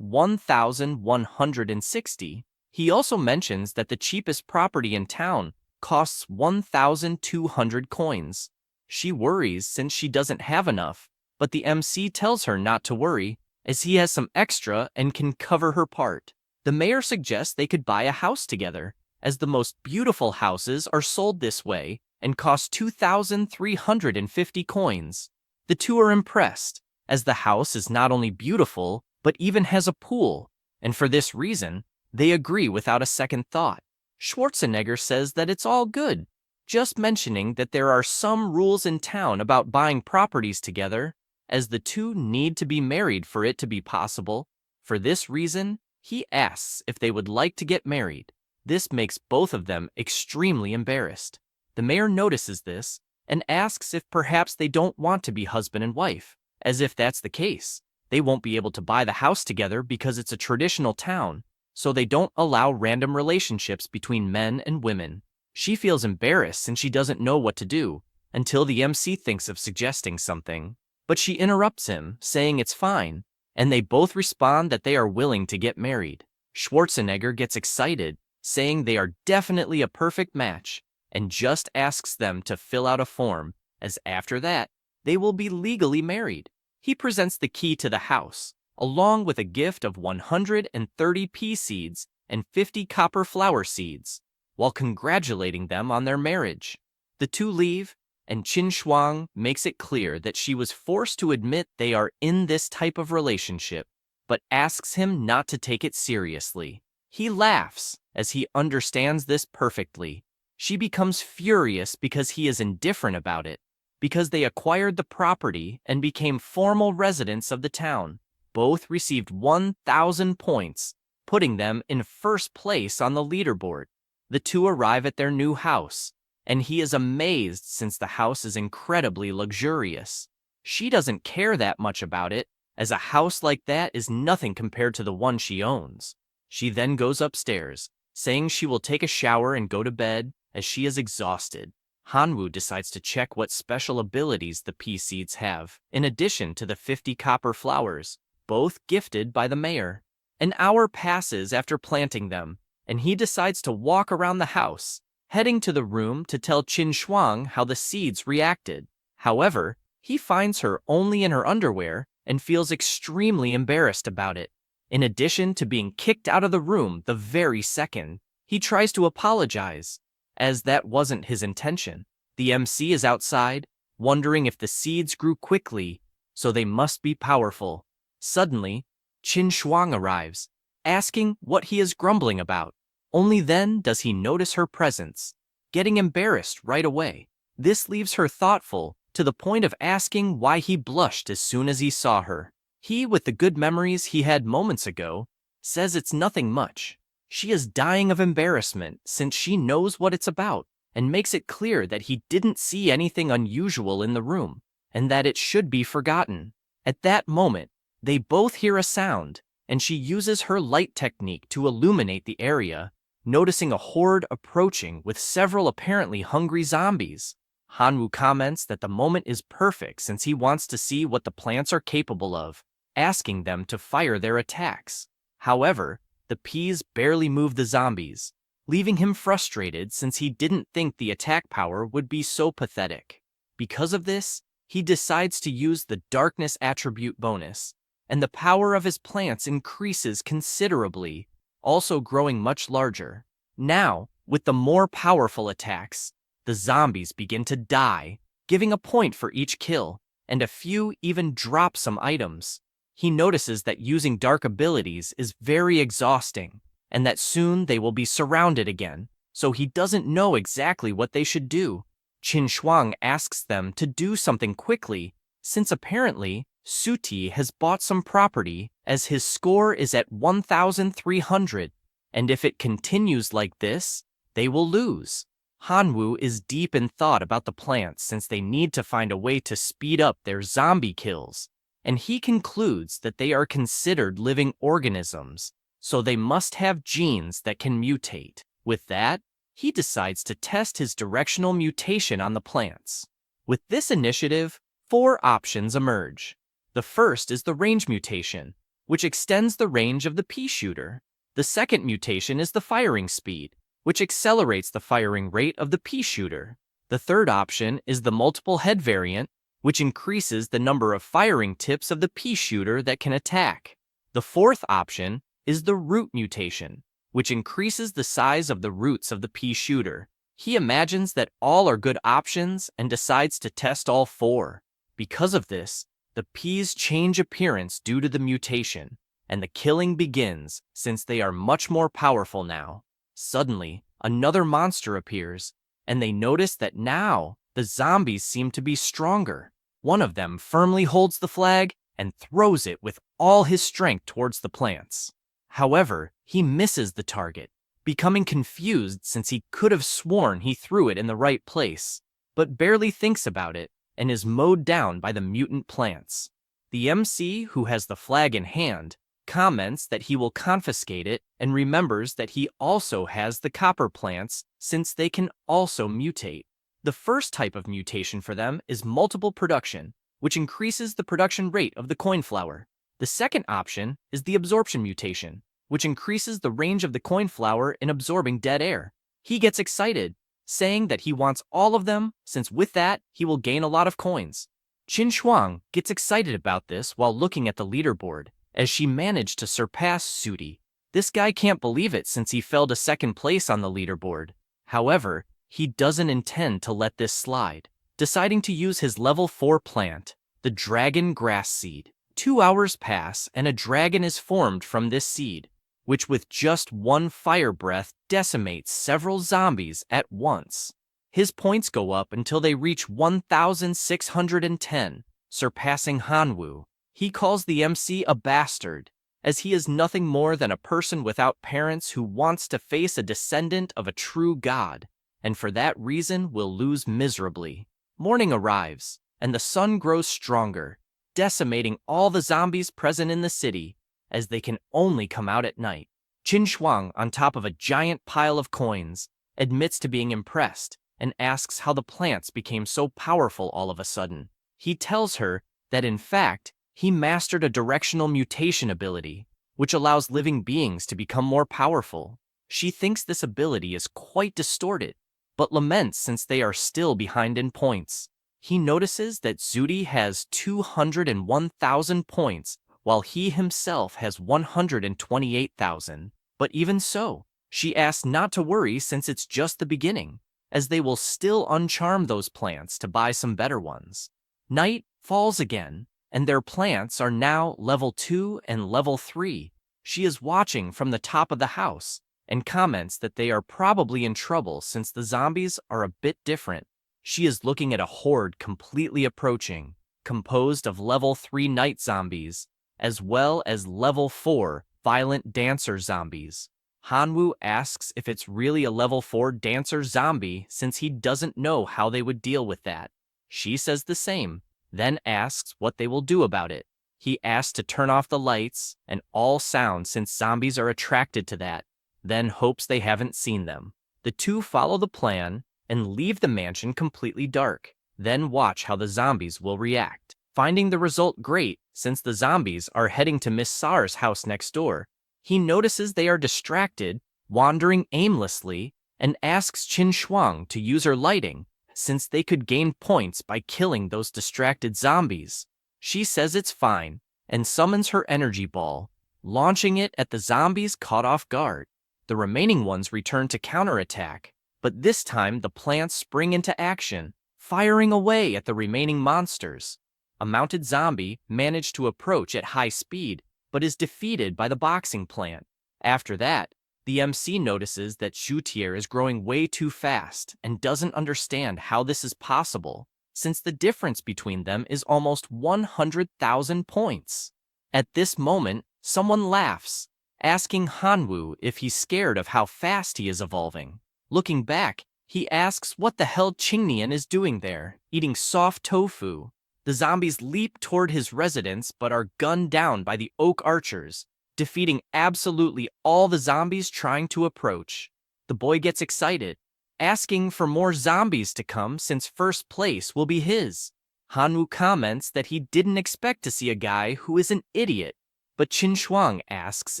1,160. He also mentions that the cheapest property in town costs 1,200 coins. She worries since she doesn't have enough, but the MC tells her not to worry, as he has some extra and can cover her part. The mayor suggests they could buy a house together, as the most beautiful houses are sold this way and cost 2,350 coins. The two are impressed, as the house is not only beautiful, but even has a pool, and for this reason, they agree without a second thought. Schwarzenegger says that it's all good, just mentioning that there are some rules in town about buying properties together, as the two need to be married for it to be possible. For this reason, he asks if they would like to get married. This makes both of them extremely embarrassed. The mayor notices this and asks if perhaps they don't want to be husband and wife, as if that's the case. They won't be able to buy the house together because it's a traditional town, so they don't allow random relationships between men and women. She feels embarrassed and she doesn't know what to do, until the MC thinks of suggesting something. But she interrupts him, saying it's fine, and they both respond that they are willing to get married. Schwarzenegger gets excited, saying they are definitely a perfect match, and just asks them to fill out a form, as after that, they will be legally married. He presents the key to the house, along with a gift of 130 pea seeds and 50 copper flower seeds, while congratulating them on their marriage. The two leave, and Qin Shuang makes it clear that she was forced to admit they are in this type of relationship, but asks him not to take it seriously. He laughs, as he understands this perfectly. She becomes furious because he is indifferent about it, because they acquired the property and became formal residents of the town. Both received 1,000 points, putting them in first place on the leaderboard. The two arrive at their new house, and he is amazed since the house is incredibly luxurious. She doesn't care that much about it, as a house like that is nothing compared to the one she owns. She then goes upstairs, saying she will take a shower and go to bed, as she is exhausted. Hanwoo decides to check what special abilities the pea seeds have, in addition to the 50 copper flowers, both gifted by the mayor. An hour passes after planting them, and he decides to walk around the house, heading to the room to tell Qin Shuang how the seeds reacted. However, he finds her only in her underwear and feels extremely embarrassed about it. In addition to being kicked out of the room the very second, he tries to apologize, as that wasn't his intention. The MC is outside, wondering if the seeds grew quickly, so they must be powerful. Suddenly, Qin Shuang arrives, asking what he is grumbling about. Only then does he notice her presence, getting embarrassed right away. This leaves her thoughtful, to the point of asking why he blushed as soon as he saw her. He, with the good memories he had moments ago, says it's nothing much. She is dying of embarrassment since she knows what it's about, and makes it clear that he didn't see anything unusual in the room, and that it should be forgotten. At that moment, they both hear a sound, and she uses her light technique to illuminate the area, noticing a horde approaching with several apparently hungry zombies. Hanwoo comments that the moment is perfect since he wants to see what the plants are capable of, asking them to fire their attacks. However, the peas barely move the zombies, leaving him frustrated since he didn't think the attack power would be so pathetic. Because of this, he decides to use the darkness attribute bonus, and the power of his plants increases considerably, also growing much larger. Now, with the more powerful attacks, the zombies begin to die, giving a point for each kill, and a few even drop some items. He notices that using dark abilities is very exhausting, and that soon they will be surrounded again, so he doesn't know exactly what they should do. Qin Shuang asks them to do something quickly, since apparently Suti has bought some property as his score is at 1,300, and if it continues like this, they will lose. Hanwoo is deep in thought about the plants since they need to find a way to speed up their zombie kills, and he concludes that they are considered living organisms, so they must have genes that can mutate. With that, he decides to test his directional mutation on the plants. With this initiative, 4 options emerge. The first is the range mutation, which extends the range of the pea shooter. The second mutation is the firing speed, which accelerates the firing rate of the pea shooter. The third option is the multiple head variant, which increases the number of firing tips of the pea shooter that can attack. The fourth option is the root mutation, which increases the size of the roots of the pea shooter. He imagines that all are good options and decides to test all 4. Because of this, the peas change appearance due to the mutation, and the killing begins since they are much more powerful now. Suddenly, another monster appears, and they notice that now the zombies seem to be stronger. One of them firmly holds the flag and throws it with all his strength towards the plants. However, he misses the target, becoming confused since he could have sworn he threw it in the right place, but barely thinks about it and is mowed down by the mutant plants. The MC, who has the flag in hand, comments that he will confiscate it and remembers that he also has the copper plants since they can also mutate. The first type of mutation for them is multiple production, which increases the production rate of the cornflower. The second option is the absorption mutation, which increases the range of the cornflower in absorbing dead air. He gets excited, saying that he wants all of them since with that he will gain a lot of coins. Qin Shuang gets excited about this while looking at the leaderboard, as she managed to surpass Sudi. This guy can't believe it since he fell to second place on the leaderboard. However, he doesn't intend to let this slide, deciding to use his level 4 plant, the dragon grass seed. 2 hours pass and a dragon is formed from this seed, which with just one fire breath decimates several zombies at once. His points go up until they reach 1,610, surpassing Hanwoo. He calls the MC a bastard, as he is nothing more than a person without parents who wants to face a descendant of a true god, and for that reason will lose miserably. Morning arrives, and the sun grows stronger, decimating all the zombies present in the city, as they can only come out at night. Qin Shuang, on top of a giant pile of coins, admits to being impressed and asks how the plants became so powerful all of a sudden. He tells her that in fact, he mastered a directional mutation ability, which allows living beings to become more powerful. She thinks this ability is quite distorted, but laments since they are still behind in points. He notices that Zudi has 201,000 points, while he himself has 128,000. But even so, she asks not to worry since it's just the beginning, as they will still uncharm those plants to buy some better ones. Night falls again, and their plants are now level 2 and level 3. She is watching from the top of the house and comments that they are probably in trouble since the zombies are a bit different. She is looking at a horde completely approaching, composed of level 3 night zombies, as well as level 4 violent dancer zombies. Hanwoo asks if it's really a level 4 dancer zombie since he doesn't know how they would deal with that. She says the same, then asks what they will do about it. He asks to turn off the lights and all sound since zombies are attracted to that, then hopes they haven't seen them. The two follow the plan and leave the mansion completely dark, then watch how the zombies will react. Finding the result great, since the zombies are heading to Miss Sar's house next door, he notices they are distracted, wandering aimlessly, and asks Qin Shuang to use her lighting, since they could gain points by killing those distracted zombies. She says it's fine, and summons her energy ball, launching it at the zombies caught off guard. The remaining ones return to counterattack, but this time the plants spring into action, firing away at the remaining monsters. A mounted zombie managed to approach at high speed, but is defeated by the boxing plant. After that, the MC notices that Shutier is growing way too fast and doesn't understand how this is possible, since the difference between them is almost 100,000 points. At this moment, someone laughs, asking Hanwoo if he's scared of how fast he is evolving. Looking back, He asks what the hell Chingnian is doing there, eating soft tofu. The zombies leap toward his residence but are gunned down by the oak archers, defeating absolutely all the zombies trying to approach. The boy gets excited, asking for more zombies to come since first place will be his. Hanwoo comments that he didn't expect to see a guy who is an idiot, but Qin Shuang asks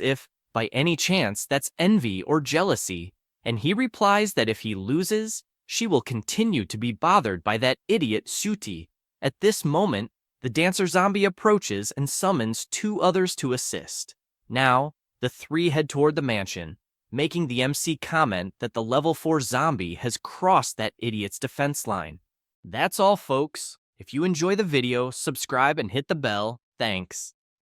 if, by any chance, that's envy or jealousy, and he replies that if he loses, she will continue to be bothered by that idiot Suti. At this moment, the dancer zombie approaches and summons two others to assist. Now, the three head toward the mansion, making the MC comment that the level 4 zombie has crossed that idiot's defense line. That's all, folks. If you enjoy the video, subscribe and hit the bell. Thanks.